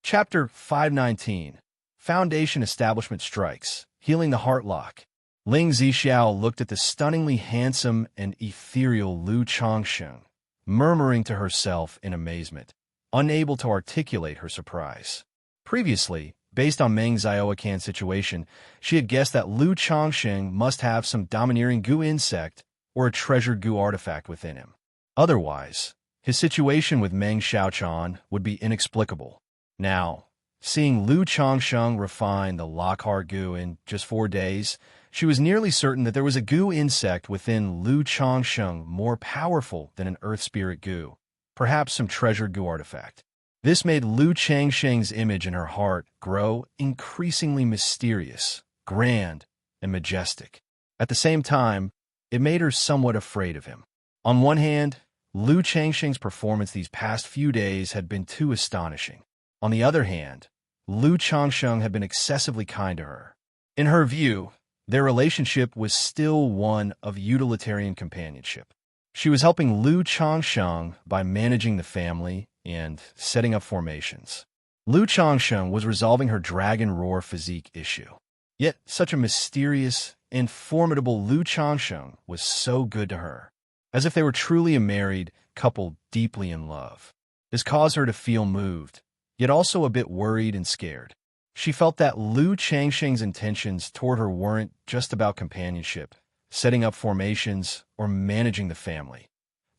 Chapter 519. Foundation Establishment Strikes, Healing the Heartlock. Ling Zixiao looked at the stunningly handsome and ethereal Lu Changsheng, murmuring to herself in amazement, unable to articulate her surprise. Previously, based on Meng Xiaocan's situation, she had guessed that Lu Changsheng must have some domineering goo insect or a treasured goo artifact within him. Otherwise, his situation with Meng Xiaochan would be inexplicable. Now, seeing Lu Changsheng refine the Lockhart goo in just 4 days, she was nearly certain that there was a goo insect within Lu Changsheng more powerful than an earth spirit goo, perhaps some treasured goo artifact. This made Lu Changsheng's image in her heart grow increasingly mysterious, grand, and majestic. At the same time, it made her somewhat afraid of him. On one hand, Lu Changxing's performance these past few days had been too astonishing. On the other hand, Lu Changsheng had been excessively kind to her. In her view, their relationship was still one of utilitarian companionship. She was helping Lu Changsheng by managing the family and setting up formations. Lu Changsheng was resolving her dragon roar physique issue. Yet, such a mysterious and formidable Lu Changsheng was so good to her, as if they were truly a married couple deeply in love. This caused her to feel moved, yet also a bit worried and scared. She felt that Lu Changxing's intentions toward her weren't just about companionship, setting up formations, or managing the family.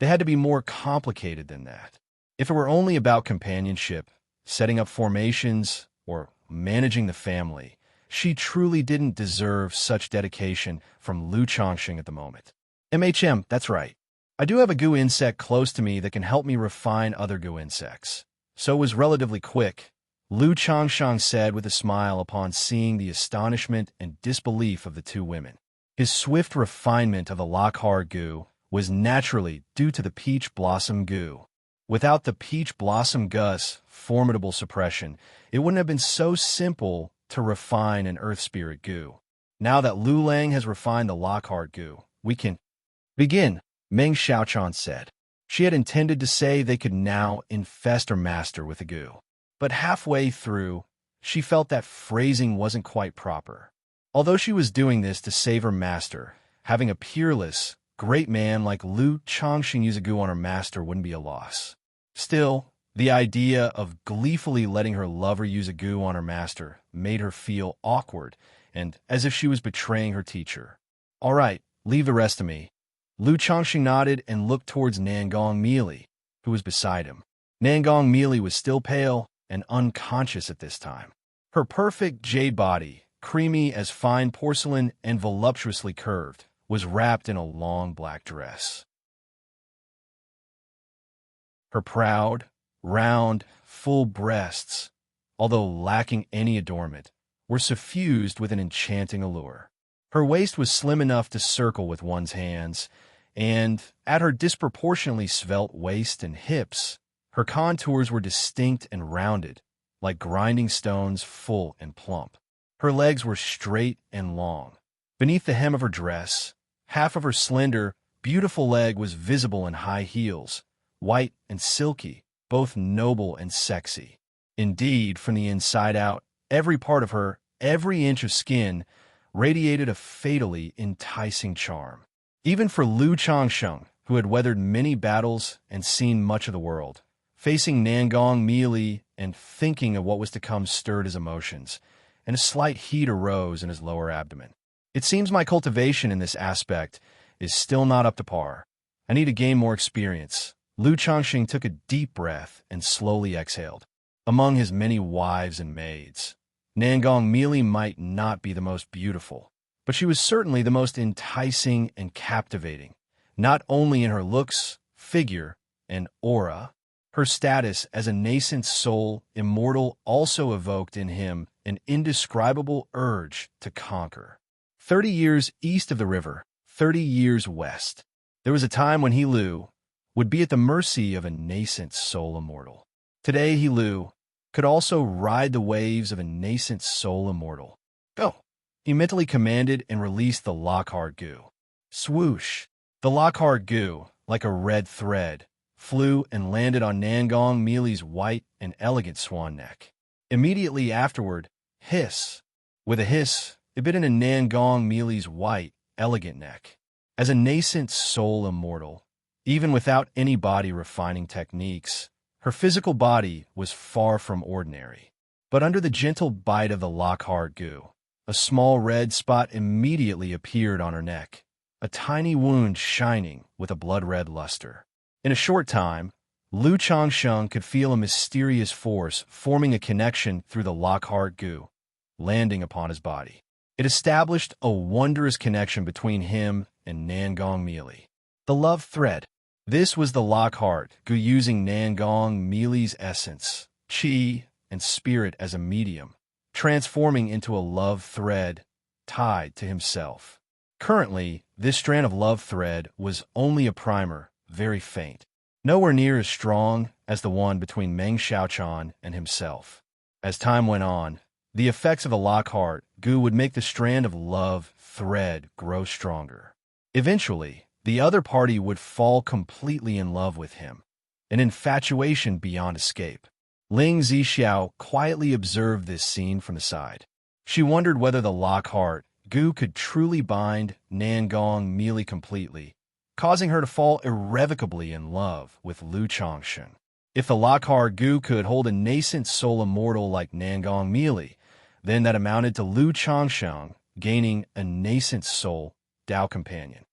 They had to be more complicated than that. If it were only about companionship, setting up formations, or managing the family, she truly didn't deserve such dedication from Lu Changxing at the moment. That's right. I do have a goo insect close to me that can help me refine other goo insects. So it was relatively quick, Lu Changsheng said with a smile upon seeing the astonishment and disbelief of the two women. His swift refinement of the Lockhart goo was naturally due to the peach blossom goo. Without the peach blossom gus's formidable suppression, it wouldn't have been so simple to refine an earth spirit goo. Now that Lu Lang has refined the Lockhart goo, we can begin, Meng Xiaochan said. She had intended to say they could now infest or master with the goo. But halfway through, she felt that phrasing wasn't quite proper. Although she was doing this to save her master, having a peerless, great man like Lu Changxing use a goo on her master wouldn't be a loss. Still, the idea of gleefully letting her lover use a goo on her master made her feel awkward and as if she was betraying her teacher. All right, leave the rest to me. Lu Changxing nodded and looked towards Nangong Meili, who was beside him. Nangong Meili was still pale and unconscious at this time. Her perfect jade body, creamy as fine porcelain and voluptuously curved, was wrapped in a long black dress. Her proud, round, full breasts, although lacking any adornment, were suffused with an enchanting allure. Her waist was slim enough to circle with one's hands, and at her disproportionately svelte waist and hips, her contours were distinct and rounded, like grinding stones, full and plump. Her legs were straight and long. Beneath the hem of her dress, half of her slender, beautiful leg was visible in high heels, white and silky, both noble and sexy. Indeed, from the inside out, every part of her, every inch of skin, radiated a fatally enticing charm. Even for Lu Changsheng, who had weathered many battles and seen much of the world, facing Nangong Meili and thinking of what was to come stirred his emotions, and a slight heat arose in his lower abdomen. It seems my cultivation in this aspect is still not up to par. I need to gain more experience. Lu Changxing took a deep breath and slowly exhaled. Among his many wives and maids, Nangong Meili might not be the most beautiful, but she was certainly the most enticing and captivating, not only in her looks, figure, and aura. Her status as a nascent soul immortal also evoked in him an indescribable urge to conquer. 30 years east of the river, 30 years west. There was a time when he, Lu, would be at the mercy of a nascent soul immortal. Today, he, Lu, could also ride the waves of a nascent soul immortal. Go! He mentally commanded and released the Lockhart goo. Swoosh! The Lockhart goo, like a red thread, flew and landed on Nangong Meili's white and elegant swan neck. Immediately afterward, hiss! With a hiss, it bit into Nangong Meili's white, elegant neck. As a nascent soul immortal, even without any body refining techniques, her physical body was far from ordinary. But under the gentle bite of the Lockhart goo, a small red spot immediately appeared on her neck, a tiny wound shining with a blood-red luster. In a short time, Lu Changsheng could feel a mysterious force forming a connection through the Lockhart goo, landing upon his body. It established a wondrous connection between him and Nangong Meili. The love thread. This was the Lockhart goo using Nangong Meili's essence, qi, and spirit as a medium, transforming into a love thread tied to himself. Currently, this strand of love thread was only a primer, very faint. nowhere near as strong as the one between Meng Xiaochan and himself. As time went on, the effects of a Lockhart Gu would make the strand of love thread grow stronger. Eventually, the other party would fall completely in love with him, an infatuation beyond escape. Ling Zixiao quietly observed this scene from the side. She wondered whether the Lockhart Gu could truly bind Nangong Meili completely, causing her to fall irrevocably in love with Lu Changshen. If the Lockhart Gu could hold a nascent soul immortal like Nangong Meili, then that amounted to Lu Changshen gaining a nascent soul Dao companion.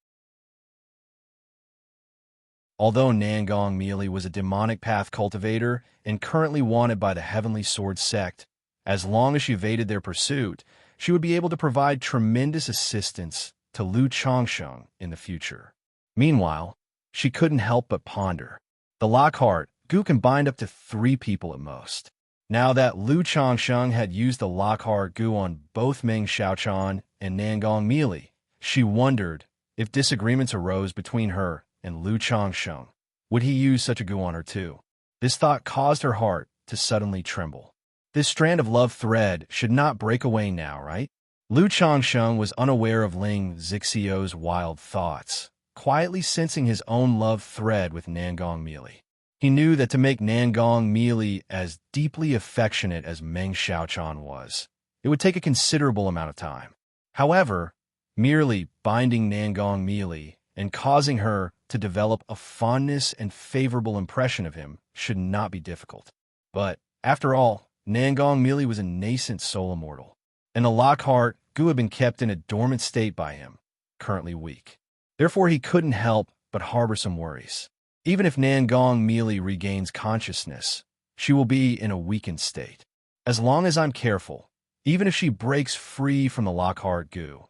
Although Nangong Meili was a demonic path cultivator and currently wanted by the Heavenly Sword sect, as long as she evaded their pursuit, she would be able to provide tremendous assistance to Lu Changshen in the future. Meanwhile, she couldn't help but ponder. The Lockhart Gu can bind up to 3 people at most. Now that Lu Changshen had used the Lockhart Gu on both Meng Xiaochan and Nangong Meili, she wondered if disagreements arose between her and Lu Changshen. Would he use such a Gu on her too? This thought caused her heart to suddenly tremble. This strand of love thread should not break away now, right? Lu Changshen was unaware of Ling Zixiao's wild thoughts, quietly sensing his own love thread with Nangong Meili. He knew that to make Nangong Meili as deeply affectionate as Meng Xiaochan was, it would take a considerable amount of time. However, merely binding Nangong Meili and causing her to develop a fondness and favorable impression of him should not be difficult. But, after all, Nangong Meili was a nascent soul immortal, and the Lockhart Gu had been kept in a dormant state by him, currently weak. Therefore, he couldn't help but harbor some worries. Even if Nangong Meili regains consciousness, she will be in a weakened state. As long as I'm careful, even if she breaks free from the Lockhart Gu,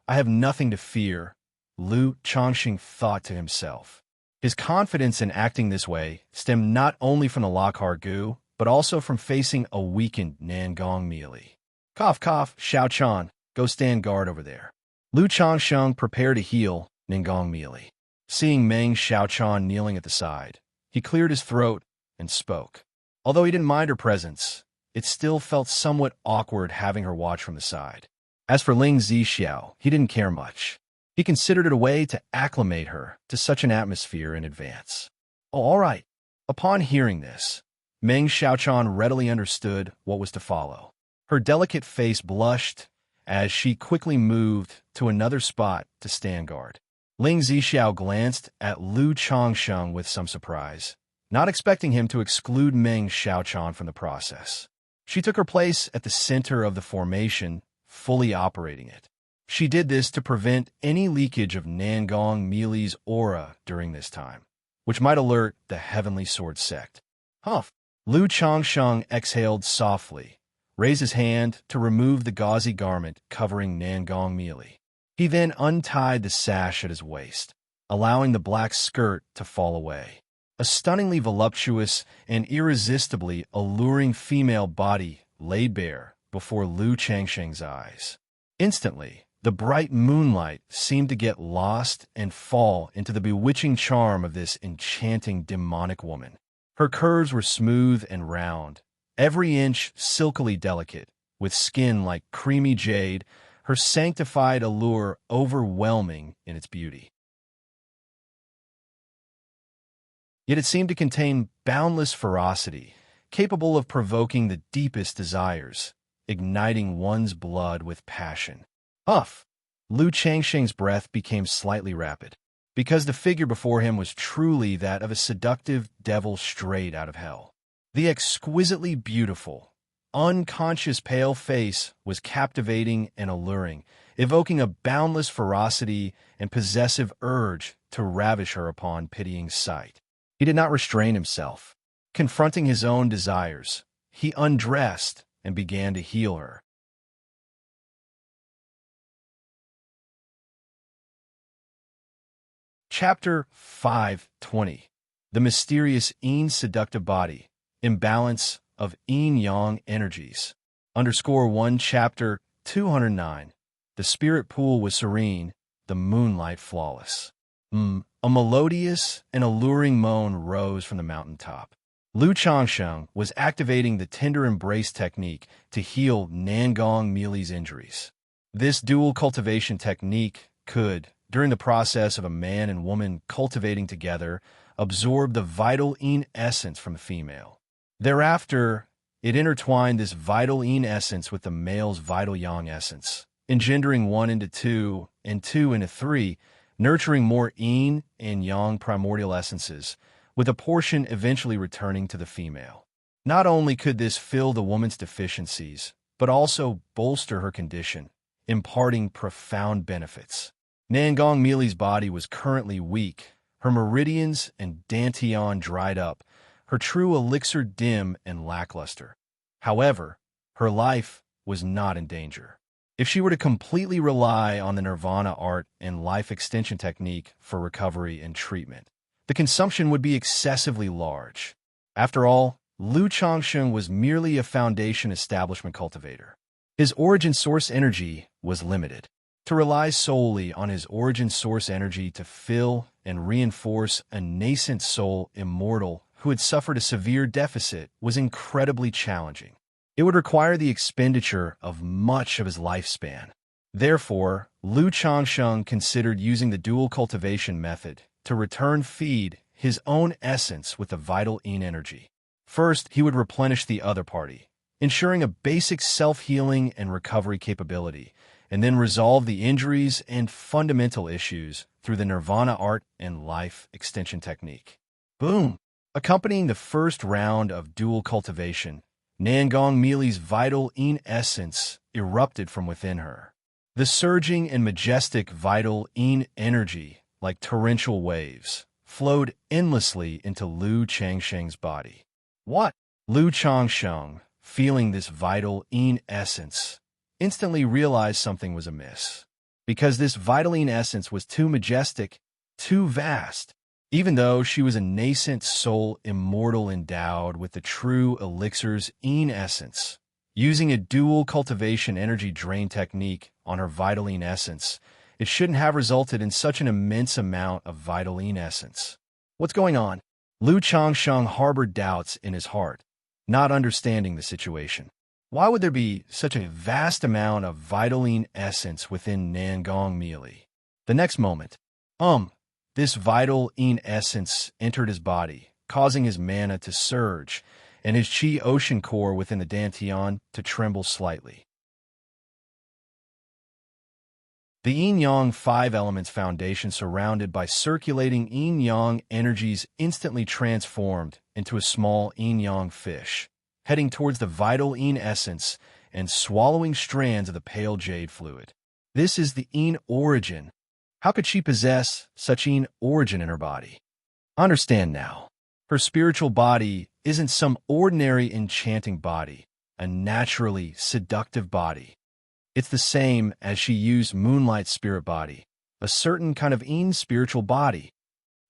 I have nothing to fear, Lu Changshen thought to himself. His confidence in acting this way stemmed not only from the Lockhart Gu, but also from facing a weakened Nangong Meili. Cough, cough, Xiaochan, go stand guard over there. Lu Changshen prepared to heal Nangong Meili. Seeing Meng Xiaochan kneeling at the side, he cleared his throat and spoke. Although he didn't mind her presence, it still felt somewhat awkward having her watch from the side. As for Ling Zixiao, he didn't care much. He considered it a way to acclimate her to such an atmosphere in advance. Oh, all right. Upon hearing this, Meng Xiaochan readily understood what was to follow. Her delicate face blushed as she quickly moved to another spot to stand guard. Ling Zixiao glanced at Lu Changshen with some surprise, not expecting him to exclude Meng Xiaochan from the process. She took her place at the center of the formation, fully operating it. She did this to prevent any leakage of Nangong Meili's aura during this time, which might alert the Heavenly Sword sect. Humph! Lu Changshen exhaled softly, raised his hand to remove the gauzy garment covering Nangong Meili. He then untied the sash at his waist, allowing the black skirt to fall away. A stunningly voluptuous and irresistibly alluring female body lay bare before Lu Changshen's eyes. Instantly, the bright moonlight seemed to get lost and fall into the bewitching charm of this enchanting demonic woman. Her curves were smooth and round, every inch silkily delicate, with skin like creamy jade, her sanctified allure overwhelming in its beauty. Yet it seemed to contain boundless ferocity, capable of provoking the deepest desires, igniting one's blood with passion. Huff! Lu Changshen's breath became slightly rapid, because the figure before him was truly that of a seductive devil straight out of hell. The exquisitely beautiful, unconscious pale face was captivating and alluring, evoking a boundless ferocity and possessive urge to ravish her upon pitying sight. He did not restrain himself. Confronting his own desires, he undressed and began to heal her. Chapter 520. The Mysterious Yin Seductive Body, Imbalance of Yin-Yang Energies. _1 Chapter 209. The spirit pool was serene, the moonlight flawless. A melodious and alluring moan rose from the mountaintop. Lu Changsheng was activating the tender embrace technique to heal Nangong Meili's injuries. This dual cultivation technique could, during the process of a man and woman cultivating together, absorb the vital yin essence from the female. Thereafter, it intertwined this vital yin essence with the male's vital yang essence, engendering 1 into 2 and 2 into 3, nurturing more yin and yang primordial essences, with a portion eventually returning to the female. Not only could this fill the woman's deficiencies, but also bolster her condition, imparting profound benefits. Nangong Meili's body was currently weak, her meridians and dantian dried up, her true elixir dim and lackluster. However, her life was not in danger. If she were to completely rely on the nirvana art and life extension technique for recovery and treatment, the consumption would be excessively large. After all, Lu Changsheng was merely a foundation establishment cultivator. His origin source energy was limited. To rely solely on his origin source energy to fill and reinforce a nascent soul immortal who had suffered a severe deficit was incredibly challenging. It would require the expenditure of much of his lifespan. Therefore, Lu Changsheng considered using the dual cultivation method to return feed his own essence with the vital yin energy. First, he would replenish the other party, ensuring a basic self-healing and recovery capability, and then resolve the injuries and fundamental issues through the nirvana art and life extension technique. Boom! Accompanying the first round of dual cultivation, Nangong Meili's vital yin essence erupted from within her. The surging and majestic vital yin energy, like torrential waves, flowed endlessly into Lu Changsheng's body. What? Lu Changsheng, feeling this vital yin essence, instantly realized something was amiss. Because this vital yin essence was too majestic, too vast. Even though she was a nascent soul immortal endowed with the true elixir's yin essence, using a dual cultivation energy drain technique on her vital yin essence, it shouldn't have resulted in such an immense amount of vital yin essence. What's going on? Lu Changsheng harbored doubts in his heart, not understanding the situation. Why would there be such a vast amount of vital yin essence within Nangong Meili? The next moment, this vital yin essence entered his body, causing his mana to surge and his chi ocean core within the dantian to tremble slightly. The yin-yang 5 elements foundation surrounded by circulating yin-yang energies instantly transformed into a small yin-yang fish, heading towards the vital yin essence and swallowing strands of the pale jade fluid. This is the yin origin. How could she possess such yin origin in her body? Understand now. Her spiritual body isn't some ordinary enchanting body, a naturally seductive body. It's the same as she used Moonlight's spirit body, a certain kind of yin spiritual body.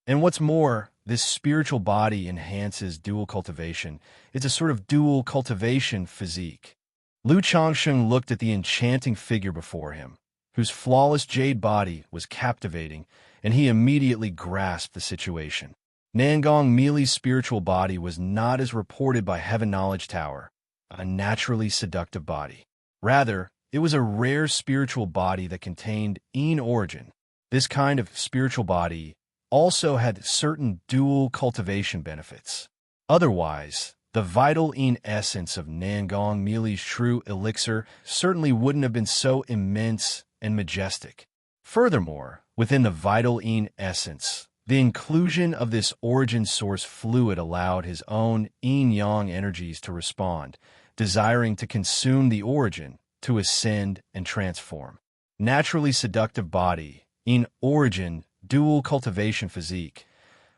And what's more, this spiritual body enhances dual cultivation. It's a sort of dual cultivation physique. Lu Changsheng looked at the enchanting figure before him, whose flawless jade body was captivating, and he immediately grasped the situation. Nangong Meili's spiritual body was not as reported by Heaven Knowledge Tower, a naturally seductive body. Rather, it was a rare spiritual body that contained yin origin. This kind of spiritual body also had certain dual cultivation benefits. Otherwise, the vital yin essence of Nangong Meili's true elixir certainly wouldn't have been so immense and majestic. Furthermore, within the vital yin essence, the inclusion of this origin source fluid allowed his own yin-yang energies to respond, desiring to consume the origin, to ascend and transform. Naturally seductive body, yin origin, dual cultivation physique.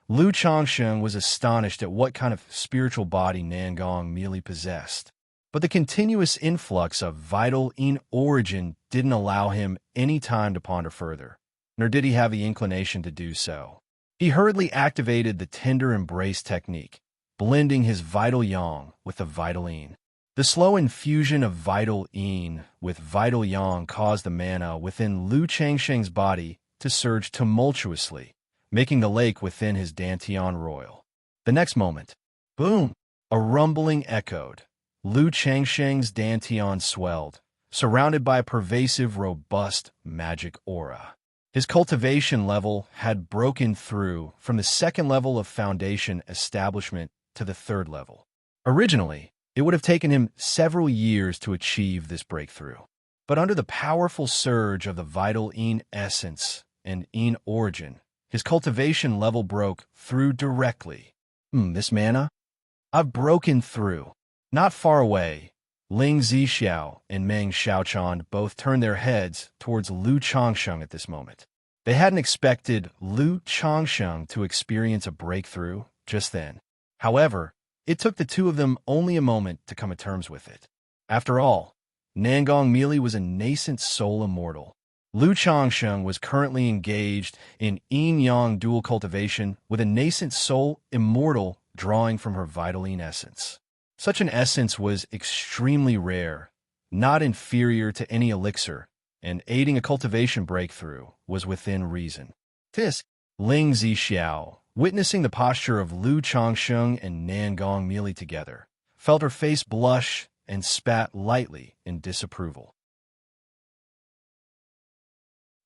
Lu Changsheng was astonished at what kind of spiritual body Nangong Meili possessed. But the continuous influx of vital yin origin didn't allow him any time to ponder further, nor did he have the inclination to do so. He hurriedly activated the tender embrace technique, blending his vital yang with the vital yin. The slow infusion of vital yin with vital yang caused the mana within Lu Changsheng's body to surge tumultuously, making the lake within his Dantian royal. The next moment, boom! A rumbling echoed. Lu Changsheng's Dantian swelled, surrounded by a pervasive, robust magic aura. His cultivation level had broken through from the second level of foundation establishment to the third level. Originally, it would have taken him several years to achieve this breakthrough. But under the powerful surge of the vital Yin essence and Yin origin, his cultivation level broke through directly. This mana? I've broken through. Not far away, Ling Zixiao and Meng Xiaochan both turned their heads towards Lu Changsheng at this moment. They hadn't expected Lu Changsheng to experience a breakthrough just then. However, it took the two of them only a moment to come to terms with it. After all, Nangong Meili was a nascent soul immortal. Lu Changsheng was currently engaged in yin-yang dual cultivation with a nascent soul immortal drawing from her vital Yin essence. Such an essence was extremely rare, not inferior to any elixir, and aiding a cultivation breakthrough was within reason. Tisk, Ling Zixiao, witnessing the posture of Lu Changsheng and Nangong Meili together, felt her face blush and spat lightly in disapproval.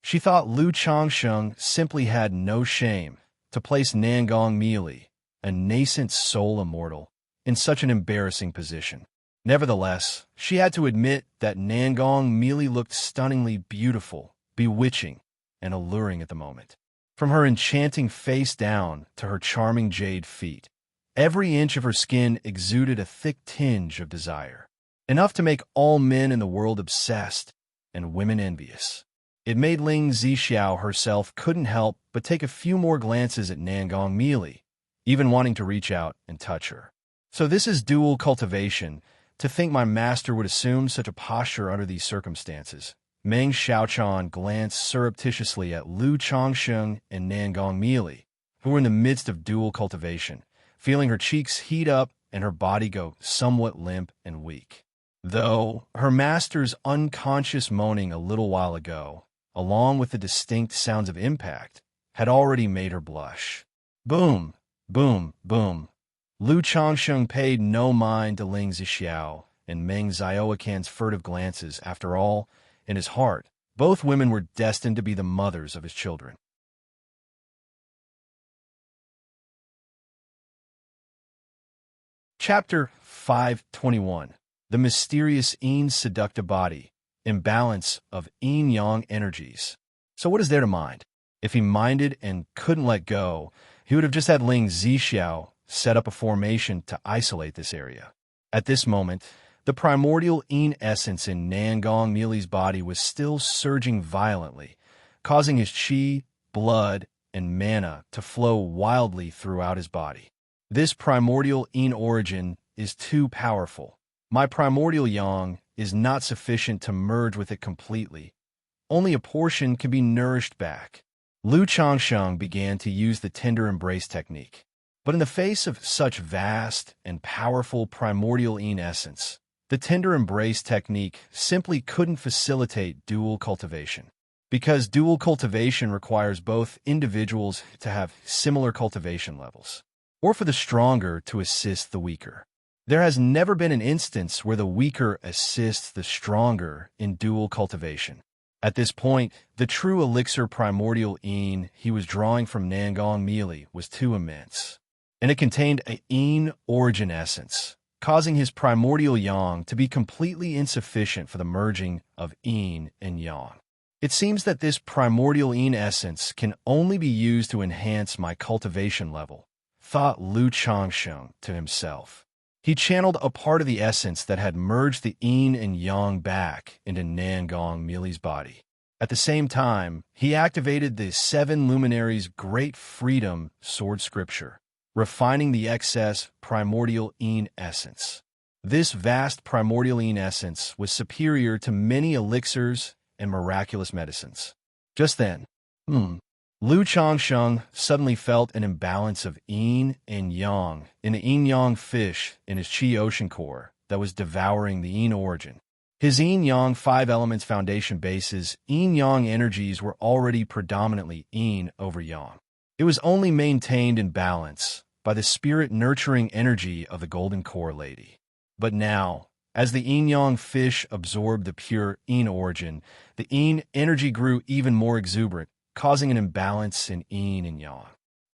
She thought Lu Changsheng simply had no shame to place Nangong Meili, a nascent soul immortal, in such an embarrassing position. Nevertheless, she had to admit that Nangong Meili looked stunningly beautiful, bewitching, and alluring at the moment. From her enchanting face down to her charming jade feet, every inch of her skin exuded a thick tinge of desire, enough to make all men in the world obsessed and women envious. It made Ling Zixiao herself couldn't help but take a few more glances at Nangong Meili, even wanting to reach out and touch her. So this is dual cultivation. To think my master would assume such a posture under these circumstances. Meng Xiaochan glanced surreptitiously at Lu Changsheng and Nangong Meili, who were in the midst of dual cultivation, feeling her cheeks heat up and her body go somewhat limp and weak. Though her master's unconscious moaning a little while ago, along with the distinct sounds of impact, had already made her blush. Boom, boom, boom. Lu Changsheng paid no mind to Ling Zixiao and Meng Xiaoquan's furtive glances. After all, in his heart, both women were destined to be the mothers of his children. Chapter 521. The Mysterious Yin Seductive Body. Imbalance of yin-yang energies. So what is there to mind? If he minded and couldn't let go, he would have just had Ling Zixiao set up a formation to isolate this area. At this moment, the primordial Yin essence in Nangong Meili's body was still surging violently, causing his qi, blood, and mana to flow wildly throughout his body. This primordial Yin origin is too powerful. My primordial yang is not sufficient to merge with it completely. Only a portion can be nourished back. Lu Changsheng began to use the tender embrace technique. But in the face of such vast and powerful primordial Yin essence, the tender embrace technique simply couldn't facilitate dual cultivation. Because dual cultivation requires both individuals to have similar cultivation levels, or for the stronger to assist the weaker. There has never been an instance where the weaker assists the stronger in dual cultivation. At this point, the true elixir primordial Yin he was drawing from Nangong Meili was too immense, and it contained a Yin origin essence, causing his primordial yang to be completely insufficient for the merging of Yin and Yang. It seems that this primordial Yin essence can only be used to enhance my cultivation level, thought Lu Changsheng to himself. He channeled a part of the essence that had merged the Yin and Yang back into Nangong Meili's body. At the same time, he activated the Seven Luminaries' Great Freedom Sword Scripture, refining the excess primordial Yin essence. This vast primordial Yin essence was superior to many elixirs and miraculous medicines. Just then, Lu Changsheng suddenly felt an imbalance of Yin and Yang in the yin-yang fish in his Qi ocean core that was devouring the Yin origin. His yin-yang five elements foundation base's yin-yang energies were already predominantly Yin over Yang. It was only maintained in balance by the spirit-nurturing energy of the Golden Core Lady. But now, as the yin-yang fish absorbed the pure yin origin, the yin energy grew even more exuberant, causing an imbalance in yin and yang.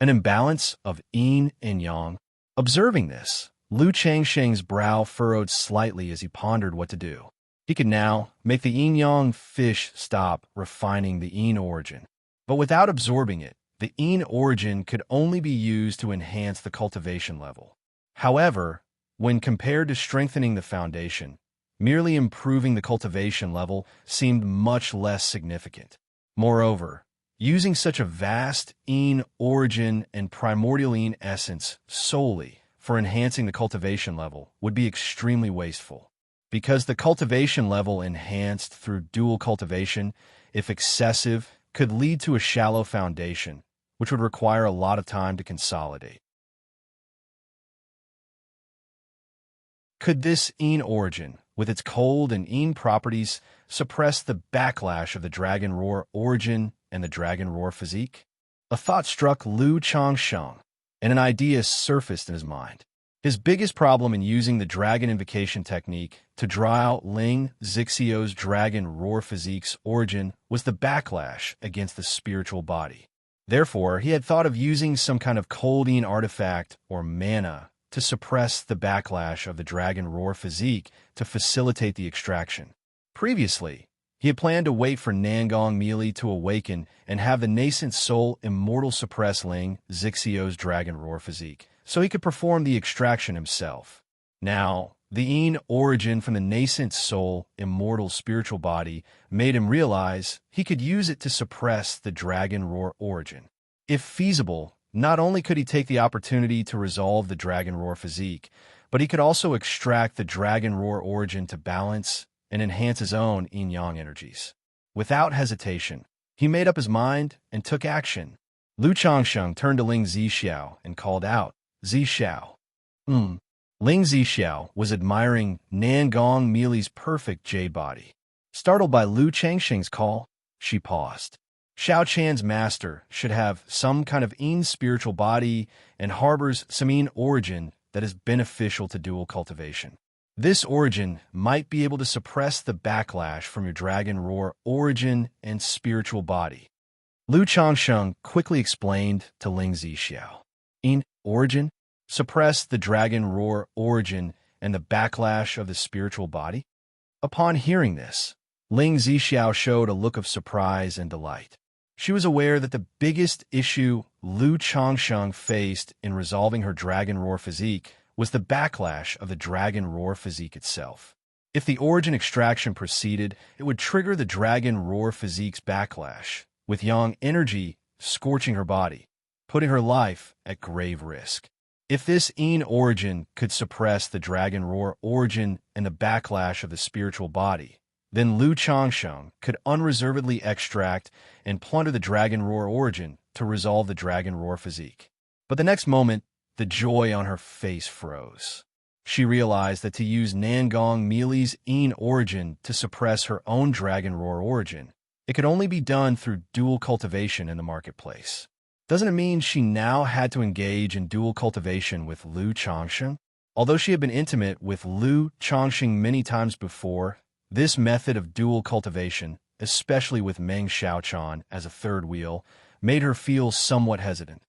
An imbalance of yin and yang. Observing this, Lu Changsheng's brow furrowed slightly as he pondered what to do. He could now make the yin-yang fish stop refining the yin origin. But without absorbing it, the yin origin could only be used to enhance the cultivation level. However, when compared to strengthening the foundation, merely improving the cultivation level seemed much less significant. Moreover, using such a vast yin origin and primordial yin essence solely for enhancing the cultivation level would be extremely wasteful. Because the cultivation level enhanced through dual cultivation, if excessive, could lead to a shallow foundation, which would require a lot of time to consolidate. Could this yin origin, with its cold and yin properties, suppress the backlash of the dragon roar origin and the dragon roar physique? A thought struck Lu Changsheng, and an idea surfaced in his mind. His biggest problem in using the dragon invocation technique to draw out Ling Xixiao's dragon roar physique's origin was the backlash against the spiritual body. Therefore, he had thought of using some kind of cold yin artifact or mana to suppress the backlash of the dragon roar physique to facilitate the extraction. Previously, he had planned to wait for Nangong Meili to awaken and have the nascent soul immortal suppress Ling Xixiao's dragon roar physique, so he could perform the extraction himself. Now, the yin origin from the nascent soul immortal spiritual body made him realize he could use it to suppress the dragon roar origin. If feasible, not only could he take the opportunity to resolve the dragon roar physique, but he could also extract the dragon roar origin to balance and enhance his own yin-yang energies. Without hesitation, he made up his mind and took action. Lu Changsheng turned to Ling Zixiao and called out, "Zixiao." Ling Zixiao was admiring Nangong Meili's perfect jade body. Startled by Lu Changsheng's call, she paused. Xiao Chan's master should have some kind of yin spiritual body and harbors some yin origin that is beneficial to dual cultivation. This origin might be able to suppress the backlash from your dragon roar origin and spiritual body. Lu Changsheng quickly explained to Ling Zixiao. Yin origin? Suppress the dragon roar origin and the backlash of the spiritual body? Upon hearing this, Ling Zixiao showed a look of surprise and delight. She was aware that the biggest issue Lu Changsheng faced in resolving her dragon roar physique was the backlash of the dragon roar physique itself. If the origin extraction proceeded, it would trigger the dragon roar physique's backlash, with yang energy scorching her body, putting her life at grave risk. If this yin origin could suppress the dragon roar origin and the backlash of the spiritual body, then Lu Changsheng could unreservedly extract and plunder the dragon roar origin to resolve the dragon roar physique. But the next moment, the joy on her face froze. She realized that to use Nangong Meili's yin origin to suppress her own dragon roar origin, it could only be done through dual cultivation in the marketplace. Doesn't it mean she now had to engage in dual cultivation with Lu Changsheng? Although she had been intimate with Lu Changsheng many times before, this method of dual cultivation, especially with Meng Xiaochan as a third wheel, made her feel somewhat hesitant.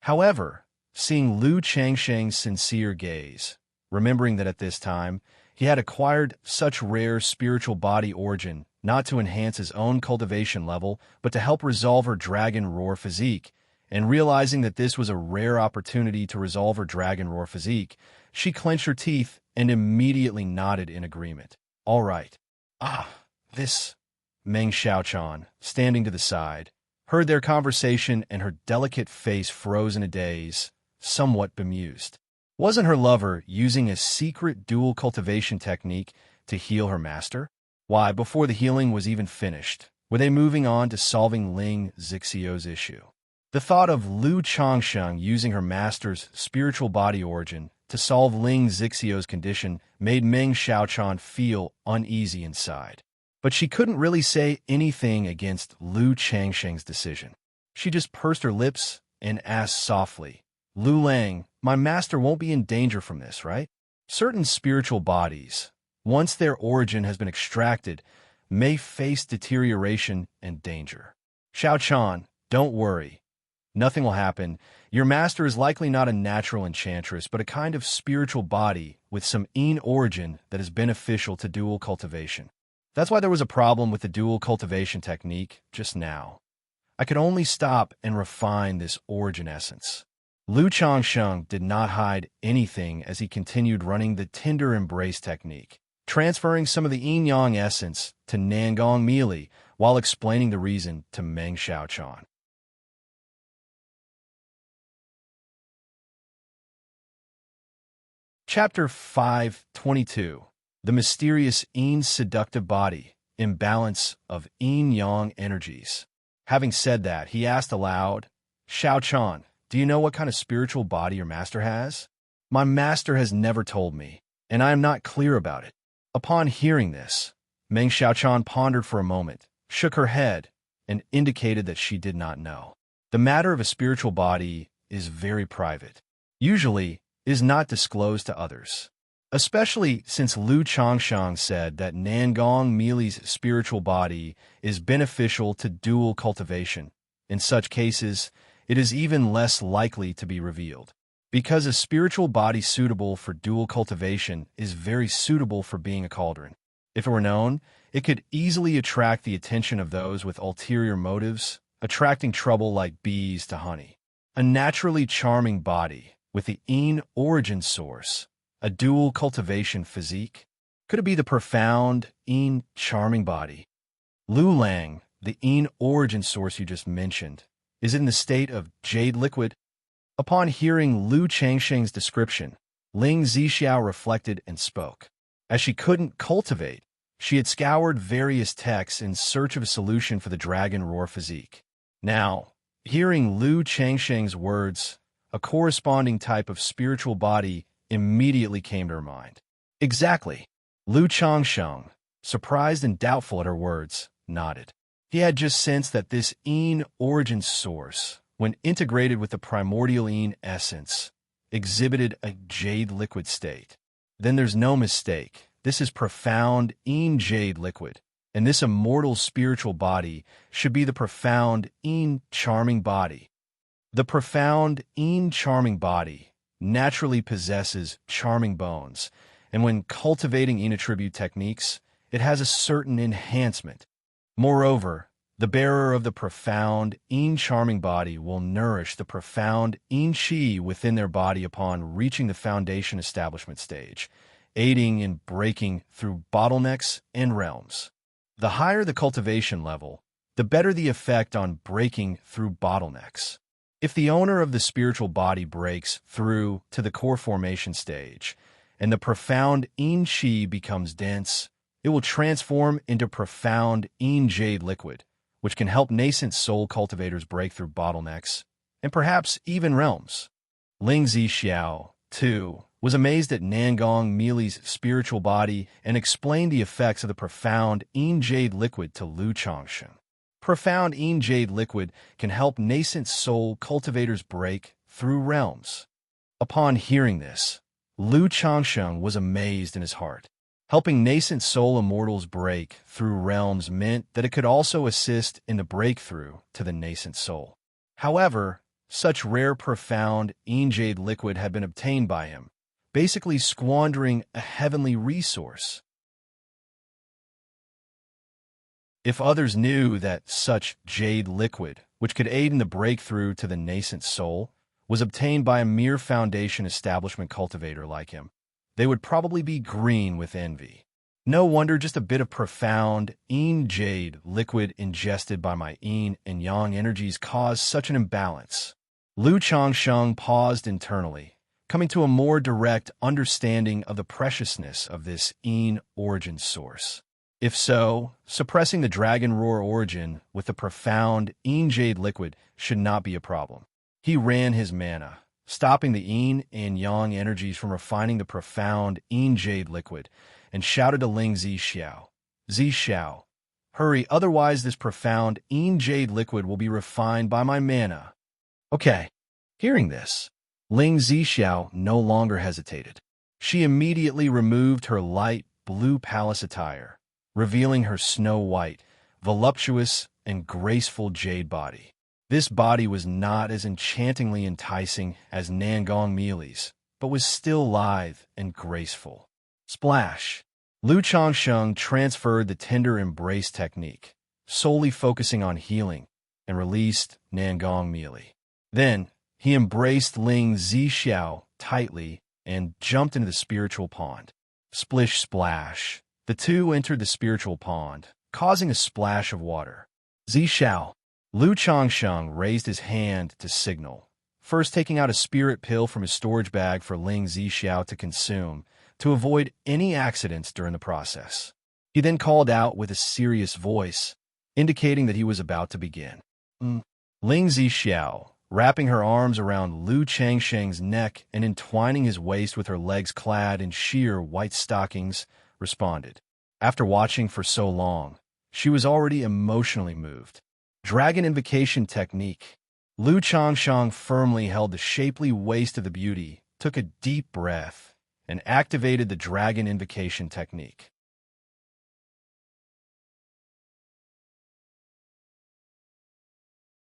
However, seeing Lu Changsheng's sincere gaze, remembering that at this time, he had acquired such rare spiritual body origin not to enhance his own cultivation level, but to help resolve her dragon roar physique, and realizing that this was a rare opportunity to resolve her dragon roar physique, she clenched her teeth and immediately nodded in agreement. All right. This. Meng Xiaochan, standing to the side, heard their conversation and her delicate face froze in a daze, somewhat bemused. Wasn't her lover using a secret dual cultivation technique to heal her master? Why, before the healing was even finished, were they moving on to solving Ling Xixiao's issue? The thought of Lu Changsheng using her master's spiritual body origin to solve Ling Xixiao's condition made Meng Xiaochan feel uneasy inside. But she couldn't really say anything against Lu Changsheng's decision. She just pursed her lips and asked softly, Lu Lang, my master won't be in danger from this, right? Certain spiritual bodies, once their origin has been extracted, may face deterioration and danger. Xiao Chan, don't worry. Nothing will happen. Your master is likely not a natural enchantress, but a kind of spiritual body with some Yin origin that is beneficial to dual cultivation. That's why there was a problem with the dual cultivation technique just now. I could only stop and refine this origin essence. Lu Changsheng did not hide anything as he continued running the Tinder Embrace technique, transferring some of the yin-yang essence to Nangong Meili while explaining the reason to Meng Xiaochan. Chapter 522. The Mysterious Yin Seductive Body, Imbalance of Yin-Yang Energies. Having said that, he asked aloud, Xiaochan, do you know what kind of spiritual body your master has? My master has never told me, and I am not clear about it. Upon hearing this, Meng Xiaochan pondered for a moment, shook her head, and indicated that she did not know. The matter of a spiritual body is very private. Usually, is not disclosed to others. Especially since Lu Changsheng said that Nangong Meili's spiritual body is beneficial to dual cultivation. In such cases, it is even less likely to be revealed. Because a spiritual body suitable for dual cultivation is very suitable for being a cauldron. If it were known, it could easily attract the attention of those with ulterior motives, attracting trouble like bees to honey. A naturally charming body, with the Yin origin source, a dual cultivation physique? Could it be the profound Yin charming body? Lu Lang, the Yin origin source you just mentioned, is in the state of jade liquid. Upon hearing Lu Changsheng's description, Ling Zixiao reflected and spoke. As she couldn't cultivate, she had scoured various texts in search of a solution for the dragon roar physique. Now, hearing Lu Changsheng's words, a corresponding type of spiritual body immediately came to her mind. Exactly. Lu Changsheng, surprised and doubtful at her words, nodded. He had just sensed that this Yin origin source, when integrated with the primordial Yin essence, exhibited a jade liquid state. Then there's no mistake. This is profound Yin jade liquid, and this immortal spiritual body should be the profound Yin charming body. The profound Yin charming body naturally possesses charming bones, and when cultivating Yin attribute techniques, it has a certain enhancement. Moreover, the bearer of the profound Yin charming body will nourish the profound Yin Qi within their body upon reaching the foundation establishment stage, aiding in breaking through bottlenecks and realms. The higher the cultivation level, the better the effect on breaking through bottlenecks. If the owner of the spiritual body breaks through to the core formation stage, and the profound Yin Qi becomes dense, it will transform into profound Yin jade liquid, which can help nascent soul cultivators break through bottlenecks, and perhaps even realms. Ling Zixiao, too, was amazed at Nangong Meili's spiritual body and explained the effects of the profound Yin jade liquid to Lu Changsheng. Profound Yin jade liquid can help nascent soul cultivators break through realms. Upon hearing this, Lu Changsheng was amazed in his heart. Helping nascent soul immortals break through realms meant that it could also assist in the breakthrough to the nascent soul. However, such rare profound Yin jade liquid had been obtained by him, basically squandering a heavenly resource. If others knew that such jade liquid, which could aid in the breakthrough to the nascent soul, was obtained by a mere foundation establishment cultivator like him, they would probably be green with envy. No wonder just a bit of profound Yin jade liquid ingested by my Yin and Yang energies caused such an imbalance. Lu Changsheng paused internally, coming to a more direct understanding of the preciousness of this Yin origin source. If so, suppressing the dragon roar origin with the profound Yin jade liquid should not be a problem. He ran his mana, stopping the Yin and Yang energies from refining the profound Yin jade liquid, and shouted to Ling Zixiao, Zixiao, Hurry, otherwise this profound jade liquid will be refined by my mana. Okay. Hearing this, Ling Zixiao no longer hesitated. She immediately removed her light blue palace attire, revealing her snow-white, voluptuous, and graceful jade body. This body was not as enchantingly enticing as Nangong Meili's, but was still lithe and graceful. Splash! Lu Changsheng transferred the tender embrace technique, solely focusing on healing, and released Nangong Meili. Then, he embraced Ling Zixiao tightly and jumped into the spiritual pond. Splish splash! The two entered the spiritual pond, causing a splash of water. Zixiao! Lu Changsheng raised his hand to signal, first taking out a spirit pill from his storage bag for Ling Zixiao to consume, to avoid any accidents during the process. He then called out with a serious voice, indicating that he was about to begin. Ling Zixiao, wrapping her arms around Lu Changsheng's neck and entwining his waist with her legs clad in sheer white stockings, responded. After watching for so long, she was already emotionally moved. Dragon Invocation Technique. Lu Changsheng firmly held the shapely waist of the beauty, took a deep breath, and activated the Dragon Invocation Technique.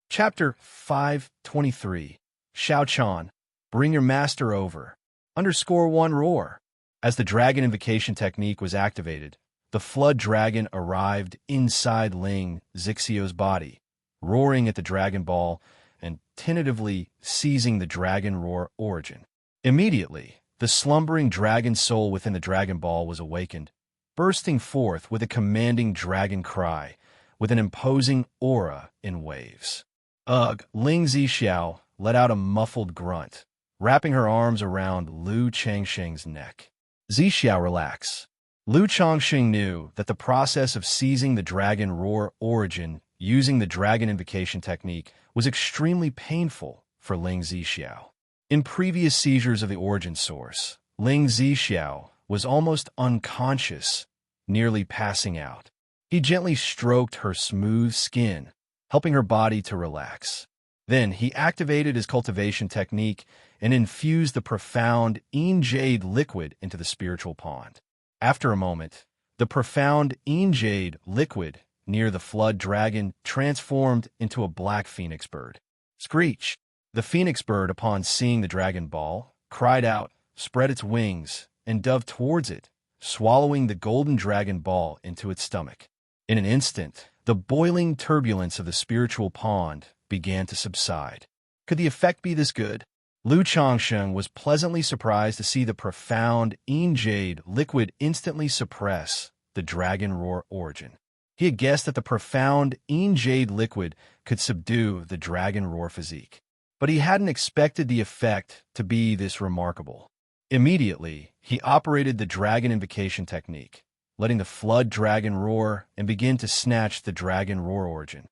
Chapter 523. Xiaochan, bring your master over. _1 roar. As the Dragon Invocation Technique was activated, the Flood Dragon arrived inside Ling Zixiao's body, roaring at the Dragon Ball and tentatively seizing the Dragon Roar origin. Immediately, the slumbering dragon soul within the Dragon Ball was awakened, bursting forth with a commanding dragon cry, with an imposing aura in waves. Ugh! Ling Zixiao let out a muffled grunt, wrapping her arms around Lu Changsheng's neck. Zixiao, relax. Lu Changsheng knew that the process of seizing the Dragon Roar origin using the Dragon Invocation Technique was extremely painful for Ling Zixiao. In previous seizures of the origin source, Ling Zixiao was almost unconscious, nearly passing out. He gently stroked her smooth skin, helping her body to relax. Then he activated his cultivation technique and infused the profound jade liquid into the spiritual pond. After a moment, the profound jade liquid near the flood dragon transformed into a black phoenix bird. Screech! The phoenix bird, upon seeing the dragon ball, cried out, spread its wings, and dove towards it, swallowing the golden dragon ball into its stomach. In an instant, the boiling turbulence of the spiritual pond began to subside. Could the effect be this good? Lu Changsheng was pleasantly surprised to see the profound jade liquid instantly suppress the Dragon Roar origin. He had guessed that the profound jade liquid could subdue the Dragon Roar physique, but he hadn't expected the effect to be this remarkable. Immediately, he operated the Dragon Invocation Technique, letting the Flood Dragon roar and begin to snatch the Dragon Roar origin.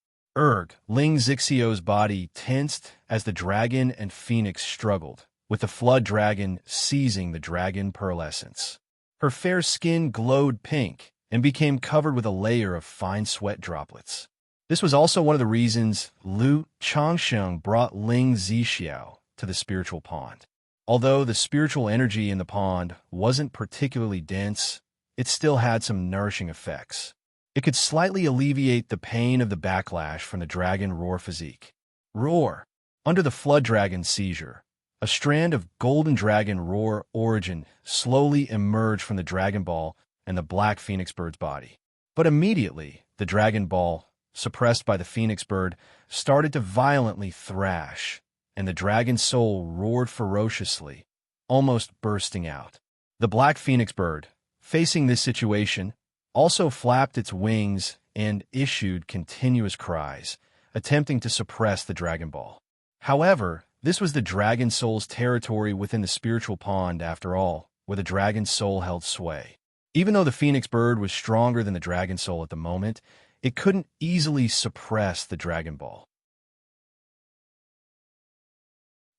Ling Zixiao's body tensed as the dragon and phoenix struggled, with the Flood Dragon seizing the Dragon Pearl Essence. Her fair skin glowed pink and became covered with a layer of fine sweat droplets. This was also one of the reasons Lu Changsheng brought Ling Zixiao to the spiritual pond. Although the spiritual energy in the pond wasn't particularly dense, it still had some nourishing effects. It could slightly alleviate the pain of the backlash from the Dragon Roar physique. Roar! Under the Flood Dragon's seizure, a strand of Golden Dragon Roar origin slowly emerged from the Dragon Ball and the Black Phoenix Bird's body. But immediately, the Dragon Ball, suppressed by the Phoenix Bird, started to violently thrash, and the Dragon Soul roared ferociously, almost bursting out. The Black Phoenix Bird, facing this situation, also flapped its wings and issued continuous cries, attempting to suppress the Dragon Ball. However, this was the Dragon Soul's territory within the spiritual pond after all, where the Dragon Soul held sway. Even though the Phoenix Bird was stronger than the Dragon Soul at the moment, it couldn't easily suppress the Dragon Ball.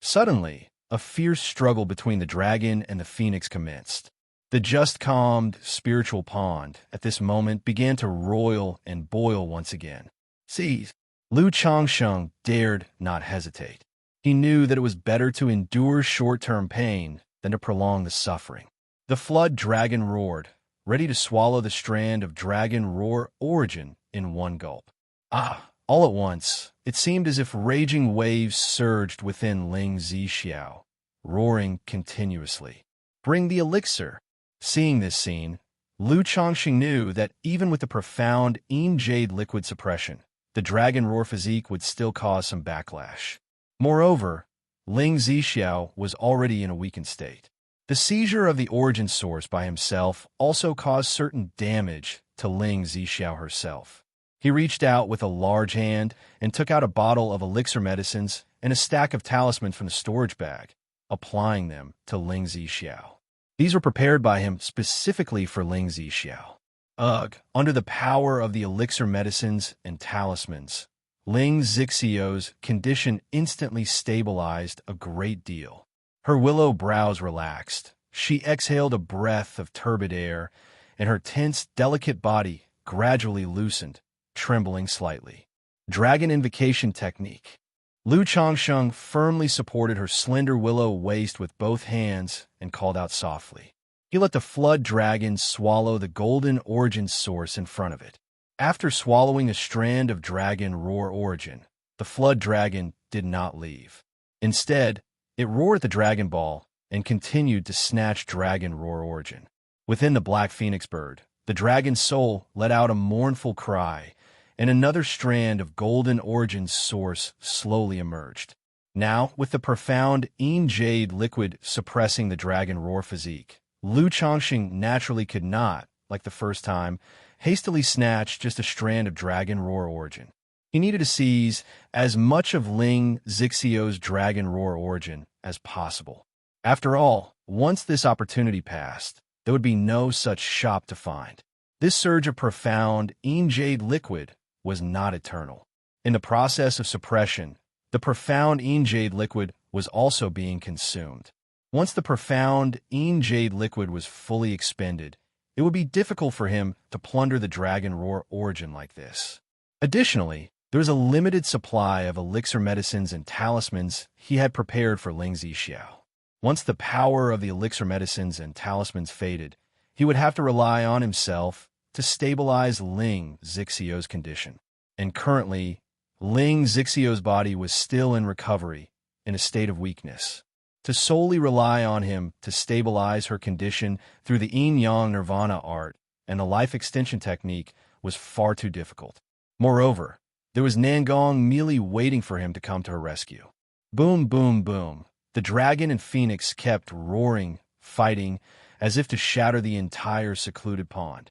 Suddenly, a fierce struggle between the dragon and the phoenix commenced. The just-calmed spiritual pond at this moment began to roil and boil once again. See, Lu Changsheng dared not hesitate. He knew that it was better to endure short-term pain than to prolong the suffering. The flood dragon roared, ready to swallow the strand of dragon roar origin in one gulp. All at once, it seemed as if raging waves surged within Ling Zixiao, roaring continuously. Bring the elixir. Seeing this scene, Lu Changxing knew that even with the profound jade liquid suppression, the dragon roar physique would still cause some backlash. Moreover, Ling Zixiao was already in a weakened state. The seizure of the origin source by himself also caused certain damage to Ling Zixiao herself. He reached out with a large hand and took out a bottle of elixir medicines and a stack of talismans from the storage bag, applying them to Ling Zixiao. These were prepared by him specifically for Ling Zixiao. Under the power of the elixir medicines and talismans, Ling Zixiao's condition instantly stabilized a great deal. Her willow brows relaxed. She exhaled a breath of turbid air, and her tense, delicate body gradually loosened, trembling slightly. Dragon Invocation Technique. Lu Changsheng firmly supported her slender willow waist with both hands and called out softly. He let the flood dragon swallow the golden origin source in front of it. After swallowing a strand of dragon roar origin, the flood dragon did not leave. Instead, it roared at the dragon ball and continued to snatch dragon roar origin. Within the black phoenix bird, the dragon's soul let out a mournful cry, and another strand of golden origin source slowly emerged. Now, with the profound jade liquid suppressing the dragon roar physique, Lu Changxing naturally could not, like the first time, hastily snatch just a strand of dragon roar origin. He needed to seize as much of Ling Zixiao's dragon roar origin as possible. After all, once this opportunity passed, there would be no such shop to find. This surge of profound jade liquid was not eternal. In the process of suppression, the profound jade liquid was also being consumed. Once the profound jade liquid was fully expended, it would be difficult for him to plunder the dragon roar origin like this. Additionally, there was a limited supply of elixir medicines and talismans he had prepared for Ling Zixiao. Once the power of the elixir medicines and talismans faded, he would have to rely on himself to stabilize Ling Zixiao's condition. And currently, Ling Zixiao's body was still in recovery, in a state of weakness. To solely rely on him to stabilize her condition through the yin-yang nirvana art and the life extension technique was far too difficult. Moreover, there was Nangong merely waiting for him to come to her rescue. Boom, boom, boom. The dragon and phoenix kept roaring, fighting, as if to shatter the entire secluded pond.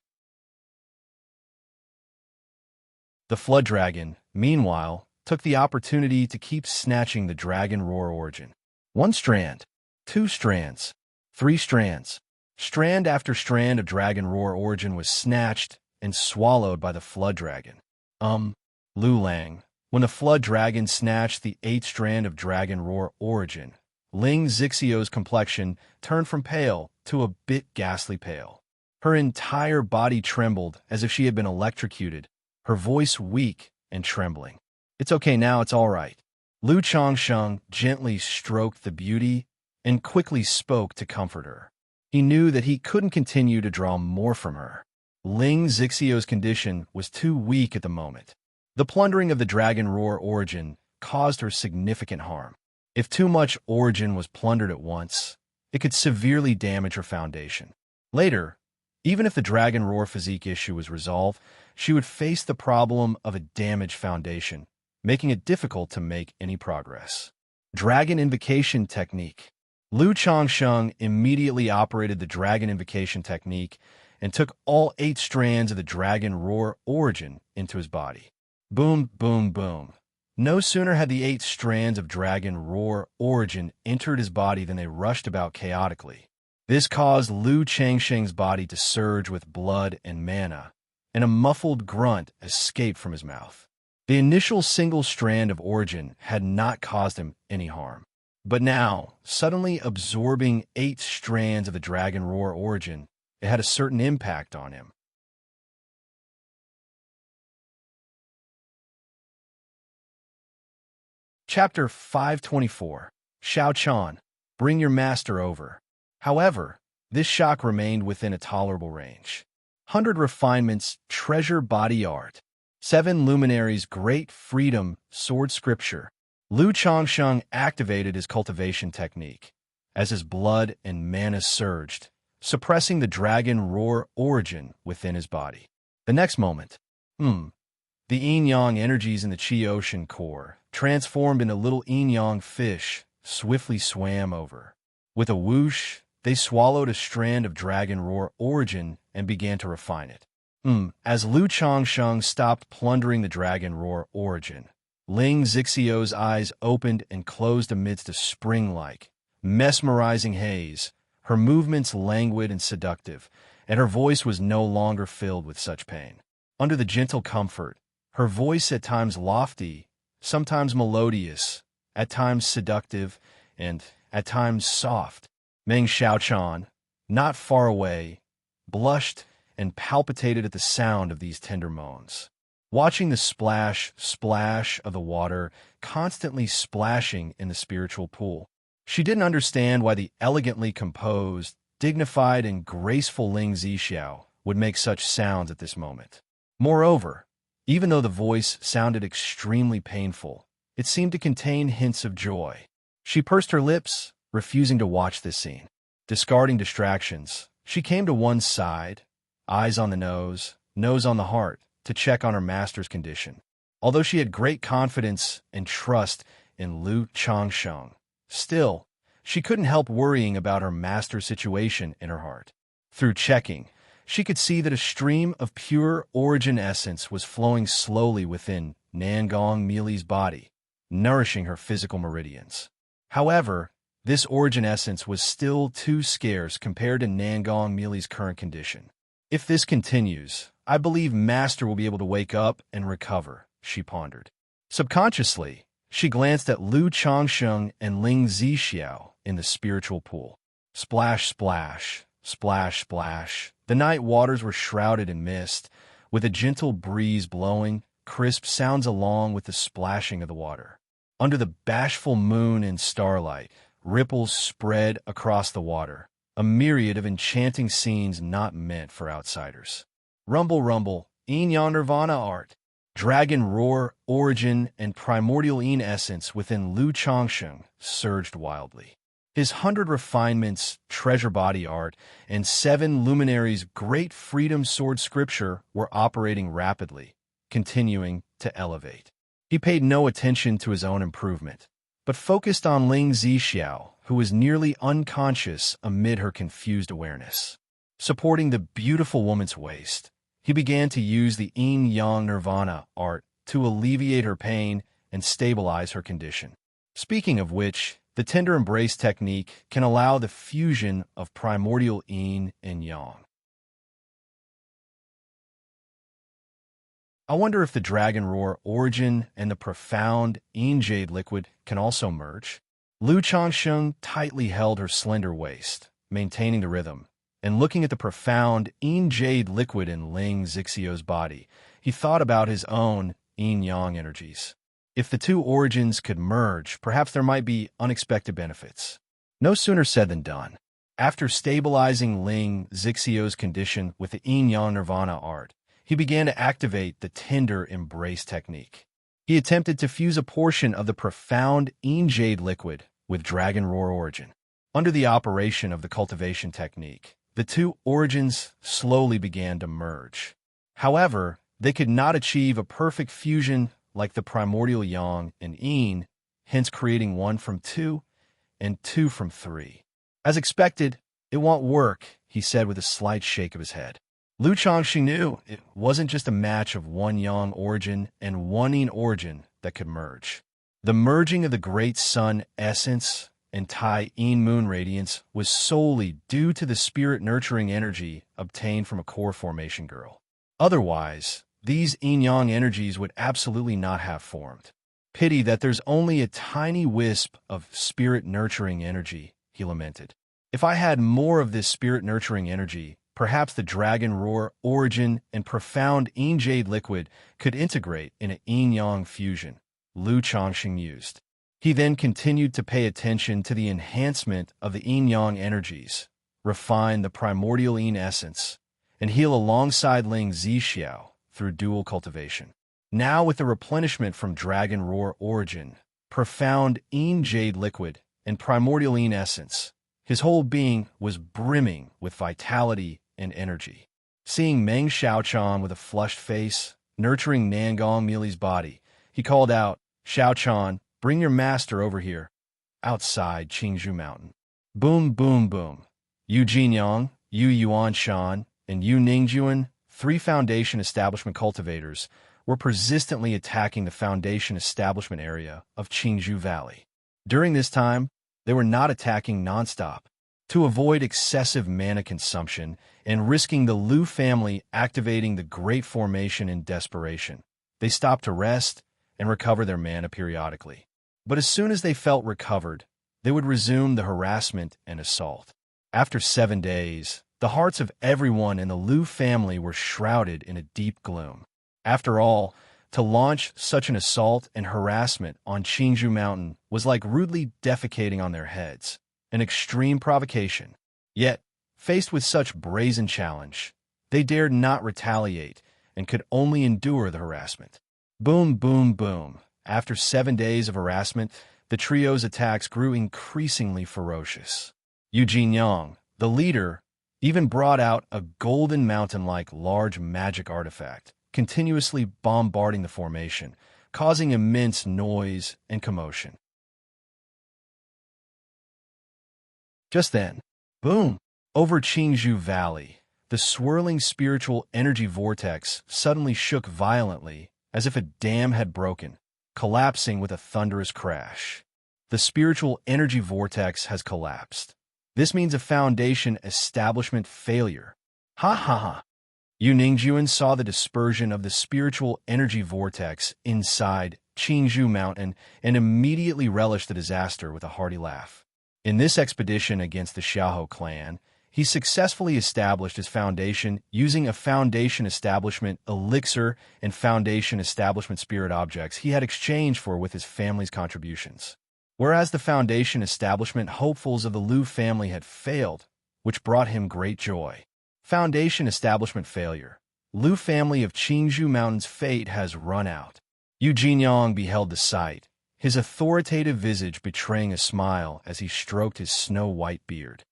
The flood dragon, meanwhile, took the opportunity to keep snatching the dragon roar origin. 1 strand, 2 strands, 3 strands. Strand after strand of dragon roar origin was snatched and swallowed by the flood dragon. Lu Lang. When the flood dragon snatched the 8th strand of dragon roar origin, Ling Zixiao's complexion turned from pale to a bit ghastly pale. Her entire body trembled as if she had been electrocuted, her voice weak and trembling. "It's okay now, it's all right." Lu Changsheng gently stroked the beauty and quickly spoke to comfort her. He knew that he couldn't continue to draw more from her. Ling Zixiao's condition was too weak at the moment. The plundering of the dragon roar origin caused her significant harm. If too much origin was plundered at once, it could severely damage her foundation. Later, even if the dragon roar physique issue was resolved, she would face the problem of a damaged foundation, making it difficult to make any progress. Dragon Invocation Technique. Lu Changsheng immediately operated the Dragon Invocation Technique and took all 8 strands of the dragon roar origin into his body. Boom, boom, boom. No sooner had the 8 strands of dragon roar origin entered his body than they rushed about chaotically. This caused Lu Changsheng's body to surge with blood and mana, and a muffled grunt escaped from his mouth. The initial single strand of origin had not caused him any harm. But now, suddenly absorbing 8 strands of the dragon roar origin, it had a certain impact on him. Chapter 524. Xiaochan, bring your master over. However, this shock remained within a tolerable range. 100 refinements, treasure body art. 7 luminaries, great freedom, sword scripture. Lu Changsheng activated his cultivation technique, as his blood and mana surged, suppressing the dragon roar origin within his body. The next moment, the yin-yang energies in the Qi ocean core, transformed into little yin-yang fish, swiftly swam over. With a whoosh, they swallowed a strand of dragon roar origin and began to refine it. As Lu Changsheng stopped plundering the dragon roar origin, Ling Xixiu's eyes opened and closed amidst a spring-like, mesmerizing haze. Her movements languid and seductive, and her voice was no longer filled with such pain. Under the gentle comfort, her voice at times lofty, sometimes melodious, at times seductive, and at times soft. Meng Xiaochan, not far away, blushed and palpitated at the sound of these tender moans. Watching the splash of the water constantly splashing in the spiritual pool, she didn't understand why the elegantly composed, dignified, and graceful Ling Zixiao would make such sounds at this moment. Moreover, even though the voice sounded extremely painful, it seemed to contain hints of joy. She pursed her lips, refusing to watch this scene. Discarding distractions, she came to one side, eyes on the nose on the heart, to check on her master's condition. Although she had great confidence and trust in Lu Changsheng, still, she couldn't help worrying about her master's situation in her heart. Through checking, she could see that a stream of pure origin essence was flowing slowly within Nangong Mili's body, nourishing her physical meridians. However, this origin essence was still too scarce compared to Nangong Mili's current condition. If this continues, I believe Master will be able to wake up and recover, she pondered. Subconsciously, she glanced at Lu Changsheng and Ling Zixiao in the spiritual pool. Splash, splash, splash, splash. The night waters were shrouded in mist, with a gentle breeze blowing, crisp sounds along with the splashing of the water. Under the bashful moon and starlight, ripples spread across the water, a myriad of enchanting scenes not meant for outsiders. Rumble, rumble, yin-yang nirvana art. Dragon roar, origin, and primordial yin essence within Lu Changsheng surged wildly. His 100 refinements, treasure body art, and 7 luminaries' great freedom sword scripture were operating rapidly, continuing to elevate. He paid no attention to his own improvement, but focused on Ling Zixiao, who was nearly unconscious amid her confused awareness. Supporting the beautiful woman's waist, he began to use the yin-yang nirvana art to alleviate her pain and stabilize her condition. Speaking of which, the tender embrace technique can allow the fusion of primordial yin and yang. I wonder if the dragon roar origin and the profound yin jade liquid can also merge. Lu Changsheng tightly held her slender waist, maintaining the rhythm, and looking at the profound yin jade liquid in Ling Zixiu's body, he thought about his own yin-yang energies. If the two origins could merge, perhaps there might be unexpected benefits. No sooner said than done. After stabilizing Ling Zixiu's condition with the yin-yang nirvana art, he began to activate the tender embrace technique. He attempted to fuse a portion of the profound yin jade liquid with dragon roar origin. Under the operation of the cultivation technique, the two origins slowly began to merge. However, they could not achieve a perfect fusion like the primordial yang and yin, hence creating 1 from 2 and 2 from 3. As expected, it won't work, he said with a slight shake of his head. Lu Changxi knew it wasn't just a match of 1 yang origin and 1 yin origin that could merge. The merging of the great sun essence and Tai yin moon radiance was solely due to the spirit-nurturing energy obtained from a core formation girl. Otherwise, these yin-yang energies would absolutely not have formed. Pity that there's only a tiny wisp of spirit-nurturing energy, he lamented. If I had more of this spirit-nurturing energy, perhaps the dragon roar, origin, and profound yin-jade liquid could integrate in a yin-yang fusion, Lu Changxing mused. He then continued to pay attention to the enhancement of the yin-yang energies, refine the primordial yin essence, and heal alongside Ling Xixiao through dual cultivation. Now with the replenishment from Dragon Roar Origin, profound yin-jade liquid, and primordial yin essence, his whole being was brimming with vitality and energy. Seeing Meng Xiaochan with a flushed face, nurturing Nangong Mili's body, he called out, "Xiaochan, bring your master over here." Outside Qingzhou Mountain. Boom, boom, boom. Yu Jinyang, Yu Yuanshan, and Yu Ningjuan, 3 Foundation Establishment cultivators, were persistently attacking the Foundation Establishment area of Qingzhou Valley. During this time, they were not attacking nonstop. To avoid excessive mana consumption and risking the Lu family activating the Great Formation in desperation, they stopped to rest and recover their mana periodically. But as soon as they felt recovered, they would resume the harassment and assault. After 7 days, the hearts of everyone in the Lu family were shrouded in a deep gloom. After all, to launch such an assault and harassment on Qingzhou Mountain was like rudely defecating on their heads, an extreme provocation. Yet, faced with such brazen challenge, they dared not retaliate and could only endure the harassment. Boom, boom, boom. After 7 days of harassment, the trio's attacks grew increasingly ferocious. Yu Jinyang, the leader, even brought out a golden mountain-like large magic artifact, continuously bombarding the formation, causing immense noise and commotion. Just then, boom! Over Qingzhou Valley, the swirling spiritual energy vortex suddenly shook violently as if a dam had broken, collapsing with a thunderous crash. The spiritual energy vortex has collapsed. This means a Foundation Establishment failure. Ha ha ha! Yu Ningjuan saw the dispersion of the spiritual energy vortex inside Qingzhou Mountain and immediately relished the disaster with a hearty laugh. In this expedition against the Xiahou clan, he successfully established his foundation using a Foundation Establishment elixir and Foundation Establishment spirit objects he had exchanged for with his family's contributions. Whereas the Foundation Establishment hopefuls of the Lu family had failed, which brought him great joy. Foundation Establishment failure. Lu family of Qingzhou Mountain's fate has run out. Yu Jinyang beheld the sight, his authoritative visage betraying a smile as he stroked his snow-white beard.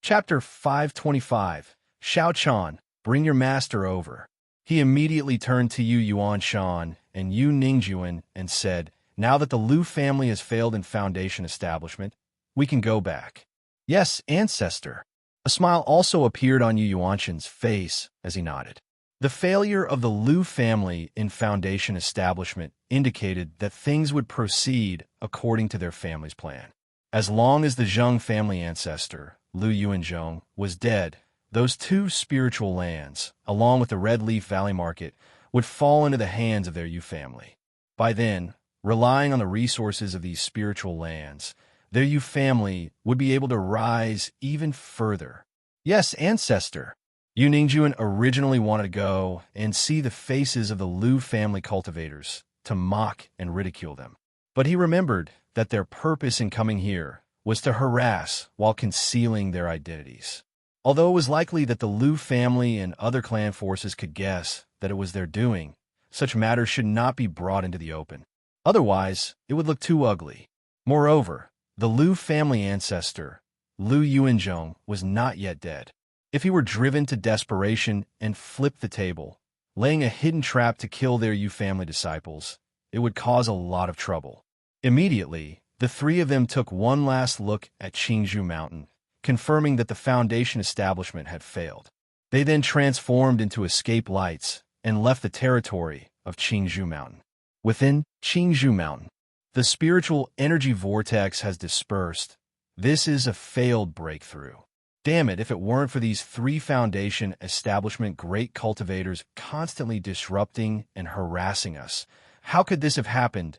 Chapter 525. Xiaochan, bring your master over. He immediately turned to Yu Yuanshan and Yu Ningjuan and said, "Now that the Lu family has failed in Foundation Establishment, we can go back." "Yes, ancestor." A smile also appeared on Yu Yuanshan's face as he nodded. The failure of the Lu family in Foundation Establishment indicated that things would proceed according to their family's plan. As long as the Zheng family ancestor, Lu Yuanzhong, was dead, those 2 spiritual lands, along with the Red Leaf Valley Market, would fall into the hands of their Yu family. By then, relying on the resources of these spiritual lands, their Yu family would be able to rise even further. "Yes, ancestor." Yu Ningjuan originally wanted to go and see the faces of the Lu family cultivators, to mock and ridicule them. But he remembered that their purpose in coming here was to harass while concealing their identities. Although it was likely that the Lu family and other clan forces could guess that it was their doing, such matters should not be brought into the open. Otherwise, it would look too ugly. Moreover, the Lu family ancestor, Lu Yuanzhong, was not yet dead. If he were driven to desperation and flipped the table, laying a hidden trap to kill their Yu family disciples, it would cause a lot of trouble. Immediately, the 3 of them took one last look at Qingzhou Mountain, confirming that the Foundation Establishment had failed. They then transformed into escape lights and left the territory of Qingzhou Mountain. Within Qingzhou Mountain, the spiritual energy vortex has dispersed. This is a failed breakthrough. Damn it, if it weren't for these 3 Foundation establishment great cultivators constantly disrupting and harassing us. How could this have happened?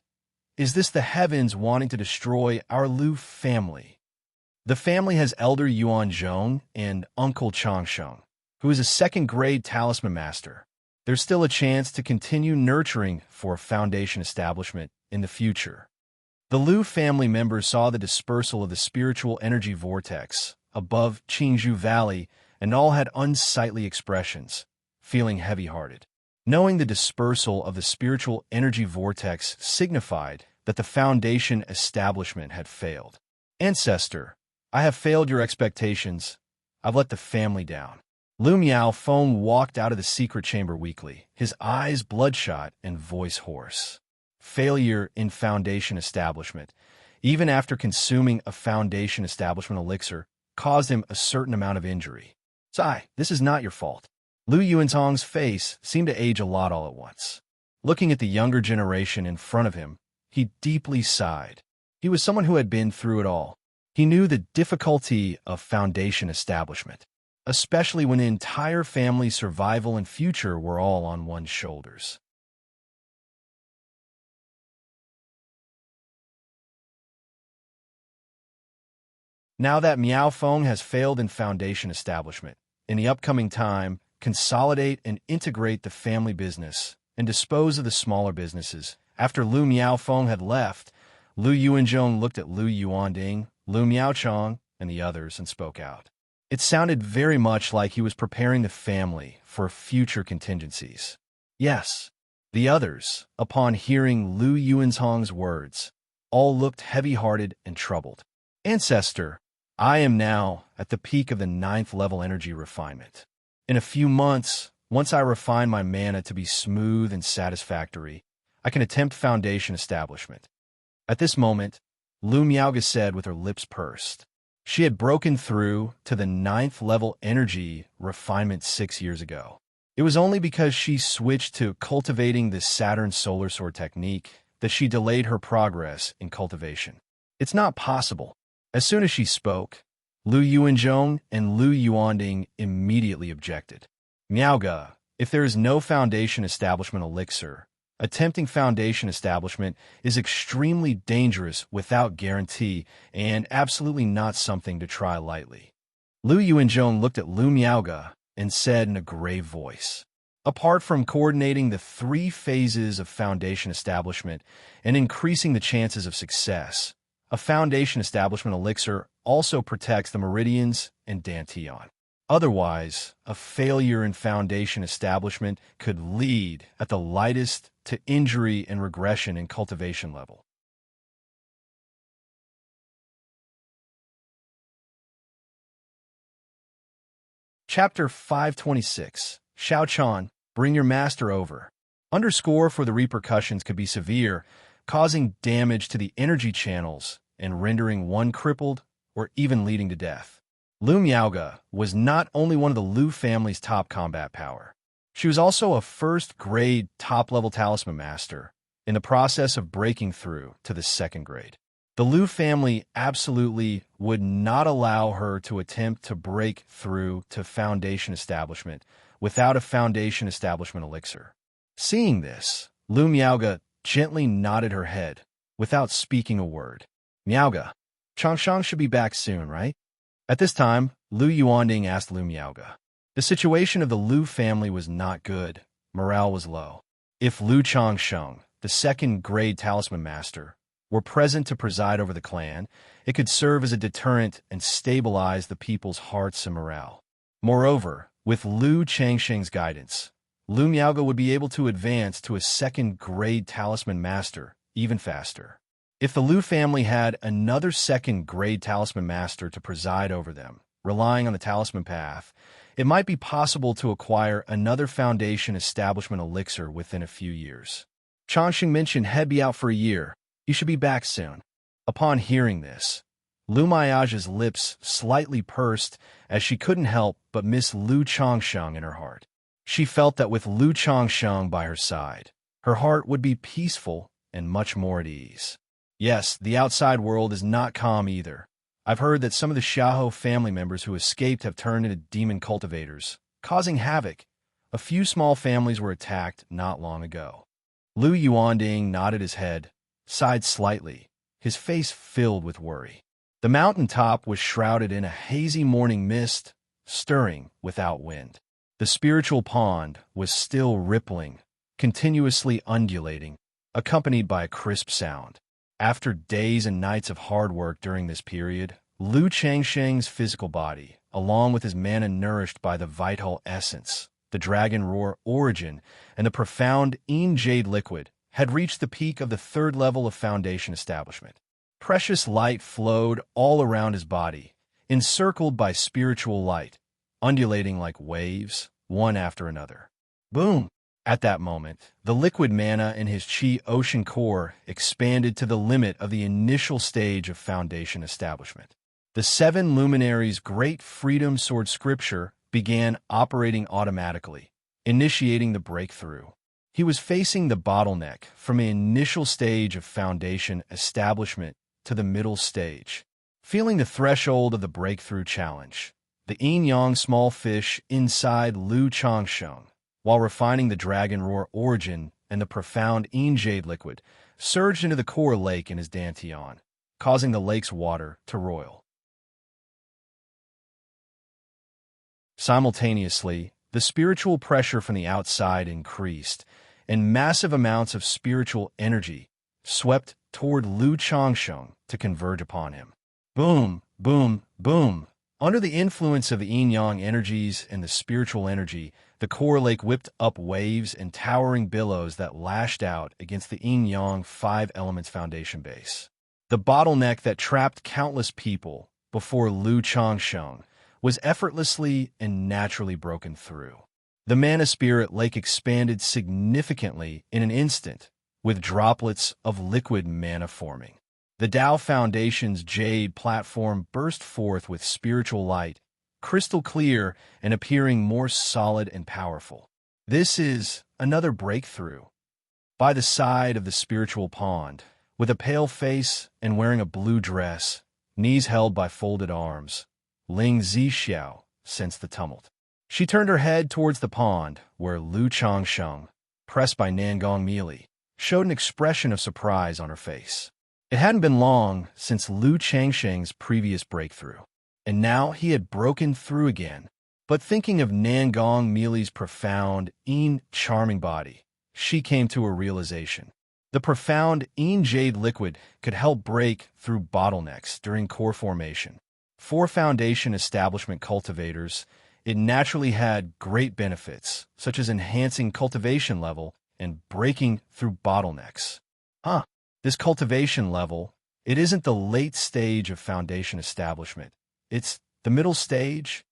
Is this the heavens wanting to destroy our Lu family? The family has Elder Yuan Zhong and Uncle Changsheng, who is a second-grade talisman master. There's still a chance to continue nurturing for a Foundation establishment in the future. The Lu family members saw the dispersal of the spiritual energy vortex above Qingzhou Valley and all had unsightly expressions, feeling heavy-hearted. Knowing the dispersal of the spiritual energy vortex signified that the Foundation establishment had failed. Ancestor, I have failed your expectations. I've let the family down. Lu Miaofeng walked out of the secret chamber weakly, his eyes bloodshot and voice hoarse. Failure in Foundation establishment, even after consuming a Foundation establishment elixir, caused him a certain amount of injury. Sai, this is not your fault. Lu Yuantong's face seemed to age a lot all at once. Looking at the younger generation in front of him, he deeply sighed. He was someone who had been through it all. He knew the difficulty of Foundation establishment, especially when the entire family's survival and future were all on one's shoulders. Now that Miaofeng has failed in Foundation establishment, in the upcoming time, consolidate and integrate the family business and dispose of the smaller businesses. After Lu Miaofeng had left, Lu Yuanzhong looked at Lu Yuanding, Lu Miaochong, and the others and spoke out. It sounded very much like he was preparing the family for future contingencies. Yes, the others, upon hearing Lu Yuanzhong's words, all looked heavy-hearted and troubled. Ancestor, I am now at the peak of the 9th level energy refinement. In a few months, once I refine my mana to be smooth and satisfactory, I can attempt Foundation establishment. At this moment, Lu Miaoga said with her lips pursed. She had broken through to the 9th level energy refinement 6 years ago. It was only because she switched to cultivating the Saturn solar sword technique that she delayed her progress in cultivation. It's not possible. As soon as she spoke, Lu Yuanzhong and Lu Yuanding immediately objected. Miaoga, if there is no Foundation establishment elixir, attempting Foundation establishment is extremely dangerous without guarantee and absolutely not something to try lightly. Lu Yuanzhong looked at Lu Miaoga and said in a grave voice, apart from coordinating the 3 phases of Foundation establishment and increasing the chances of success, a Foundation establishment elixir also protects the Meridians and Dantian. Otherwise, a failure in Foundation establishment could lead, at the lightest, to injury and regression in cultivation level. Chapter 526. Xiaochan, bring your master over. Underscore for the repercussions could be severe, causing damage to the energy channels and rendering one crippled or even leading to death. Lu Miaoga was not only one of the Lu family's top combat power. She was also a first-grade top-level talisman master, in the process of breaking through to the 2nd grade. The Lu family absolutely would not allow her to attempt to break through to Foundation establishment without a Foundation establishment elixir. Seeing this, Lu Miaoga gently nodded her head, without speaking a word. Miaoga, Changsheng should be back soon, right? At this time, Lu Yuanding asked Lu Miaoga. The situation of the Lu family was not good. Morale was low. If Lu Changsheng, the 2nd-grade talisman master, were present to preside over the clan, it could serve as a deterrent and stabilize the people's hearts and morale. Moreover, with Lu Changsheng's guidance, Lu Miaoga would be able to advance to a 2nd-grade talisman master even faster. If the Lu family had another 2nd-grade talisman master to preside over them, relying on the talisman path, it might be possible to acquire another Foundation establishment elixir within a few years. Changsheng mentioned he'd be out for a year. He should be back soon. Upon hearing this, Lu Miaoga's lips slightly pursed as she couldn't help but miss Lu Changsheng in her heart. She felt that with Lu Changsheng by her side, her heart would be peaceful and much more at ease. Yes, the outside world is not calm either. I've heard that some of the Xiahou family members who escaped have turned into demon cultivators, causing havoc. A few small families were attacked not long ago. Lu Yuanding nodded his head, sighed slightly, his face filled with worry. The mountain top was shrouded in a hazy morning mist, stirring without wind. The spiritual pond was still rippling, continuously undulating, accompanied by a crisp sound. After days and nights of hard work during this period, Lu Changsheng's physical body, along with his mana nourished by the vital essence, the dragon roar origin, and the profound Yin Jade liquid, had reached the peak of the third level of foundation establishment. Precious light flowed all around his body, encircled by spiritual light, undulating like waves, one after another. Boom! At that moment, the liquid mana in his Qi ocean core expanded to the limit of the initial stage of foundation establishment. The seven luminaries' great freedom sword scripture began operating automatically, initiating the breakthrough. He was facing the bottleneck from an initial stage of foundation establishment to the middle stage. Feeling the threshold of the breakthrough challenge, the yin-yang small fish inside Lu Changsheng, while refining the dragon roar origin and the profound Yin Jade liquid, surged into the core lake in his dantian, causing the lake's water to roil. Simultaneously, the spiritual pressure from the outside increased, and massive amounts of spiritual energy swept toward Lu Changsheng to converge upon him. Boom, boom, boom. Under the influence of the yin-yang energies and the spiritual energy, the core lake whipped up waves and towering billows that lashed out against the yin-yang five elements foundation base. The bottleneck that trapped countless people before Lu Changsheng was effortlessly and naturally broken through. The mana spirit lake expanded significantly in an instant, with droplets of liquid mana forming. The Tao Foundation's jade platform burst forth with spiritual light, crystal clear and appearing more solid and powerful. This is another breakthrough. By the side of the spiritual pond, with a pale face and wearing a blue dress, knees held by folded arms, Ling Zixiao sensed the tumult. She turned her head towards the pond, where Lu Changsheng, pressed by Nangong Meili, showed an expression of surprise on her face. It hadn't been long since Lu Changsheng's previous breakthrough, and now he had broken through again. But thinking of Nangong Meili's profound, charming body, she came to a realization. The profound Yin Jade liquid could help break through bottlenecks during core formation. For foundation establishment cultivators, it naturally had great benefits, such as enhancing cultivation level and breaking through bottlenecks. This cultivation level, it isn't the late stage of foundation establishment. It's the middle stage.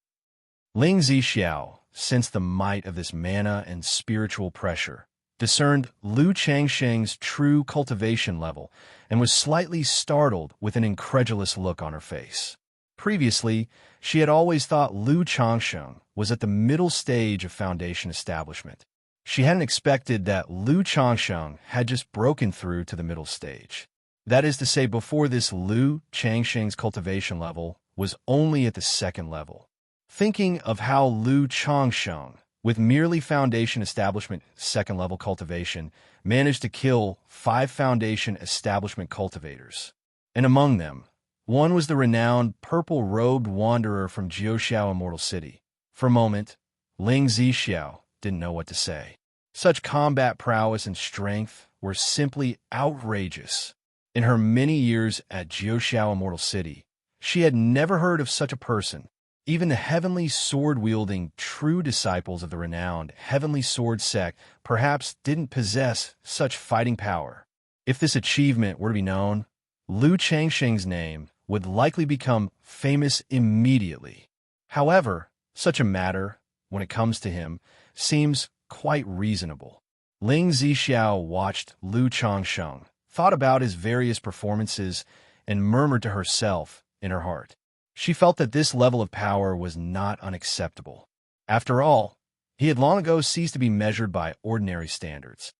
Ling Zixiao sensed the might of this mana and spiritual pressure, discerned Lu Changsheng's true cultivation level, and was slightly startled with an incredulous look on her face. Previously, she had always thought Lu Changsheng was at the middle stage of foundation establishment. She hadn't expected that Lu Changsheng had just broken through to the middle stage. That is to say, before this, Lu Changsheng's cultivation level was only at the second level. Thinking of how Lu Changsheng, with merely foundation establishment second level cultivation, managed to kill 5 foundation establishment cultivators. And among them, one was the renowned purple-robed wanderer from Jiuxiao Immortal City. For a moment, Ling Zixiao didn't know what to say. Such combat prowess and strength were simply outrageous. In her many years at Jiuxiao Immortal City, she had never heard of such a person. Even the heavenly sword-wielding true disciples of the renowned heavenly sword sect perhaps didn't possess such fighting power. If this achievement were to be known, Lu Changsheng's name would likely become famous immediately. However, such a matter, when it comes to him, seems quite reasonable. Ling Zixiao watched Lu Changsheng, thought about his various performances, and murmured to herself in her heart. She felt that this level of power was not unacceptable. After all, he had long ago ceased to be measured by ordinary standards.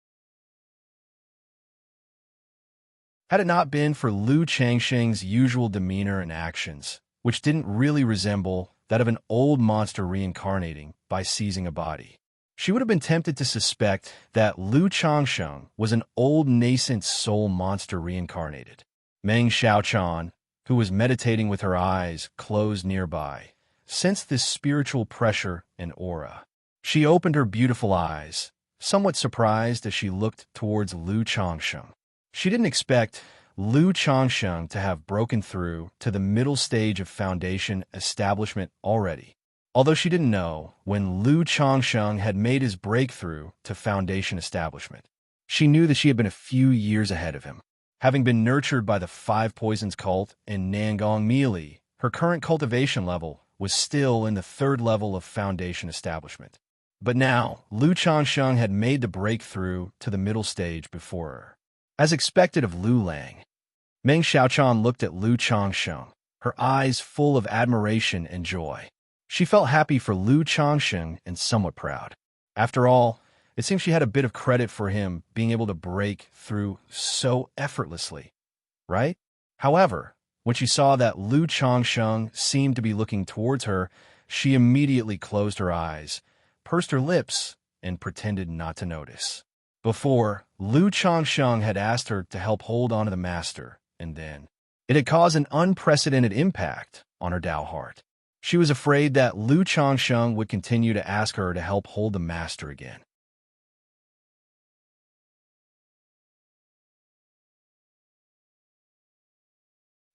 Had it not been for Lu Changsheng's usual demeanor and actions, which didn't really resemble that of an old monster reincarnating by seizing a body, she would have been tempted to suspect that Lu Changsheng was an old nascent soul monster reincarnated. Meng Xiaochan, who was meditating with her eyes closed nearby, sensed this spiritual pressure and aura. She opened her beautiful eyes, somewhat surprised as she looked towards Lu Changsheng. She didn't expect Lu Changsheng to have broken through to the middle stage of Foundation establishment already. Although she didn't know when Lu Changsheng had made his breakthrough to Foundation establishment, she knew that she had been a few years ahead of him. Having been nurtured by the Five Poisons cult in Nangong Meili, her current cultivation level was still in the third level of Foundation establishment. But now, Lu Changsheng had made the breakthrough to the middle stage before her. As expected of Lu Lang, Meng Xiaochan looked at Lu Changsheng, her eyes full of admiration and joy. She felt happy for Lu Changsheng and somewhat proud. After all, it seemed she had a bit of credit for him being able to break through so effortlessly, right? However, when she saw that Lu Changsheng seemed to be looking towards her, she immediately closed her eyes, pursed her lips, and pretended not to notice. Before, Lu Changsheng had asked her to help hold on to the master, and then it had caused an unprecedented impact on her Tao heart. She was afraid that Lu Changsheng would continue to ask her to help hold the master again.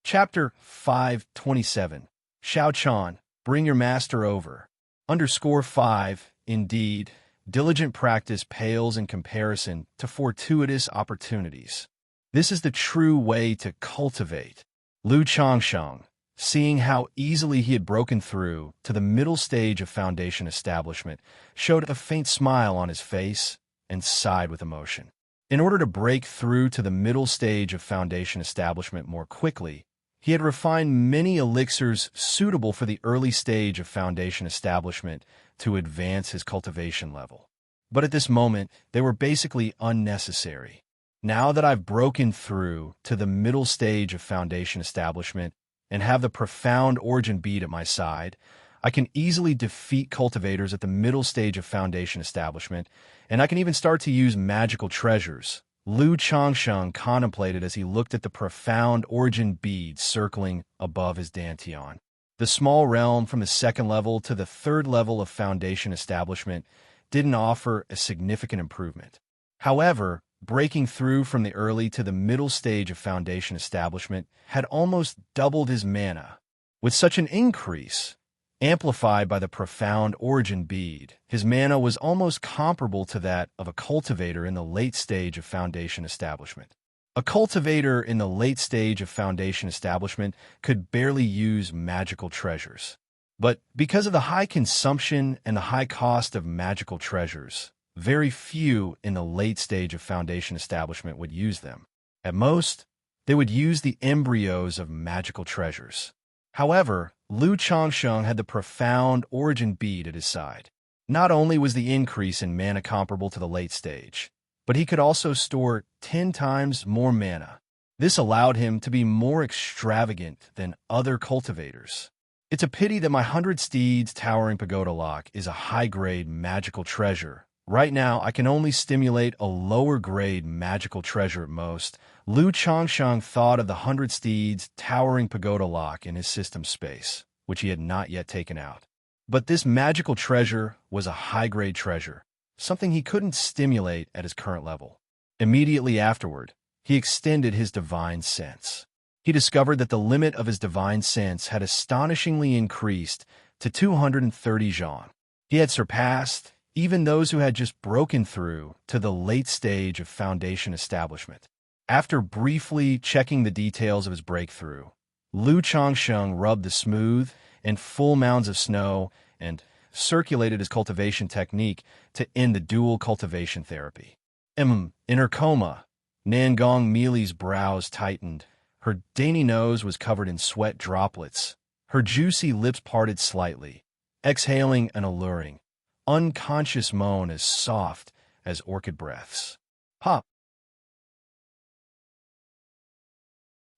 Chapter 527. Xiaochan, bring your master over. _5. Indeed, diligent practice pales in comparison to fortuitous opportunities. This is the true way to cultivate. Lu Changsheng, seeing how easily he had broken through to the middle stage of Foundation establishment, showed a faint smile on his face and sighed with emotion. In order to break through to the middle stage of Foundation establishment more quickly, he had refined many elixirs suitable for the early stage of Foundation establishment to advance his cultivation level. But at this moment, they were basically unnecessary. Now that I've broken through to the middle stage of Foundation establishment and have the profound origin bead at my side, I can easily defeat cultivators at the middle stage of Foundation establishment, and I can even start to use magical treasures. Lu Changsheng contemplated as he looked at the profound origin bead circling above his dantian. The small realm from the second level to the third level of Foundation establishment didn't offer a significant improvement. However, breaking through from the early to the middle stage of Foundation establishment had almost doubled his mana. With such an increase, amplified by the profound origin bead, his mana was almost comparable to that of a cultivator in the late stage of Foundation establishment. A cultivator in the late stage of Foundation establishment could barely use magical treasures. But because of the high consumption and the high cost of magical treasures, very few in the late stage of Foundation establishment would use them. At most, they would use the embryos of magical treasures. However, Lu Changsheng had the profound origin bead at his side. Not only was the increase in mana comparable to the late stage, but he could also store 10 times more mana. This allowed him to be more extravagant than other cultivators. It's a pity that my 100 Steeds Towering Pagoda Lock is a high-grade magical treasure. Right now, I can only stimulate a lower-grade magical treasure at most. Lu Changsheng thought of the 100 Steeds Towering Pagoda Lock in his system space, which he had not yet taken out. But this magical treasure was a high-grade treasure, something he couldn't stimulate at his current level. Immediately afterward, he extended his divine sense. He discovered that the limit of his divine sense had astonishingly increased to 230 zhang. He had surpassed even those who had just broken through to the late stage of Foundation establishment. After briefly checking the details of his breakthrough, Lu Changsheng rubbed the smooth and full mounds of snow and circulated his cultivation technique to end the dual cultivation therapy. In her coma, Nangong Meili's brows tightened. Her dainty nose was covered in sweat droplets. Her juicy lips parted slightly, exhaling an alluring, unconscious moan as soft as orchid breaths. Pop!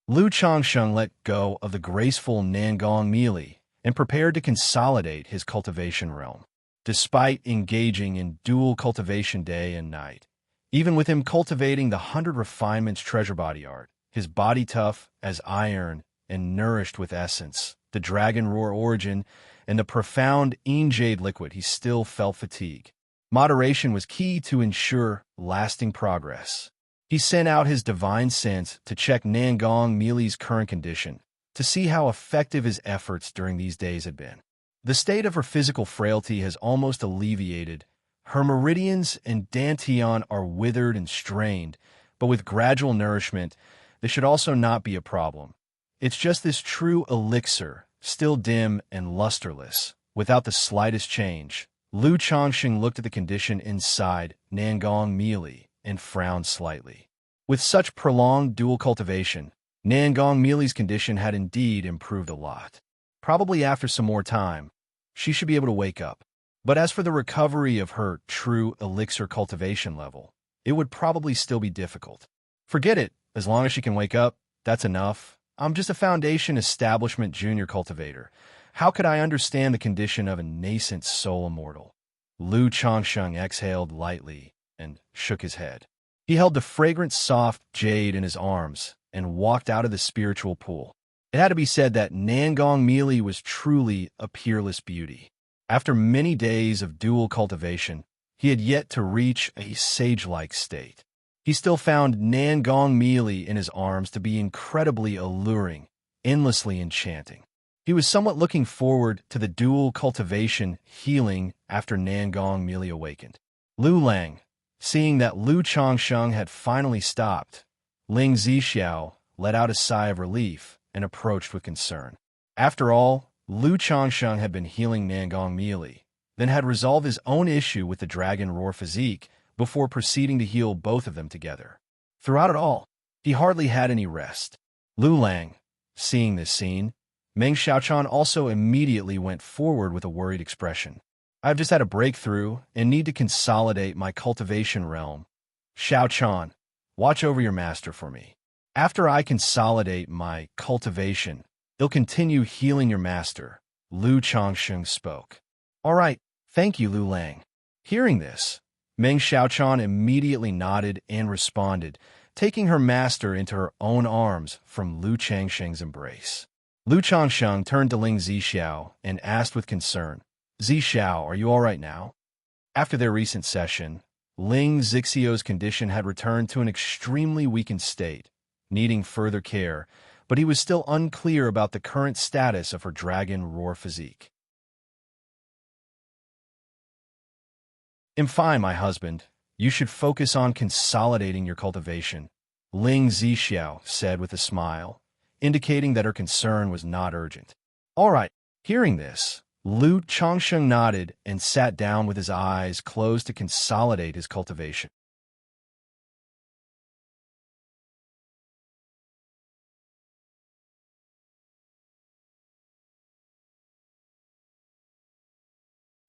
Lu Changsheng let go of the graceful Nangong melee and prepared to consolidate his cultivation realm. Despite engaging in dual cultivation day and night, even with him cultivating the 100 refinements treasure body art, his body tough as iron and nourished with essence, the dragon roar origin, and the profound jade liquid, he still felt fatigue. Moderation was key to ensure lasting progress. He sent out his divine sense to check Nangong Melee's current condition, to see how effective his efforts during these days had been. The state of her physical frailty has almost alleviated. Her meridians and dantian are withered and strained, but with gradual nourishment, this should also not be a problem. It's just this true elixir, still dim and lusterless, without the slightest change. Lu Changsheng looked at the condition inside Nangong Melee and frowned slightly. With such prolonged dual cultivation, Nangong Melee's condition had indeed improved a lot. Probably after some more time, she should be able to wake up. But as for the recovery of her true elixir cultivation level, it would probably still be difficult. Forget it. As long as she can wake up, that's enough. I'm just a Foundation Establishment junior cultivator. How could I understand the condition of a nascent soul immortal? Lu Changsheng exhaled lightly and shook his head. He held the fragrant soft jade in his arms and walked out of the spiritual pool. It had to be said that Nangong Melee was truly a peerless beauty. After many days of dual cultivation, he had yet to reach a sage-like state. He still found Nangong Melee in his arms to be incredibly alluring, endlessly enchanting. He was somewhat looking forward to the dual cultivation healing after Nangong Melee awakened. Lu Lang, seeing that Lu Changsheng had finally stopped, Ling Zixiao let out a sigh of relief and approached with concern. After all, Lu Changsheng had been healing Nangong Melee, then had resolved his own issue with the dragon roar physique before proceeding to heal both of them together. Throughout it all, he hardly had any rest. Lu Lang, seeing this scene, Meng Xiaochan also immediately went forward with a worried expression. I've just had a breakthrough and need to consolidate my cultivation realm. Xiaochan, watch over your master for me. After I consolidate my cultivation, he'll continue healing your master. Lu Changsheng spoke. All right, thank you, Lu Lang. Hearing this, Meng Xiaochan immediately nodded and responded, taking her master into her own arms from Lu Changsheng's embrace. Lu Changsheng turned to Ling Zixiao and asked with concern, Zixiao, are you all right now? After their recent session, Ling Zixiao's condition had returned to an extremely weakened state, needing further care, but he was still unclear about the current status of her dragon roar physique. I'm fine, my husband. You should focus on consolidating your cultivation, Ling Zixiao said with a smile, indicating that her concern was not urgent. All right, hearing this, Lu Changsheng nodded and sat down with his eyes closed to consolidate his cultivation.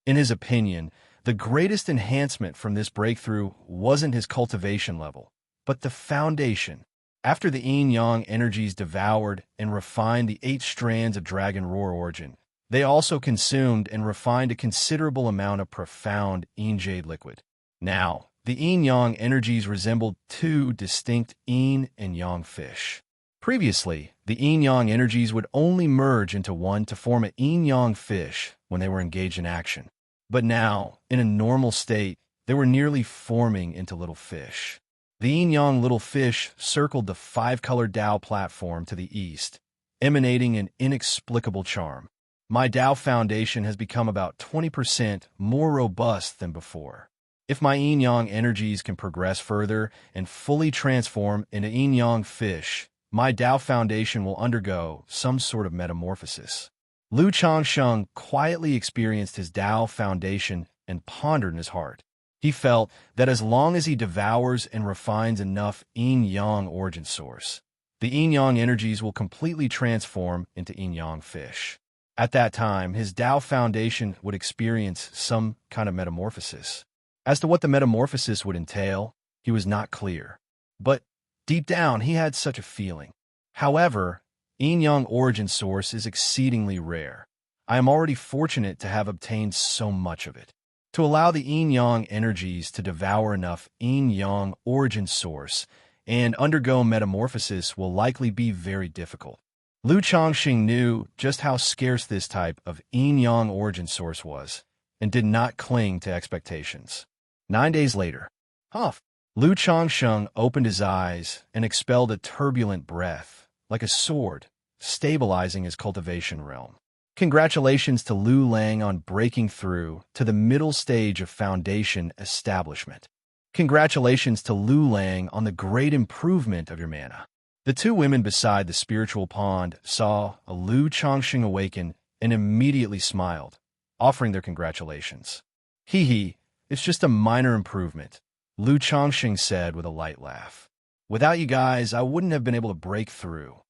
In his opinion, the greatest enhancement from this breakthrough wasn't his cultivation level, but the foundation. After the yin-yang energies devoured and refined the 8 strands of dragon roar origin, they also consumed and refined a considerable amount of profound jade liquid. Now, the yin-yang energies resembled 2 distinct yin and yang fish. Previously, the yin-yang energies would only merge into one to form a yin-yang fish when they were engaged in action. But now, in a normal state, they were nearly forming into little fish. The yin-yang little fish circled the 5-color Dao platform to the east, emanating an inexplicable charm. My Dao foundation has become about 20% more robust than before. If my yin-yang energies can progress further and fully transform into yin-yang fish, my Dao foundation will undergo some sort of metamorphosis. Lu Changsheng quietly experienced his Dao foundation and pondered in his heart. He felt that as long as he devours and refines enough yin-yang origin source, the yin-yang energies will completely transform into yin-yang fish. At that time, his Dao foundation would experience some kind of metamorphosis. As to what the metamorphosis would entail, he was not clear. But deep down, he had such a feeling. However, yin-yang origin source is exceedingly rare. I am already fortunate to have obtained so much of it. To allow the yin-yang energies to devour enough yin-yang origin source and undergo metamorphosis will likely be very difficult. Lu Changxing knew just how scarce this type of yin-yang origin source was, and did not cling to expectations. 9 days later, Lu Changsheng opened his eyes and expelled a turbulent breath, like a sword, stabilizing his cultivation realm. Congratulations to Lu Lang on breaking through to the middle stage of foundation establishment. Congratulations to Lu Lang on the great improvement of your mana. The two women beside the spiritual pond saw a Lu Changxing awaken and immediately smiled, offering their congratulations. Hee, it's just a minor improvement, Lu Changxing said with a light laugh. Without you guys, I wouldn't have been able to break through.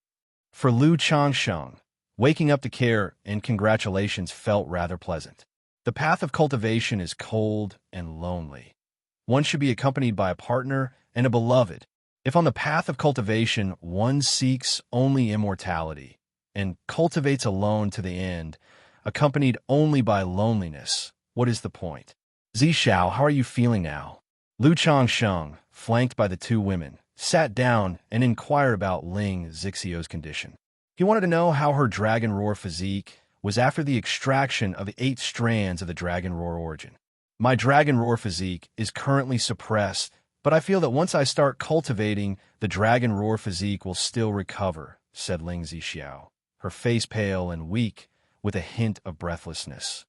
For Lu Changxing, waking up to care and congratulations felt rather pleasant. The path of cultivation is cold and lonely. One should be accompanied by a partner and a beloved. If on the path of cultivation one seeks only immortality and cultivates alone to the end, accompanied only by loneliness, what is the point? Xiao, how are you feeling now? Lu Changsheng, flanked by the two women, sat down and inquired about Ling Xixiao's condition. He wanted to know how her dragon roar physique was after the extraction of the 8 strands of the dragon roar origin. My dragon roar physique is currently suppressed, but I feel that once I start cultivating, the dragon roar physique will still recover, said Ling Xixiao, her face pale and weak, with a hint of breathlessness.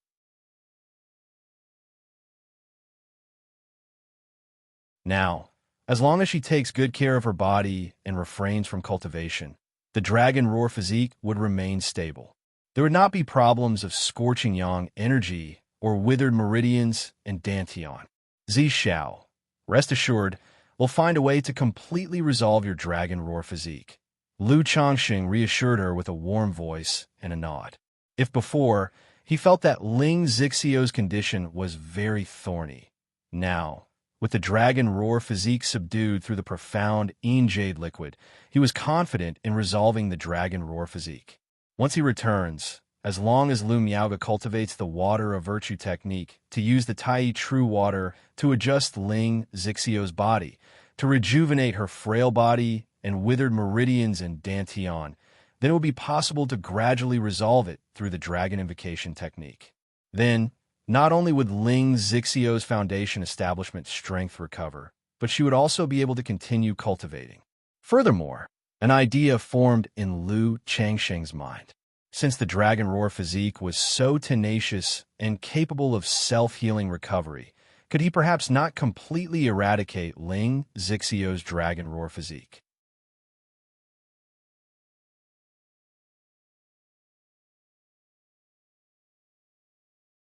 Now, as long as she takes good care of her body and refrains from cultivation, the dragon roar physique would remain stable. There would not be problems of scorching yang energy or withered meridians and dantian. Xiao, rest assured, we'll find a way to completely resolve your dragon roar physique. Lu Changxing reassured her with a warm voice and a nod. If before, he felt that Ling Xixiao's condition was very thorny, now, with the dragon roar physique subdued through the profound jade liquid, he was confident in resolving the dragon roar physique. Once he returns, as long as Lu Miaoga cultivates the water of virtue technique to use the Tai True water to adjust Ling Xixiao's body, to rejuvenate her frail body and withered meridians and dantian, then it will be possible to gradually resolve it through the dragon invocation technique. Then, not only would Ling Xixiao's foundation establishment strength recover, but she would also be able to continue cultivating. Furthermore, an idea formed in Lu Changsheng's mind. Since the dragon roar physique was so tenacious and capable of self-healing recovery, could he perhaps not completely eradicate Ling Xixiao's dragon roar physique?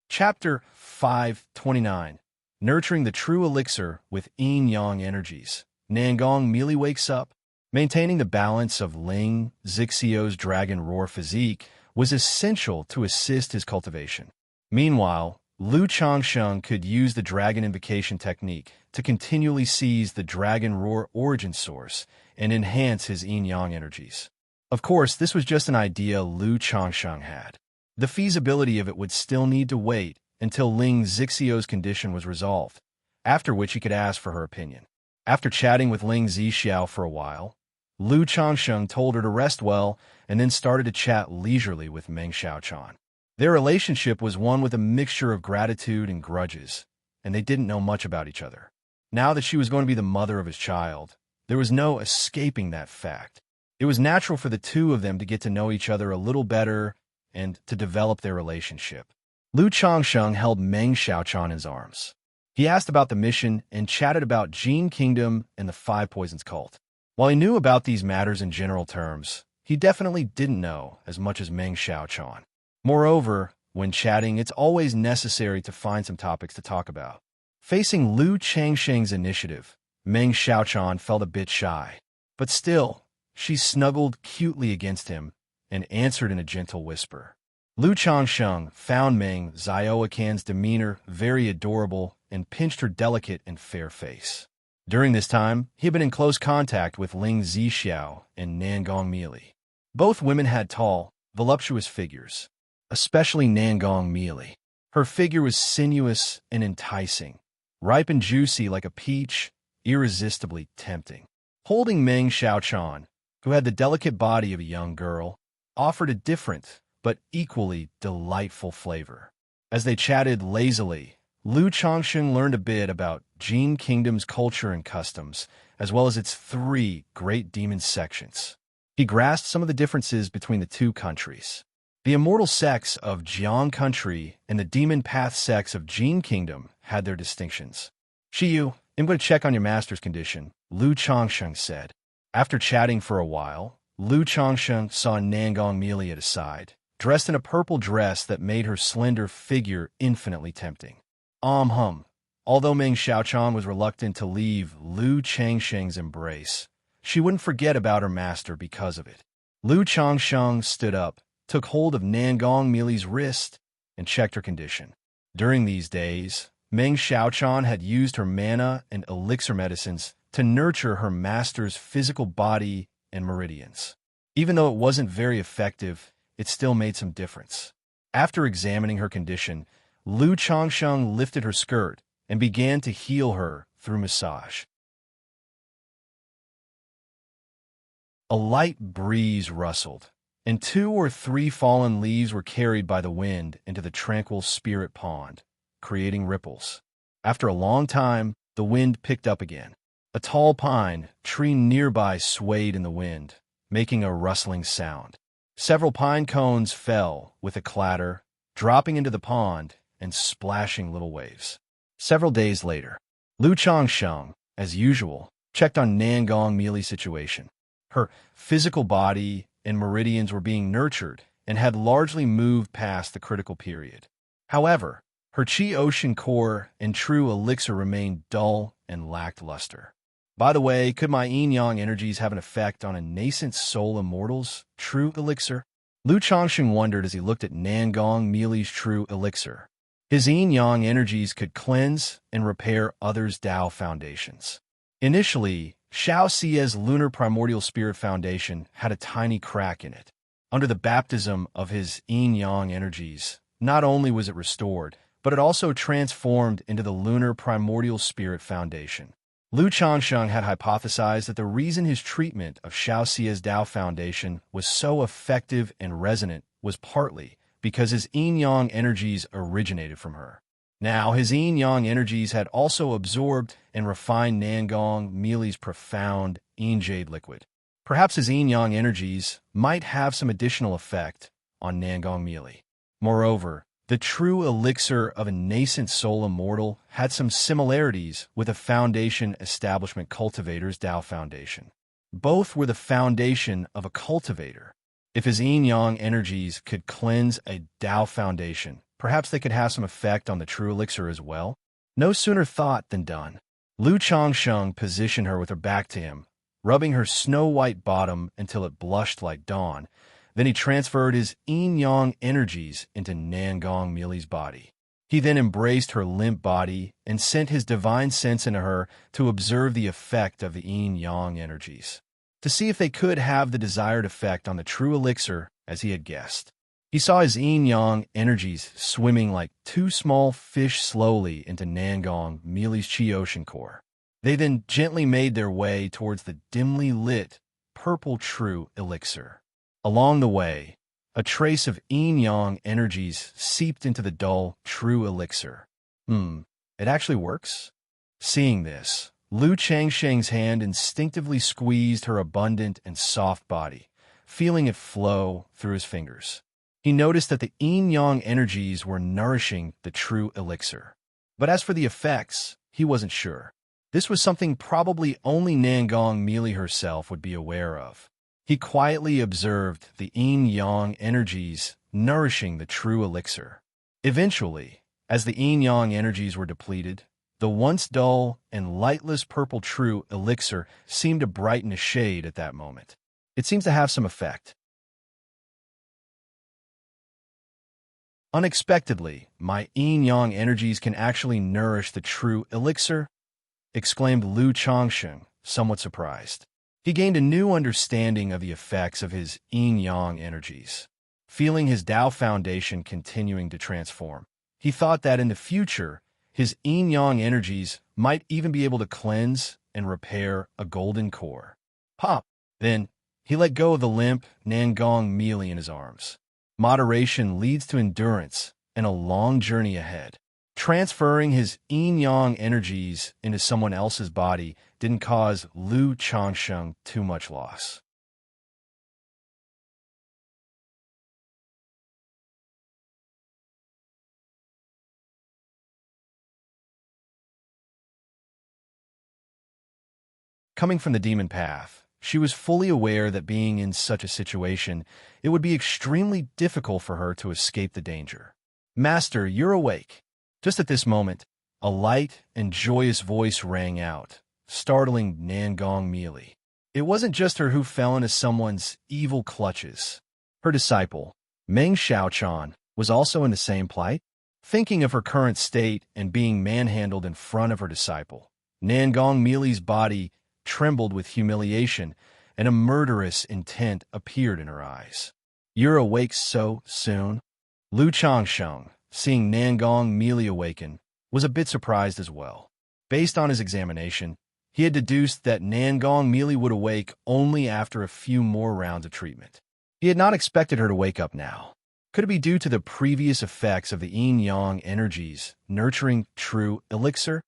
Chapter 529, Nurturing the True Elixir with Yin-Yang Energies. Nangong merely wakes up. Maintaining the balance of Ling Xixiao's dragon roar physique was essential to assist his cultivation. Meanwhile, Lu Changsheng could use the dragon invocation technique to continually seize the dragon roar origin source and enhance his yin-yang energies. Of course, this was just an idea Lu Changsheng had. The feasibility of it would still need to wait until Ling Xixiao's condition was resolved, after which he could ask for her opinion. After chatting with Ling Zixiao for a while, Lu Changsheng told her to rest well and then started to chat leisurely with Meng Xiaochan. Their relationship was one with a mixture of gratitude and grudges, and they didn't know much about each other. Now that she was going to be the mother of his child, there was no escaping that fact. It was natural for the two of them to get to know each other a little better and to develop their relationship. Lu Changsheng held Meng Xiaochan in his arms. He asked about the mission and chatted about Jin Kingdom and the Five Poisons cult. While he knew about these matters in general terms, he definitely didn't know as much as Meng Xiaochan. Moreover, when chatting, it's always necessary to find some topics to talk about. Facing Lu Changsheng's initiative, Meng Xiaochan felt a bit shy. But still, she snuggled cutely against him and answered in a gentle whisper. Lu Changsheng found Meng Xiaocan's demeanor very adorable and pinched her delicate and fair face. During this time, he had been in close contact with Ling Zixiao and Nangong Meili. Both women had tall, voluptuous figures, especially Nangong Meili. Her figure was sinuous and enticing, ripe and juicy like a peach, irresistibly tempting. Holding Meng Xiaochan, who had the delicate body of a young girl, offered a different but equally delightful flavor. As they chatted lazily, Lu Changsheng learned a bit about Jin Kingdom's culture and customs, as well as its 3 great demon sections. He grasped some of the differences between the 2 countries. The immortal sects of Jiang Country and the demon path sects of Jin Kingdom had their distinctions. Shiyu, I'm going to check on your master's condition, Lu Changsheng said. After chatting for a while, Lu Changsheng saw Nangong Meili at his side, dressed in a purple dress that made her slender figure infinitely tempting. Although Meng Xiaochan was reluctant to leave Lu Changsheng's embrace, she wouldn't forget about her master because of it. Lu Changsheng stood up, took hold of Nangong Meili's wrist, and checked her condition. During these days, Meng Xiaochan had used her mana and elixir medicines to nurture her master's physical body and meridians. Even though it wasn't very effective, it still made some difference. After examining her condition, Lu Changsheng lifted her skirt and began to heal her through massage. A light breeze rustled, and 2 or 3 fallen leaves were carried by the wind into the tranquil spirit pond, creating ripples. After a long time, the wind picked up again. A tall pine tree nearby swayed in the wind, making a rustling sound. Several pine cones fell with a clatter, dropping into the pond and splashing little waves. Several days later, Lu Changsheng, as usual, checked on Nangong Meili's situation. Her physical body and meridians were being nurtured and had largely moved past the critical period. However, her Qi Ocean core and true elixir remained dull and lackluster. By the way, could my yin-yang energies have an effect on a nascent soul immortal's true elixir? Lu Changsheng wondered as he looked at Nangong Meili's true elixir. His yin-yang energies could cleanse and repair others' Tao foundations. Initially, Xiaoxia's lunar primordial spirit foundation had a tiny crack in it. Under the baptism of his yin-yang energies, not only was it restored, but it also transformed into the lunar primordial spirit foundation. Lu Changsheng had hypothesized that the reason his treatment of Xiaoxia's Tao foundation was so effective and resonant was partly because his yin-yang energies originated from her. Now, his yin-yang energies had also absorbed and refined Nangong Meili's profound yin jade liquid. Perhaps his yin-yang energies might have some additional effect on Nangong Meili. Moreover, the true elixir of a nascent soul immortal had some similarities with a foundation establishment cultivator's Tao foundation. Both were the foundation of a cultivator. If his yin-yang energies could cleanse a Tao foundation, perhaps they could have some effect on the true elixir as well. No sooner thought than done. Lu Changsheng positioned her with her back to him, rubbing her snow-white bottom until it blushed like dawn. Then he transferred his yin-yang energies into Nangong Meili's body. He then embraced her limp body and sent his divine sense into her to observe the effect of the yin-yang energies, to see if they could have the desired effect on the true elixir as he had guessed. He saw his yin-yang energies swimming like 2 small fish slowly into Nangong Meili's Qi Ocean core. They then gently made their way towards the dimly lit, purple true elixir. Along the way, a trace of yin-yang energies seeped into the dull, true elixir. It actually works? Seeing this, Lu Changsheng's hand instinctively squeezed her abundant and soft body, feeling it flow through his fingers. He noticed that the yin-yang energies were nourishing the true elixir. But as for the effects, he wasn't sure. This was something probably only Nangong Meili herself would be aware of. He quietly observed the yin-yang energies nourishing the true elixir. Eventually, as the yin-yang energies were depleted, the once dull and lightless purple true elixir seemed to brighten a shade at that moment. It seems to have some effect. Unexpectedly, my yin-yang energies can actually nourish the true elixir. exclaimed Lu Changsheng, somewhat surprised. He gained a new understanding of the effects of his yin-yang energies. Feeling his Tao foundation continuing to transform, he thought that in the future, his yin-yang energies might even be able to cleanse and repair a golden core. Pop! Then, he let go of the limp Nangong mealy in his arms. Moderation leads to endurance and a long journey ahead. Transferring his yin-yang energies into someone else's body didn't cause Lu Changsheng too much loss. Coming from the demon path, she was fully aware that being in such a situation, it would be extremely difficult for her to escape the danger. Master, you're awake. Just at this moment, a light and joyous voice rang out, startling Nangong Mealy. It wasn't just her who fell into someone's evil clutches. Her disciple, Meng Xiaochan, was also in the same plight. Thinking of her current state and being manhandled in front of her disciple, Nangong Mealy's body trembled with humiliation, and a murderous intent appeared in her eyes. You're awake so soon? Lu Changsheng, seeing Nangong Mealy awaken, was a bit surprised as well. Based on his examination, he had deduced that Nangong Mealy would awake only after a few more rounds of treatment. He had not expected her to wake up now. Could it be due to the previous effects of the yin-yang energies nurturing true elixir?